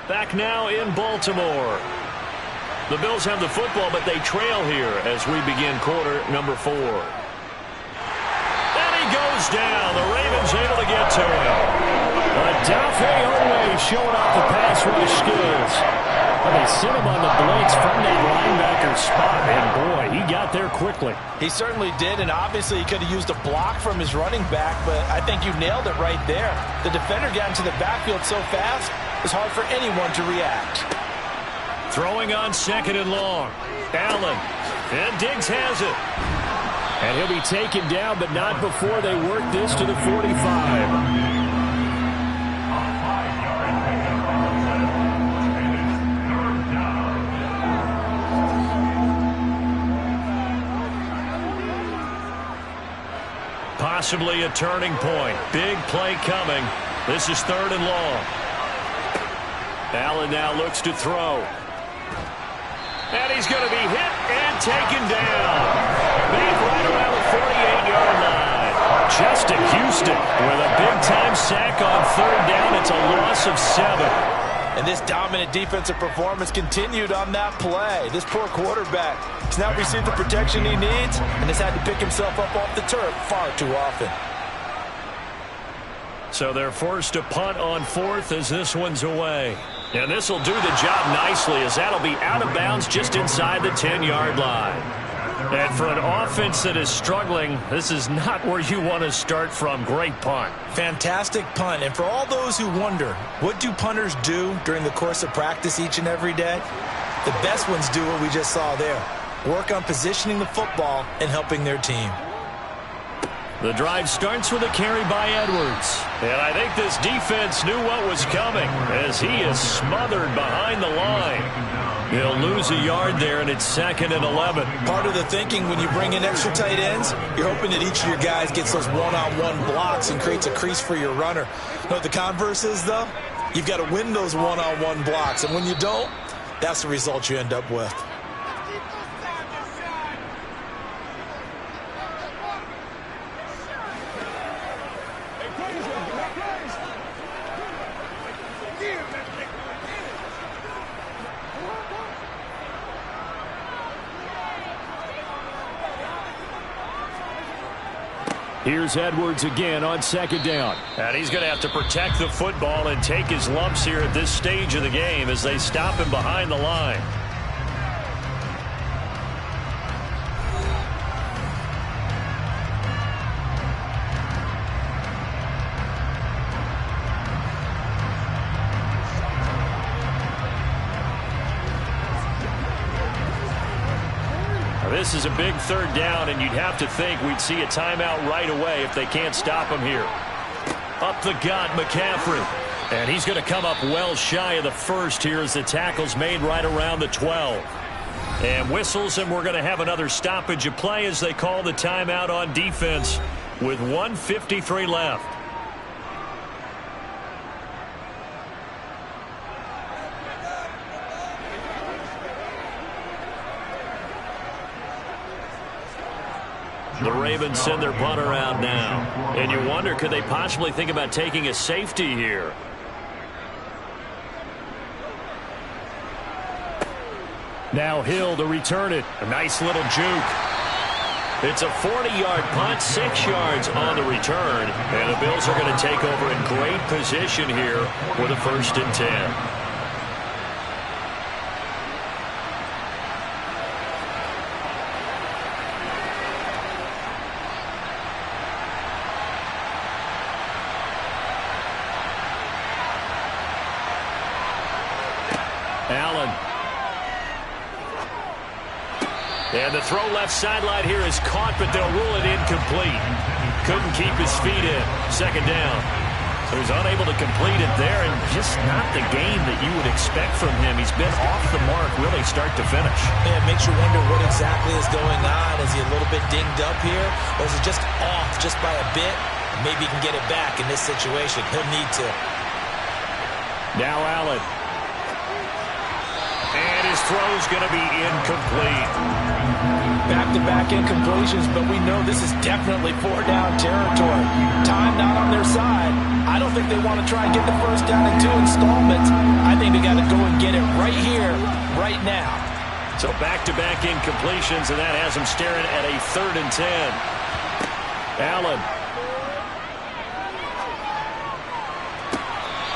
Back now in Baltimore. The Bills have the football, but they trail here as we begin quarter number 4. And he goes down. The Ravens able to get to him. Dafe Oweh showing off the pass rush skills. They sent him on the blitz from that linebacker spot, and boy, he got there quickly. He certainly did, and obviously he could have used a block from his running back, but I think you nailed it right there. The defender got into the backfield so fast, it's hard for anyone to react. Throwing on 2nd and long. Allen, and Diggs has it. And he'll be taken down, but not before they work this to the 45. Possibly a turning point. Big play coming. This is 3rd and long. Allen now looks to throw. And he's going to be hit and taken down. Back right around the 48-yard line. Justin Houston with a big-time sack on 3rd down. It's a loss of 7. And this dominant defensive performance continued on that play. This poor quarterback has now received the protection he needs and has had to pick himself up off the turf far too often. So they're forced to punt on 4th as this one's away. And this will do the job nicely as that'll be out of bounds just inside the 10-yard line. And for an offense that is struggling, this is not where you want to start from. Great punt. Fantastic punt. And for all those who wonder, what do punters do during the course of practice each and every day? The best ones do what we just saw there. Work on positioning the football and helping their team. The drive starts with a carry by Edwards. And I think this defense knew what was coming as he is smothered behind the line. He'll lose a yard there, and it's 2nd and 11. Part of the thinking when you bring in extra tight ends, you're hoping that each of your guys gets those one-on-one blocks and creates a crease for your runner. You know what the converse is, though? You've got to win those one-on-one blocks, and when you don't, that's the result you end up with. Here's Edwards again on 2nd down. And he's going to have to protect the football and take his lumps here at this stage of the game as they stop him behind the line. This is a big 3rd down, and you'd have to think we'd see a timeout right away if they can't stop him here. Up the gut, McCaffrey. And he's going to come up well shy of the 1st here as the tackle's made right around the 12. And whistles, and we're going to have another stoppage of play as they call the timeout on defense with 1:53 left. The Ravens send their punter out now. And you wonder, could they possibly think about taking a safety here? Now Hill to return it. A nice little juke. It's a 40-yard punt, 6 yards on the return. And the Bills are going to take over in great position here with a 1st and 10. Allen. And the throw left sideline here is caught, but they'll rule it incomplete. Couldn't keep his feet in. 2nd down. So he's unable to complete it there, and just not the game that you would expect from him. He's been off the mark really start to finish. Yeah, it makes you wonder what exactly is going on. Is he a little bit dinged up here, or is it just off just by a bit? Maybe he can get it back in this situation. He'll need to. Now Allen. And his throw's going to be incomplete. Back-to-back incompletions, but we know this is definitely 4-down territory. Time not on their side. I don't think they want to try and get the 1st down in 2 installments. I think they got to go and get it right here, right now. So back-to-back incompletions, and that has them staring at a 3rd and 10. Allen.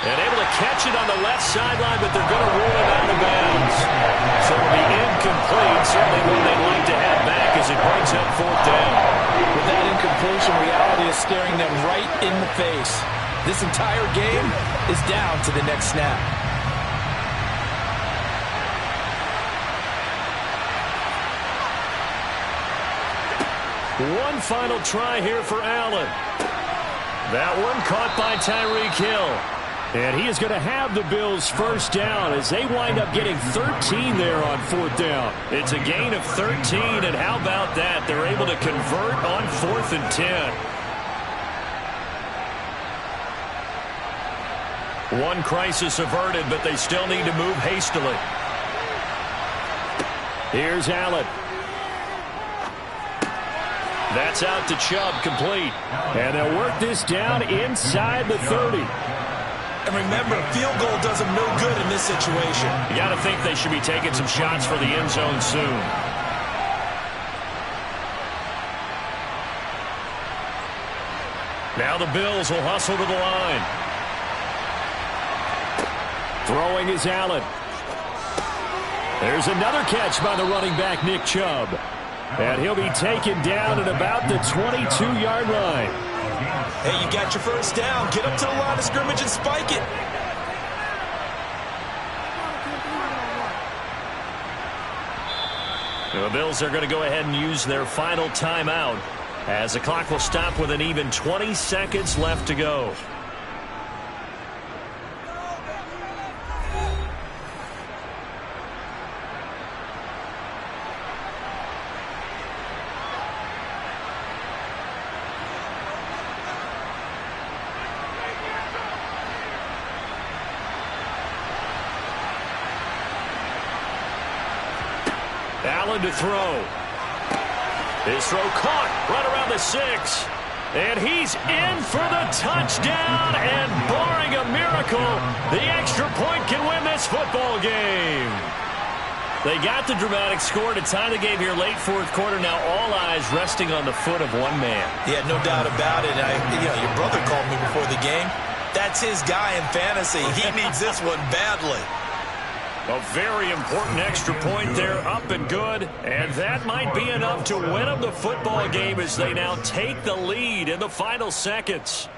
And able to catch it on the left sideline, but they're going to rule it out of bounds. So it'll be incomplete. Certainly one they'd like to have back as it brings up 4th down. With that incompletion, reality is staring them right in the face. This entire game is down to the next snap. One final try here for Allen. That one caught by Tyreek Hill. And he is going to have the Bills' 1st down as they wind up getting 13 there on 4th down. It's a gain of 13, and how about that? They're able to convert on 4th and 10. One crisis averted, but they still need to move hastily. Here's Allen. That's out to Chubb, complete. And they'll work this down inside the 30. And remember, a field goal does them no good in this situation. You got to think they should be taking some shots for the end zone soon. Now the Bills will hustle to the line. Throwing is Allen. There's another catch by the running back, Nick Chubb. And he'll be taken down at about the 22-yard line. Hey, you got your first down. Get up to the line of scrimmage and spike it. The Bills are going to go ahead and use their final timeout as the clock will stop with an even 20 seconds left to go. Allen to throw. His throw caught right around the 6. And he's in for the touchdown. And barring a miracle, the extra point can win this football game. They got the dramatic score to tie the game here late fourth quarter. Now all eyes resting on the foot of one man. Yeah, no doubt about it. Your brother called me before the game. That's his guy in fantasy. He needs this one badly. A very important extra point there, up and good. And that might be enough to win them the football game as they now take the lead in the final seconds.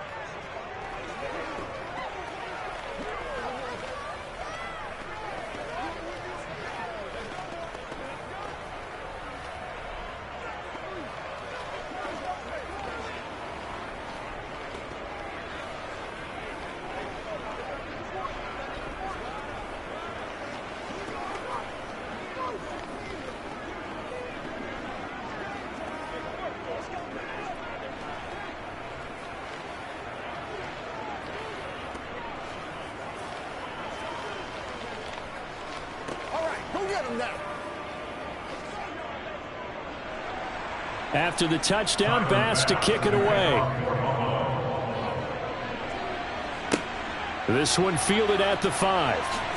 After the touchdown, Bass to kick it away. This one fielded at the 5.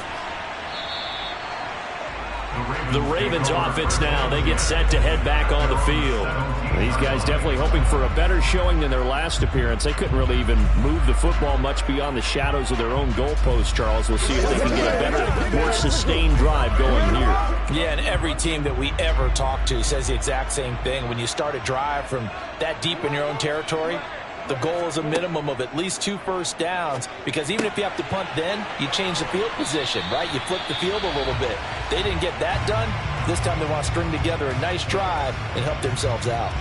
The Ravens offense now, they get set to head back on the field. These guys definitely hoping for a better showing than their last appearance. They couldn't really even move the football much beyond the shadows of their own goalpost, Charles. We'll see if they can get a better, more sustained drive going here. Yeah, and every team that we ever talk to says the exact same thing. When you start a drive from that deep in your own territory, the goal is a minimum of at least 2 first downs, because even if you have to punt then, you change the field position, right? You flip the field a little bit. They didn't get that done. This time they want to string together a nice drive and help themselves out.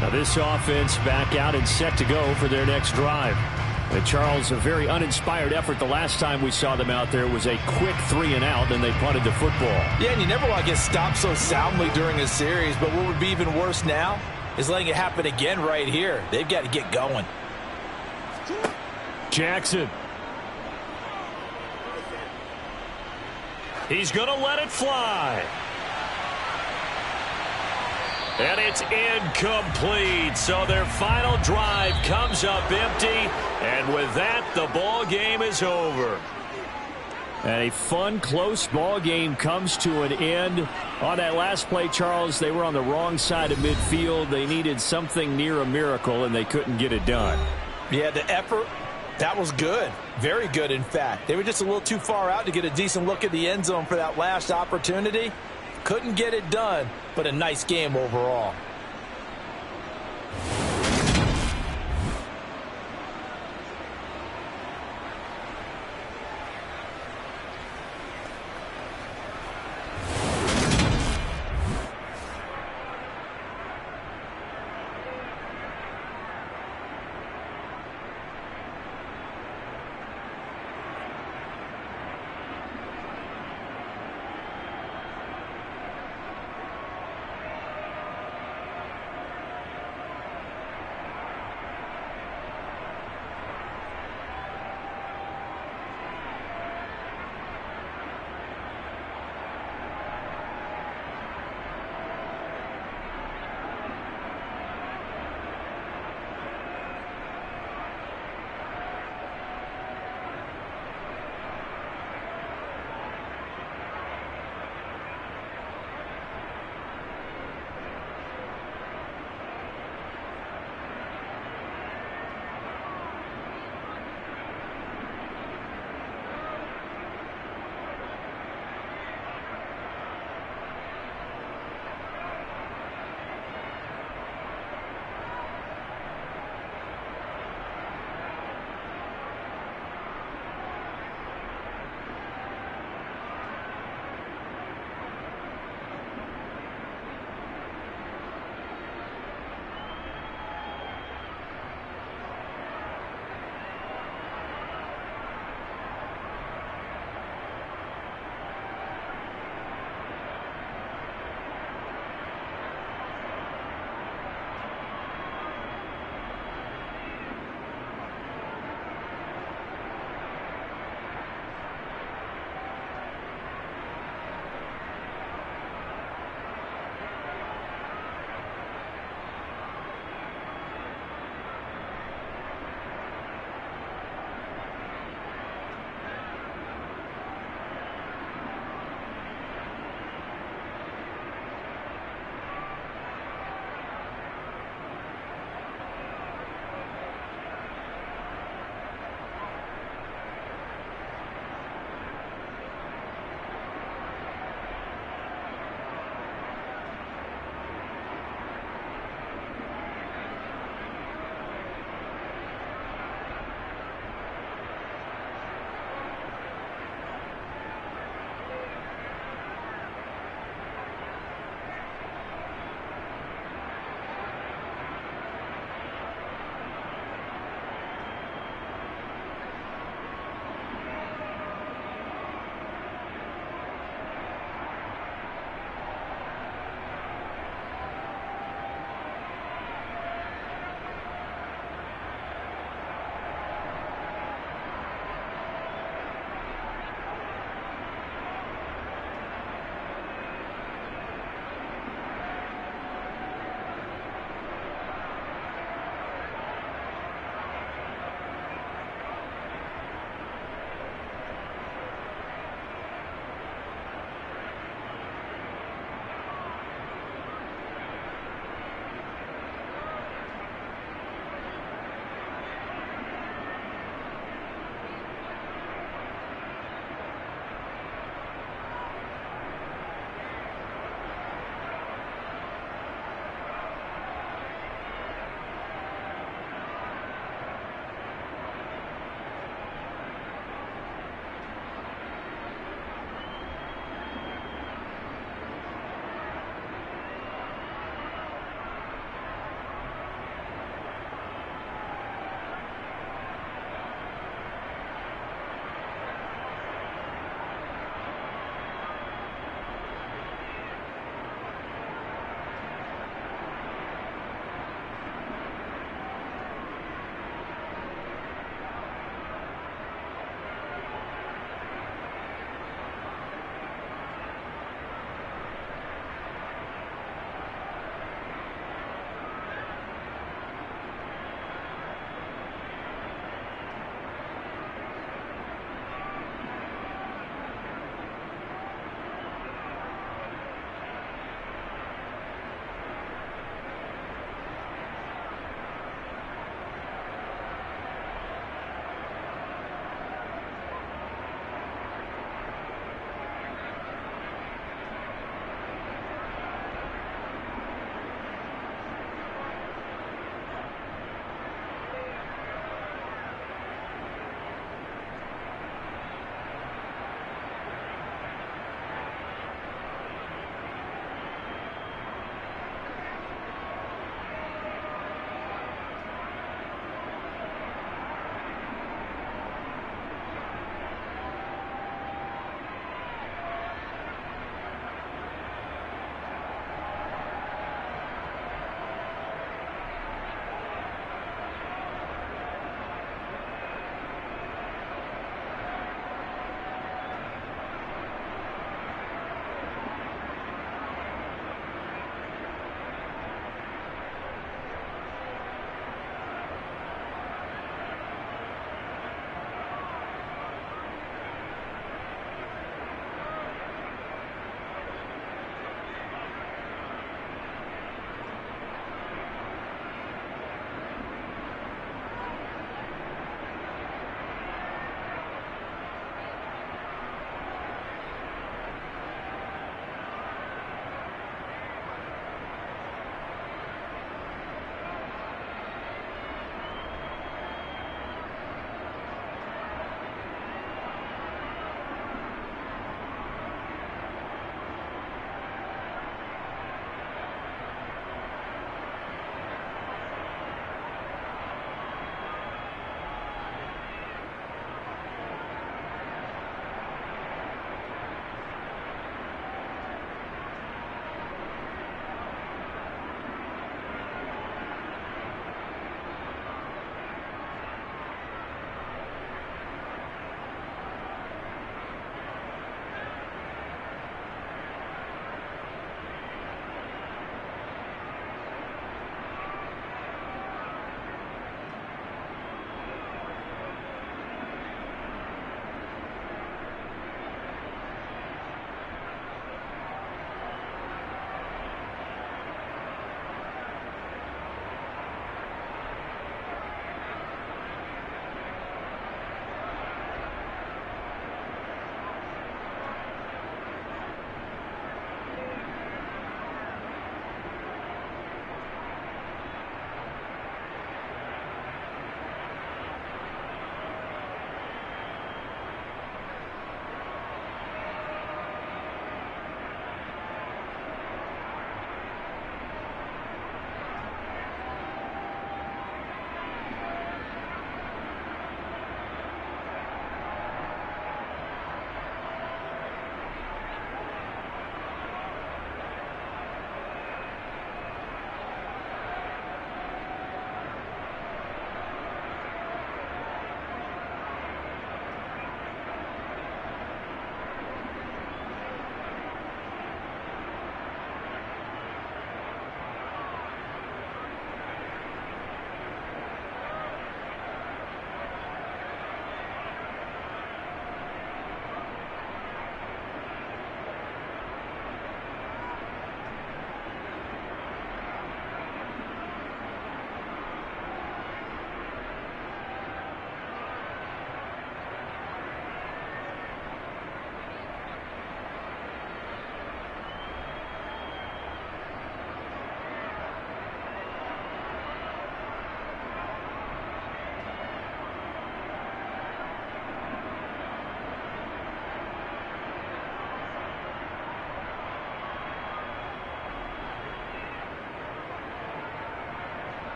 Now this offense back out and set to go for their next drive. And Charles, a very uninspired effort the last time we saw them out there. Was a quick 3 and out, and they punted the football. Yeah, and you never want to get stopped so soundly during a series, but what would be even worse now is letting it happen again right here. They've got to get going. Jackson. He's going to let it fly. And it's incomplete. So their final drive comes up empty. And with that, the ball game is over. And a fun, close ball game comes to an end. On that last play, Charles, they were on the wrong side of midfield. They needed something near a miracle, and they couldn't get it done. Yeah, the effort, that was good. Very good, in fact. They were just a little too far out to get a decent look at the end zone for that last opportunity. Couldn't get it done, but a nice game overall.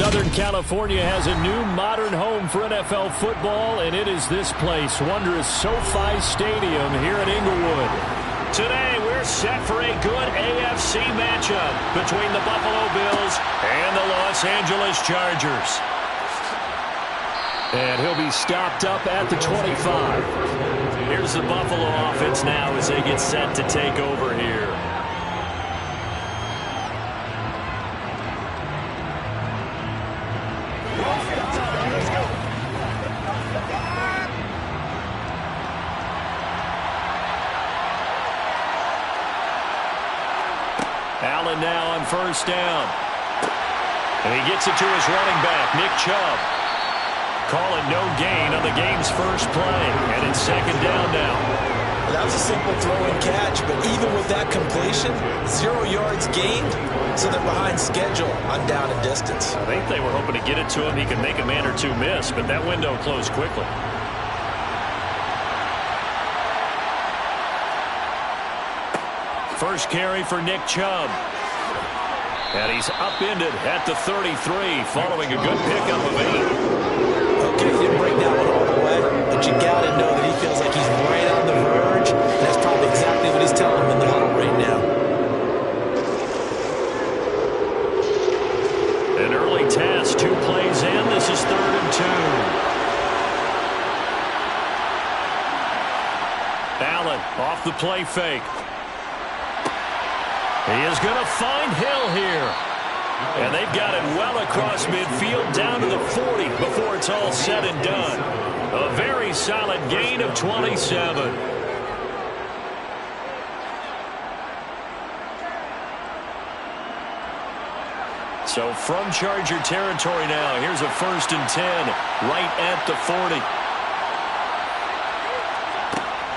Southern California has a new modern home for NFL football, and it is this place, wondrous SoFi Stadium here in Inglewood. Today, we're set for a good AFC matchup between the Buffalo Bills and the Los Angeles Chargers. And he'll be stopped up at the 25. Here's the Buffalo offense now as they get set to take over here. Allen now on first down. And he gets it to his running back, Nick Chubb. Calling no gain on the game's first play. And it's second down now. That was a simple throw and catch, but even with that completion, 0 yards gained, so they're behind schedule on down and distance. I think they were hoping to get it to him. He could make a man or two miss, but that window closed quickly. First carry for Nick Chubb. And he's upended at the 33 following a good pickup of 8. Okay, he didn't break that one all the way, but you got to know that he feels like he's right on the verge, and that's probably exactly what he's telling him in the huddle right now. An early task, 2 plays in. This is 3rd and 2. Allen off the play fake. He is going to find Hill here. And they've got it well across midfield down to the 40 before it's all said and done. A very solid gain of 27. So from Charger territory now, here's a 1st and 10 right at the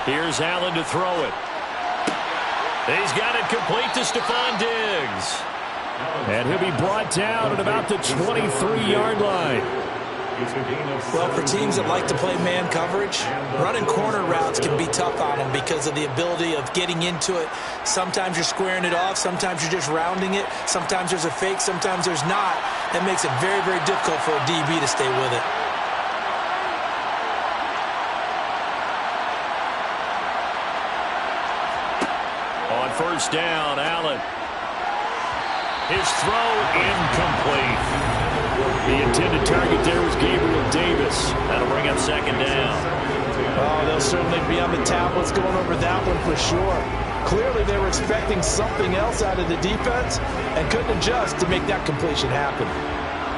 40. Here's Allen to throw it. He's got it complete to Stephon Diggs. And he'll be brought down at about the 23-yard line. Well, for teams that like to play man coverage, running corner routes can be tough on them because of the ability of getting into it. Sometimes you're squaring it off. Sometimes you're just rounding it. Sometimes there's a fake. Sometimes there's not. That makes it very, very difficult for a DB to stay with it. On first down, Allen. His throw incomplete. The intended target there was Gabriel Davis. That'll bring up second down. Oh, they'll certainly be on the tablets going over that one for sure. Clearly they were expecting something else out of the defense and couldn't adjust to make that completion happen.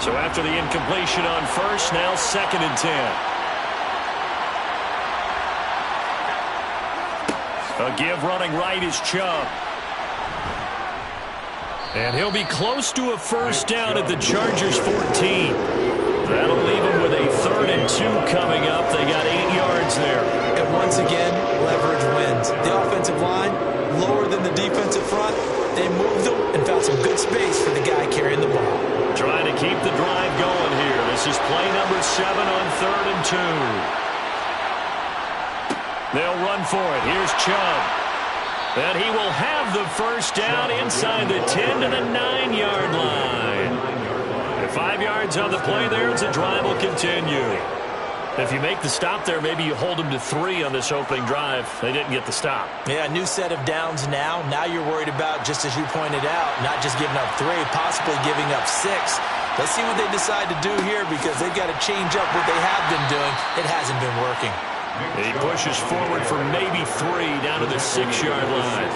So after the incompletion on first, now 2nd and 10. A give running right is Chubb. And he'll be close to a first down at the Chargers 14. That'll leave him with a 3rd and 2 coming up. They got 8 yards there. And once again, leverage wins. The offensive line, lower than the defensive front. They moved them and found some good space for the guy carrying the ball. Trying to keep the drive going here. This is play number 7 on 3rd and 2. They'll run for it. Here's Chubb. And he will have the first down inside the 10 to the 9-yard line. And 5 yards on the play there as the drive will continue. If you make the stop there, maybe you hold them to 3 on this opening drive. They didn't get the stop. Yeah, new set of downs now. Now you're worried about, just as you pointed out, not just giving up 3, possibly giving up 6. Let's see what they decide to do here because they've got to change up what they have been doing. It hasn't been working. He pushes forward for maybe 3 down to the 6-yard line.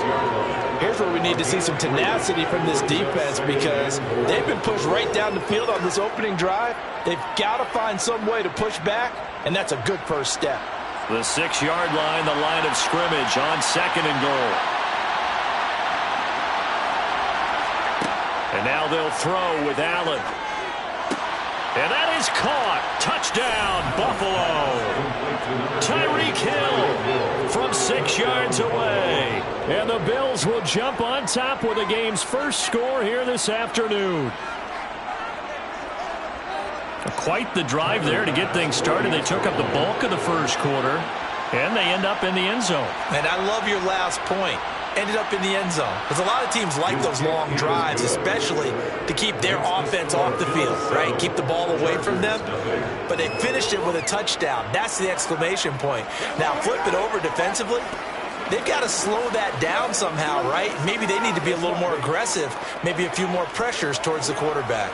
Here's where we need to see some tenacity from this defense because they've been pushed right down the field on this opening drive. They've got to find some way to push back, and that's a good first step. The 6-yard line, the line of scrimmage on 2nd and goal. And now they'll throw with Allen. And that is caught. Touchdown, Buffalo. Tyreek Hill from 6 yards away. And the Bills will jump on top with the game's first score here this afternoon. Quite the drive there to get things started. They took up the bulk of the first quarter, and they end up in the end zone. And I love your last point. ended up in the end zone. Because a lot of teams like those long drives, especially to keep their offense off the field, right? Keep the ball away from them. But they finished it with a touchdown. That's the exclamation point. Now flip it over defensively. They've got to slow that down somehow, right? Maybe they need to be a little more aggressive, maybe a few more pressures towards the quarterback.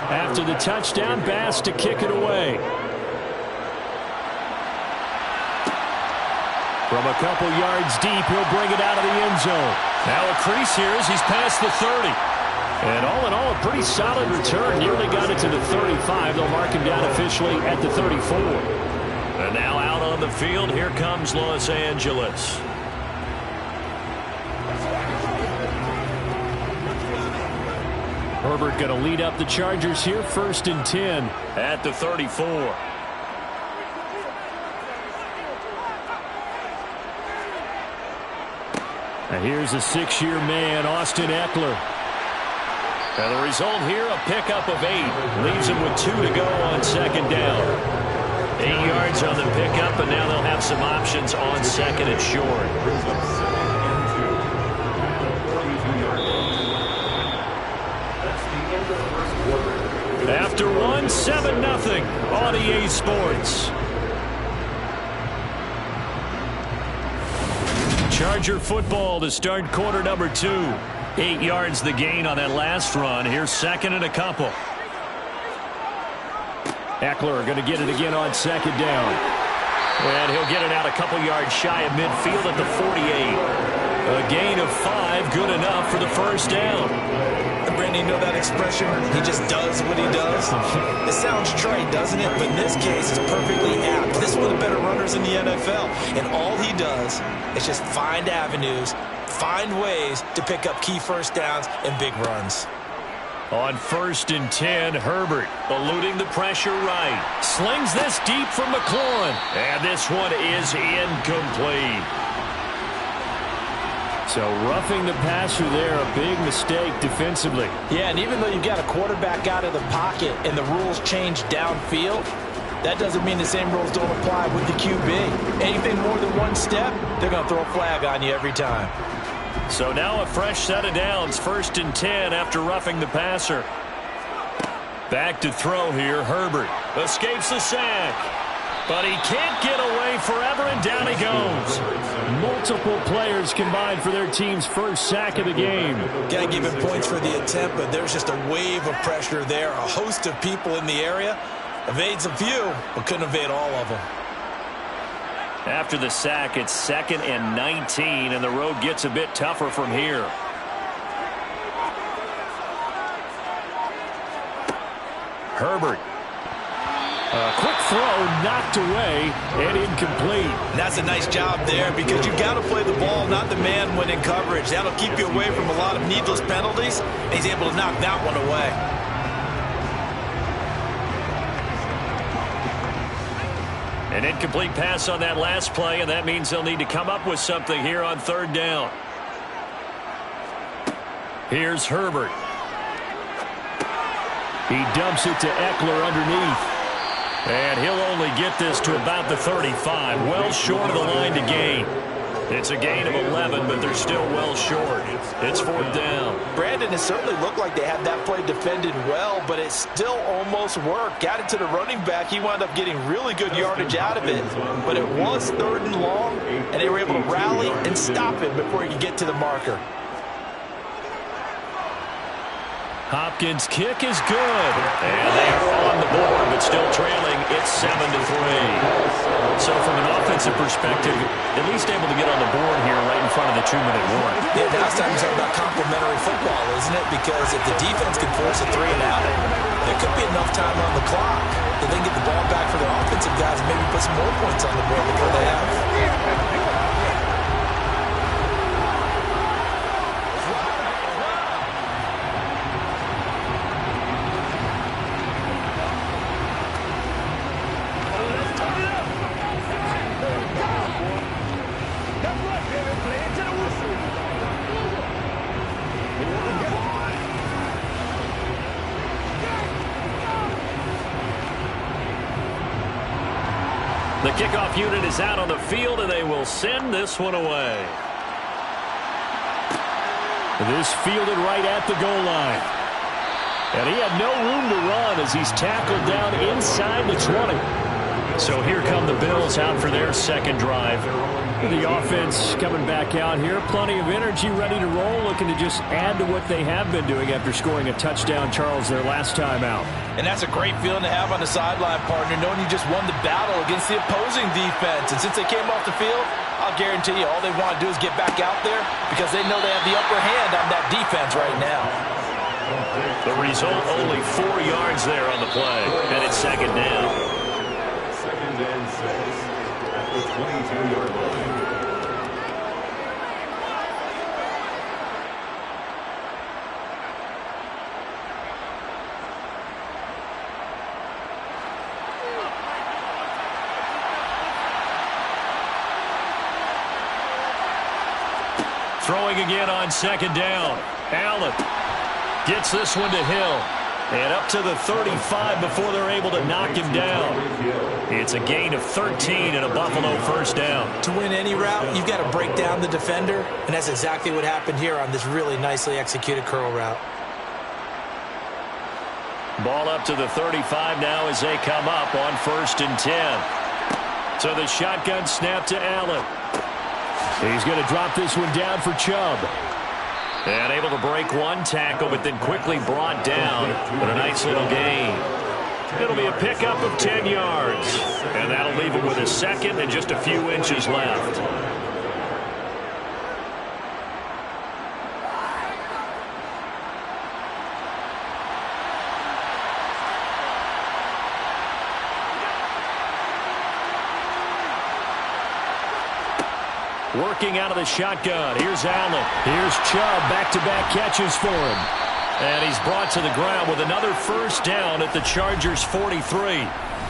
After the touchdown, Bass to kick it away. From a couple yards deep, he'll bring it out of the end zone. Now a crease here as he's past the 30. And all in all, a pretty solid return. Nearly got it to the 35. They'll mark him down officially at the 34. And now out on the field, here comes Los Angeles. Herbert going to lead up the Chargers here, 1st and 10. At the 34. Now here's a 6-year man, Austin Eckler. And the result here, a pickup of 8. Leaves him with 2 to go on 2nd down. 8 yards on the pickup, and now they'll have some options on 2nd and short. After one, 7-0 on EA Sports. Charger football to start quarter number 2. 8 yards the gain on that last run. Here's 2nd and a couple. Eckler going to get it again on 2nd down. And he'll get it out a couple yards shy of midfield at the 48. A gain of 5, good enough for the 1st down. Brandon, you know that expression? He just does what he does. It sounds trite, doesn't it? But in this case, it's perfectly apt. This is one of the better runners in the NFL. And all he does is just find avenues, find ways to pick up key 1st downs and big runs. On 1st and 10, Herbert eluding the pressure right. Slings this deep from McLaurin. And this one is incomplete. So roughing the passer there, a big mistake defensively. Yeah, and even though you've got a quarterback out of the pocket and the rules change downfield, that doesn't mean the same rules don't apply with the QB. Anything more than one step, they're going to throw a flag on you every time. So now a fresh set of downs, 1st and 10 after roughing the passer. Back to throw here, Herbert escapes the sack. But he can't get away forever, and down he goes. Multiple players combined for their team's 1st sack of the game. Got to give him points for the attempt, but there's just a wave of pressure there. A host of people in the area. Evades a few, but couldn't evade all of them. After the sack, it's 2nd and 19, and the road gets a bit tougher from here. Herbert. A quick throw knocked away and incomplete. And that's a nice job there because you've got to play the ball, not the man when in coverage. That'll keep you away from a lot of needless penalties, and he's able to knock that one away. An incomplete pass on that last play, and that means they'll need to come up with something here on 3rd down. Here's Herbert. He dumps it to Eckler underneath. And he'll only get this to about the 35, well short of the line to gain. It's a gain of 11, but they're still well short. It's 4th down. Brandon, it certainly looked like they had that play defended well, but it still almost worked. Got it to the running back. He wound up getting really good yardage out of it, but it was 3rd and long, and they were able to rally and stop him before he could get to the marker. Hopkins' kick is good. And they are on the board, but still trailing. It's 7-3. So from an offensive perspective, at least able to get on the board here right in front of the 2-minute warning. Yeah, now it's time to talk about complementary football, isn't it? Because if the defense can force a 3 and out, there could be enough time on the clock that they can get the ball back for their offensive guys and maybe put some more points on the board before they have. The kickoff unit is out on the field, and they will send this one away. This fielded right at the goal line. And he had no room to run as he's tackled down inside the 20. So here come the Bills out for their second drive. The offense coming back out here. Plenty of energy, ready to roll, looking to just add to what they have been doing after scoring a touchdown, Charles, their last time out. And that's a great feeling to have on the sideline, partner, knowing you just won the battle against the opposing defense. And since they came off the field, I'll guarantee you all they want to do is get back out there because they know they have the upper hand on that defense right now. The result, only 4 yards there on the play, and it's second down. Second and 6 at the 22-yard line. Throwing again on second down. Allen gets this one to Hill. And up to the 35 before they're able to knock him down. It's a gain of 13 and a Buffalo first down. To win any route, you've got to break down the defender, and that's exactly what happened here on this really nicely executed curl route. Ball up to the 35 now as they come up on 1st and 10. So the shotgun snap to Allen. He's going to drop this one down for Chubb. And able to break one tackle, but then quickly brought down with a nice little gain. It'll be a pickup of 10 yards. And that'll leave him with a second and just a few inches left. Working out of the shotgun. Here's Allen. Here's Chubb. Back-to-back catches for him. And he's brought to the ground with another first down at the Chargers' 43.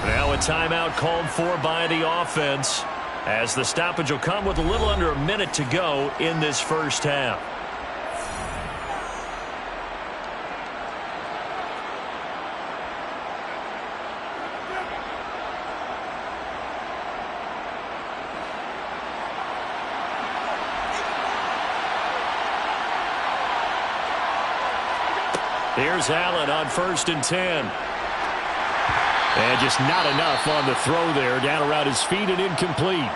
Now a timeout called for by the offense, as the stoppage will come with a little under a minute to go in this first half. Here's Allen on 1st and 10. And just not enough on the throw there. Down around his feet and incomplete.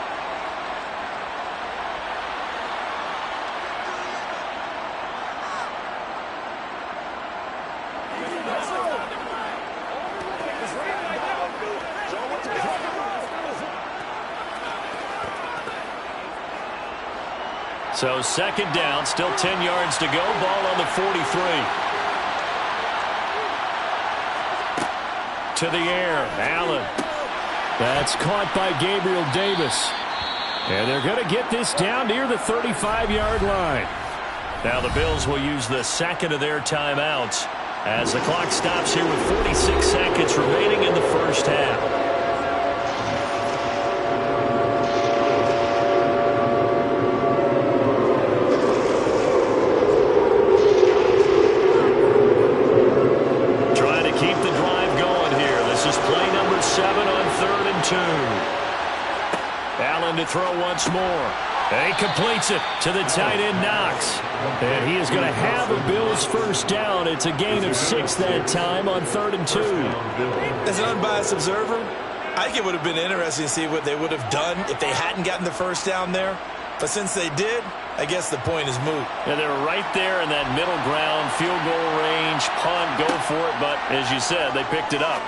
So second down, still 10 yards to go. Ball on the 43. To the air, Allen. That's caught by Gabriel Davis. And they're going to get this down near the 35-yard line. Now the Bills will use the second of their timeouts as the clock stops here with 46 seconds remaining in the first half. Allen to throw once more. And he completes it to the tight end, Knox. And he is going to have a Bills first down. It's a gain of 6 that time on 3rd and 2. As an unbiased observer, I think it would have been interesting to see what they would have done if they hadn't gotten the first down there. But since they did, I guess the point is moot. And they were right there in that middle ground, field goal range, punt, go for it. But as you said, they picked it up.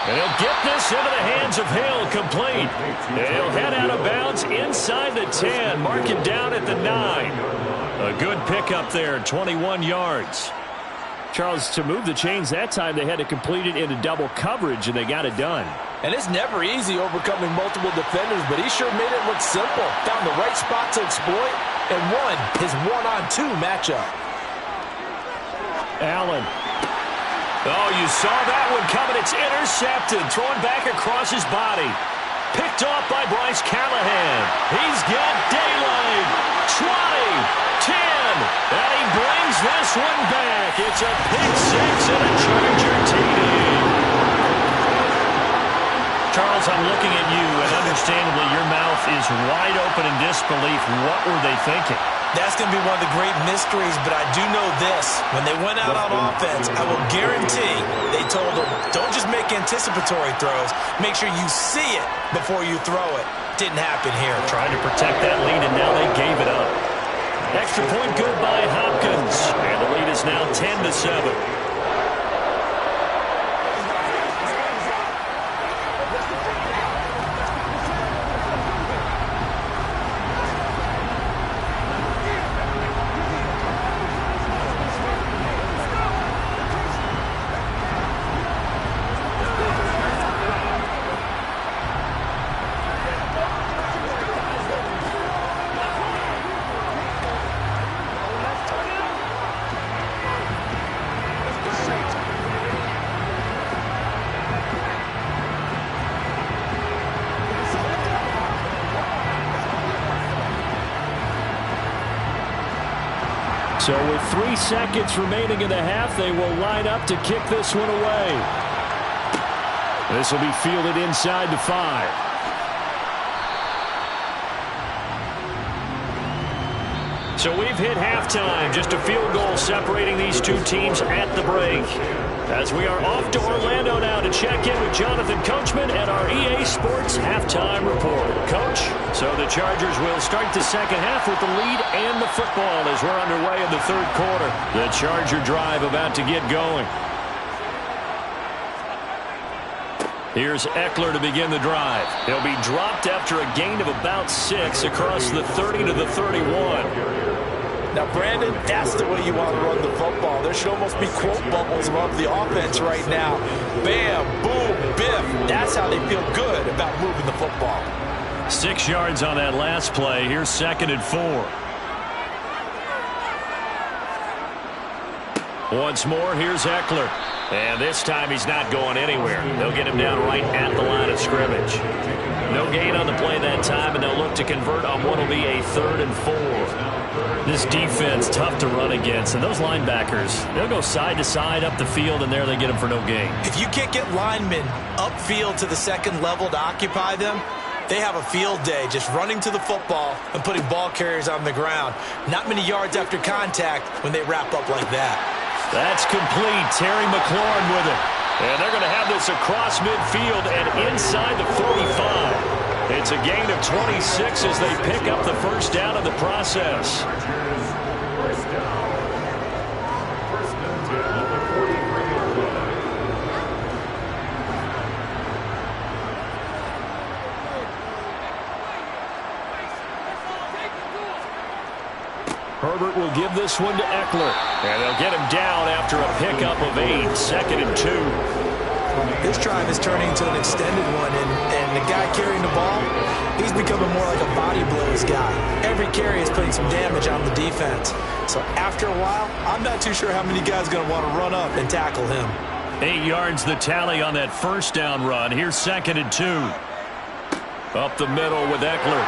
And he'll get this into the hands of Hill, complete. He'll head out of bounds inside the 10, mark it down at the 9. A good pickup there, 21 yards. Charles, to move the chains that time, they had to complete it into double coverage, and they got it done. And it's never easy overcoming multiple defenders, but he sure made it look simple. Found the right spot to exploit and won his one-on-two matchup. Allen. Oh, you saw that one coming. It's intercepted. Thrown back across his body. Picked off by Bryce Callahan. He's got daylight. 20, 10. And he brings this one back. It's a pick six and a Charger TD. Charles, I'm looking at you, and understandably your mouth is wide open in disbelief. What were they thinking? That's going to be one of the great mysteries, but I do know this. When they went out on offense, I will guarantee they told them, don't just make anticipatory throws. Make sure you see it before you throw it. Didn't happen here. Trying to protect that lead, and now they gave it up. Extra point good by Hopkins, and the lead is now 10-7. So with 3 seconds remaining in the half, they will line up to kick this one away. This will be fielded inside the 5. So we've hit halftime. Just a field goal separating these two teams at the break. As we are off to Orlando now to check in with Jonathan Coachman and our EA Sports Halftime Report. Coach, so the Chargers will start the second half with the lead and the football as we're underway in the third quarter. The Charger drive about to get going. Here's Eckler to begin the drive. He'll be dropped after a gain of about 6 across the 30 to the 31. Now, Brandon, that's the way you want to run the football. There should almost be quote bubbles above the offense right now. Bam, boom, biff. That's how they feel good about moving the football. 6 yards on that last play. Here's 2nd and 4. Once more, here's Eckler. And this time he's not going anywhere. They'll get him down right at the line of scrimmage. No gain on the play that time, and they'll look to convert on what will be a 3rd and 4. This defense, tough to run against. And those linebackers, they'll go side to side up the field, and there they get them for no gain. If you can't get linemen upfield to the second level to occupy them, they have a field day just running to the football and putting ball carriers on the ground. Not many yards after contact when they wrap up like that. That's complete. Terry McLaurin with it. And they're going to have this across midfield and inside the 45. It's a gain of 26 as they pick up the first down in the process. Herbert will give this one to Eckler. And they'll get him down after a pickup of 8, 2nd and 2. This drive is turning into an extended one, and the guy carrying the ball, he's becoming more like a body blows guy. Every carry is putting some damage on the defense. So after a while, I'm not too sure how many guys are going to want to run up and tackle him. 8 yards the tally on that first down run. Here's 2nd and 2. Up the middle with Eckler.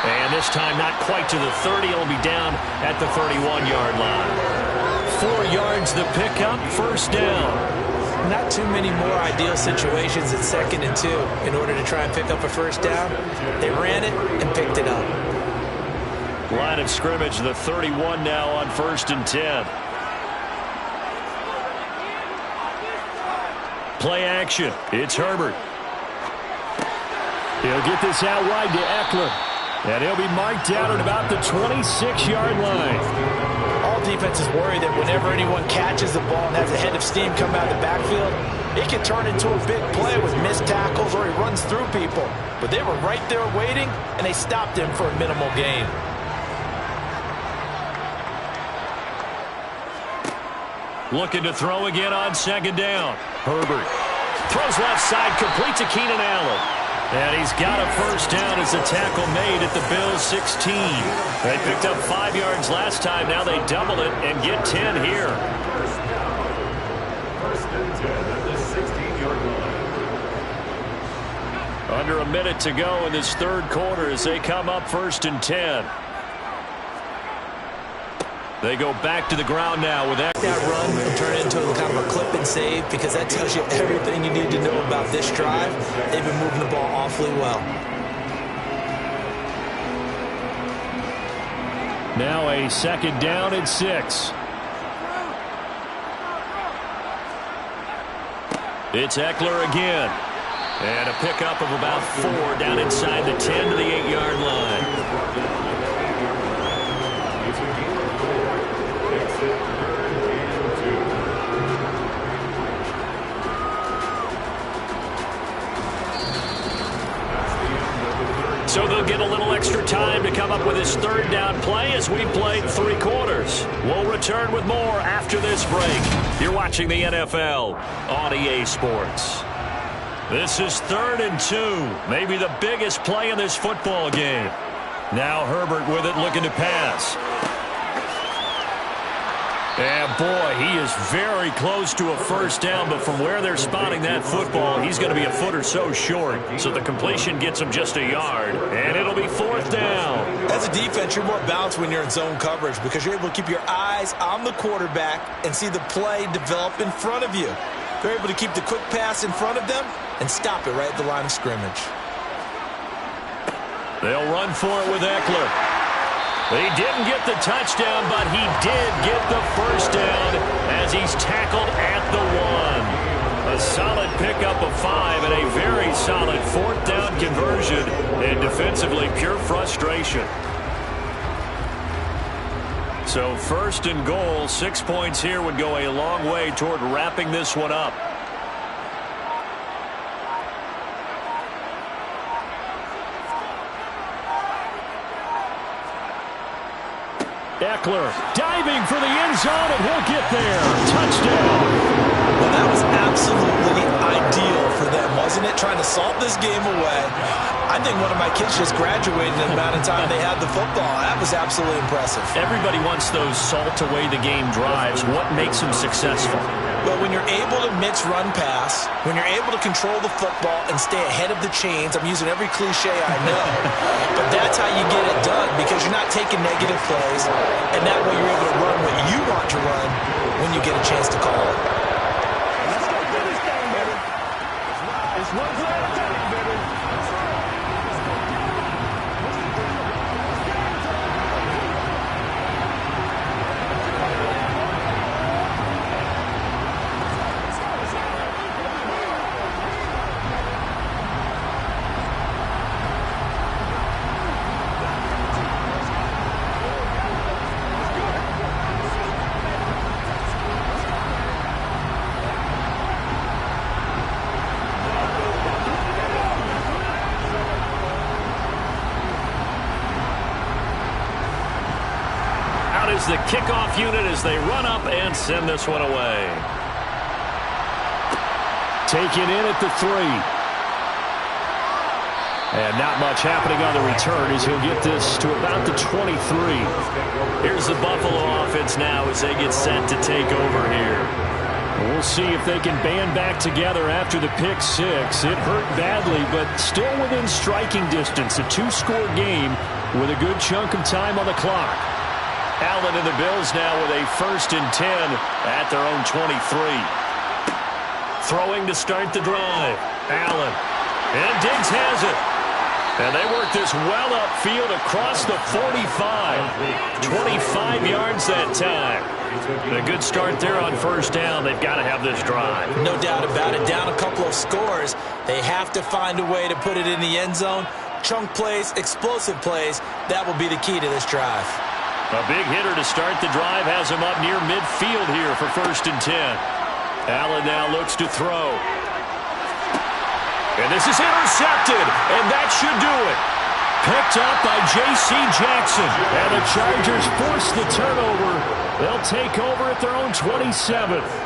And this time not quite to the 30. It'll be down at the 31-yard line. 4 yards the pickup, first down. Not too many more ideal situations at 2nd and 2 in order to try and pick up a first down. They ran it and picked it up. Line of scrimmage, the 31 now on 1st and 10. Play action. It's Herbert. He'll get this out wide to Eckler. And he'll be marked down at about the 26-yard line. All defenses worry that whenever anyone catches the ball and has a head of steam come out of the backfield, it can turn into a big play with missed tackles or he runs through people. But they were right there waiting, and they stopped him for a minimal gain. Looking to throw again on 2nd down. Herbert throws left side, complete to Keenan Allen. And he's got a first down as a tackle made at the Bills' 16. They picked up 5 yards last time. Now they double it and get 10 here. First and 10 at the 16-yard line. Under a minute to go in this third quarter as they come up 1st and 10. They go back to the ground now with that run and turn it into kind of a clip and save, because that tells you everything you need to know about about this drive, they've been moving the ball awfully well. Now a 2nd down and 6. It's Eckler again. And a pickup of about 4 down inside the 10 to the 8-yard line. So they'll get a little extra time to come up with his 3rd down play as we played 3 quarters. We'll return with more after this break. You're watching the NFL on EA Sports. This is 3rd and 2, maybe the biggest play in this football game. Now Herbert with it, looking to pass. And boy, he is very close to a 1st down, but from where they're spotting that football, he's going to be a foot or so short. So the completion gets him just a yard, and it'll be 4th down. As a defense, you're more balanced when you're in zone coverage because you're able to keep your eyes on the quarterback and see the play develop in front of you. They're able to keep the quick pass in front of them and stop it right at the line of scrimmage. They'll run for it with Eckler. He didn't get the touchdown, but he did get the 1st down as he's tackled at the 1. A solid pickup of 5 and a very solid 4th down conversion, and defensively pure frustration. So 1st and goal, 6 points here would go a long way toward wrapping this one up. Eckler diving for the end zone, and he'll get there. Touchdown. Well, that was absolutely ideal for them, wasn't it? Trying to salt this game away. I think one of my kids just graduated in the amount of time they had the football. That was absolutely impressive. Everybody wants those salt away the game drives. What makes them successful? Well, when you're able to mix run pass, when you're able to control the football and stay ahead of the chains, I'm using every cliche I know, but that's how you get it done because you're not taking negative plays, and that way you're able to run what you want to run when you get a chance to call it. Let's go do this thing, baby. It's one play at a time, baby. Is the kickoff unit as they run up and send this one away. Taken in at the 3. And not much happening on the return as he'll get this to about the 23. Here's the Buffalo offense now as they get set to take over here. We'll see if they can band back together after the pick 6. It hurt badly, but still within striking distance. A 2-score game with a good chunk of time on the clock. Allen and the Bills now with a 1st and 10 at their own 23. Throwing to start the drive. Allen. And Diggs has it. And they work this well upfield across the 45. 25 yards that time. A good start there on 1st down. They've got to have this drive. No doubt about it. Down a couple of scores. They have to find a way to put it in the end zone. Chunk plays, explosive plays. That will be the key to this drive. A big hitter to start the drive has him up near midfield here for 1st and 10. Allen now looks to throw. And this is intercepted, and that should do it. Picked up by J.C. Jackson. And the Chargers force the turnover. They'll take over at their own 27.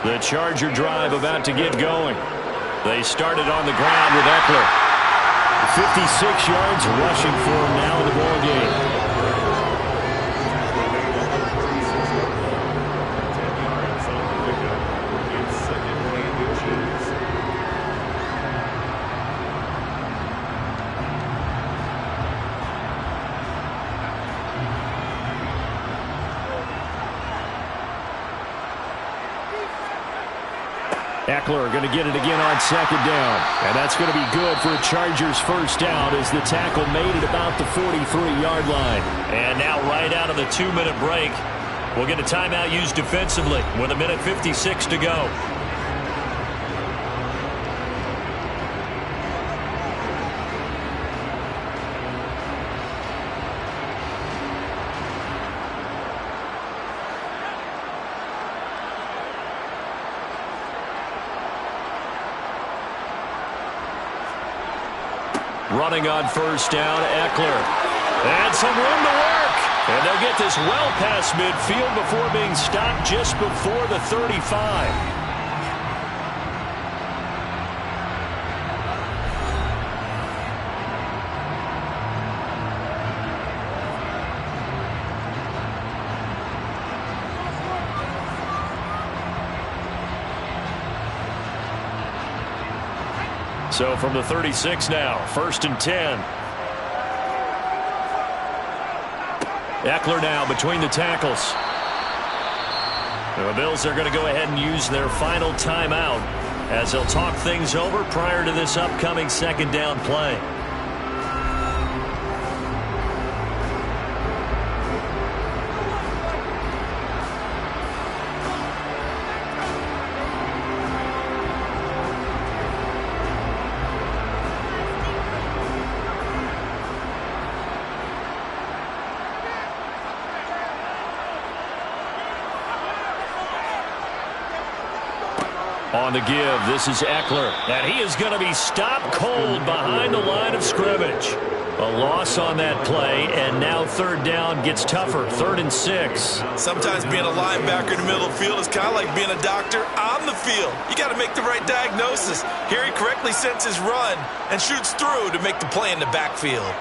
The Charger drive about to get going. They started on the ground with Eckler. 56 yards rushing for him now in the ball game. Eckler going to get it again on second down. And that's going to be good for a Chargers first down as the tackle made it about the 43-yard line. And now right out of the 2-minute break, we'll get a timeout used defensively with 1:56 to go. Running on first down, Eckler. And some room to work. And they'll get this well past midfield before being stopped just before the 35. So from the 36 now, 1st and 10. Eckler now between the tackles. The Bills are going to go ahead and use their final timeout as they'll talk things over prior to this upcoming second down play. On the give, this is Eckler, and he is going to be stopped cold behind the line of scrimmage. A loss on that play, and now third down gets tougher, 3rd and 6. Sometimes being a linebacker in the middle of the field is kind of like being a doctor on the field. You got to make the right diagnosis. Here he correctly sets his run and shoots through to make the play in the backfield.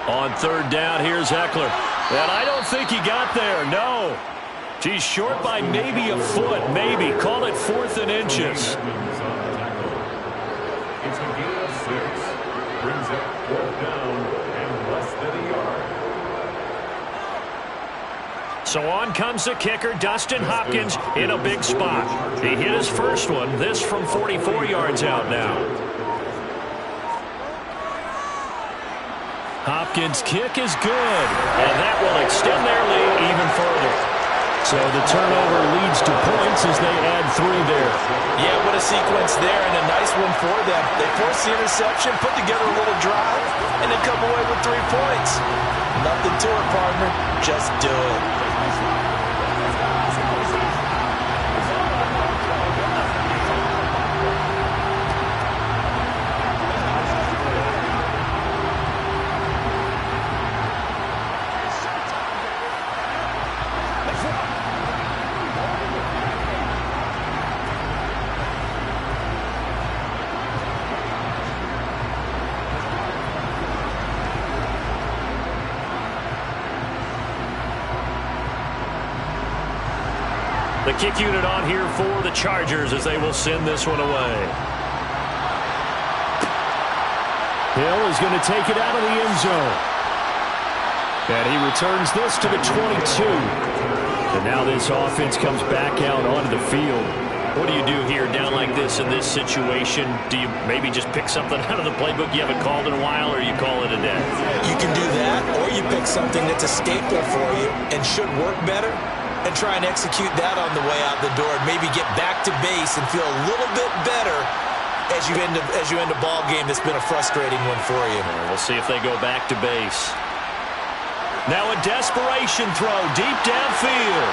On third down, here's Eckler. And I don't think he got there, no. He's short by maybe a foot, maybe. Call it 4th and inches. It's a gain of 6. Brings up 4th down and less than a yard. So on comes the kicker, Dustin Hopkins, in a big spot. He hit his first one, this from 44 yards out now. Hopkins' kick is good, and that will extend their lead even further. So the turnover leads to points as they add 3 there. Yeah, what a sequence there, and a nice one for them. They force the interception, put together a little drive, and then come away with 3 points. Nothing to it, partner. Just do it. The kick unit on here for the Chargers as they will send this one away. Hill is going to take it out of the end zone. And he returns this to the 22. And now this offense comes back out onto the field. What do you do here down like this in this situation? Do you maybe just pick something out of the playbook you haven't called in a while, or you call it a day? You can do that, or you pick something that's a staple for you and should work better, and try and execute that on the way out the door and maybe get back to base and feel a little bit better as you end a ball game that's been a frustrating one for you. We'll see if they go back to base. Now a desperation throw deep downfield.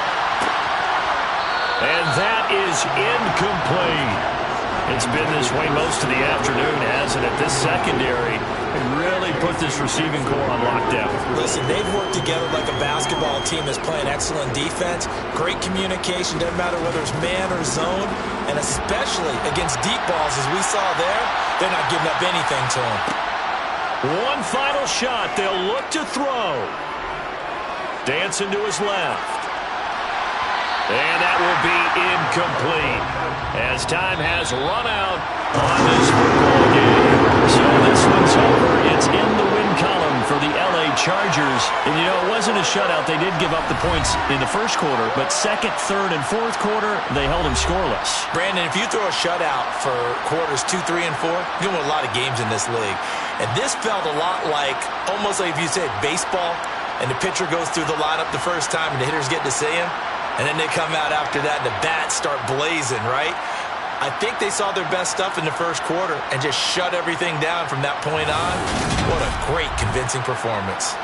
And that is incomplete. It's been this way most of the afternoon, hasn't it? This secondary really put this receiving core on lockdown. Listen, they've worked together like a basketball team that's playing excellent defense. Great communication, doesn't matter whether it's man or zone. And especially against deep balls, as we saw there, they're not giving up anything to them. One final shot. They'll look to throw. Dancing to his left. And that will be incomplete as time has run out on this football game. So this one's over. It's in the win column for the LA Chargers. And, you know, it wasn't a shutout. They did give up the points in the first quarter, but second, third, and fourth quarter, they held them scoreless. Brandon, if you throw a shutout for quarters 2, 3, and 4, you're going to win a lot of games in this league. And this felt a lot like, almost like if you said baseball, and the pitcher goes through the lineup the first time, and the hitters get to see him, and then they come out after that, and the bats start blazing, right? I think they saw their best stuff in the first quarter and just shut everything down from that point on. What a great, convincing performance.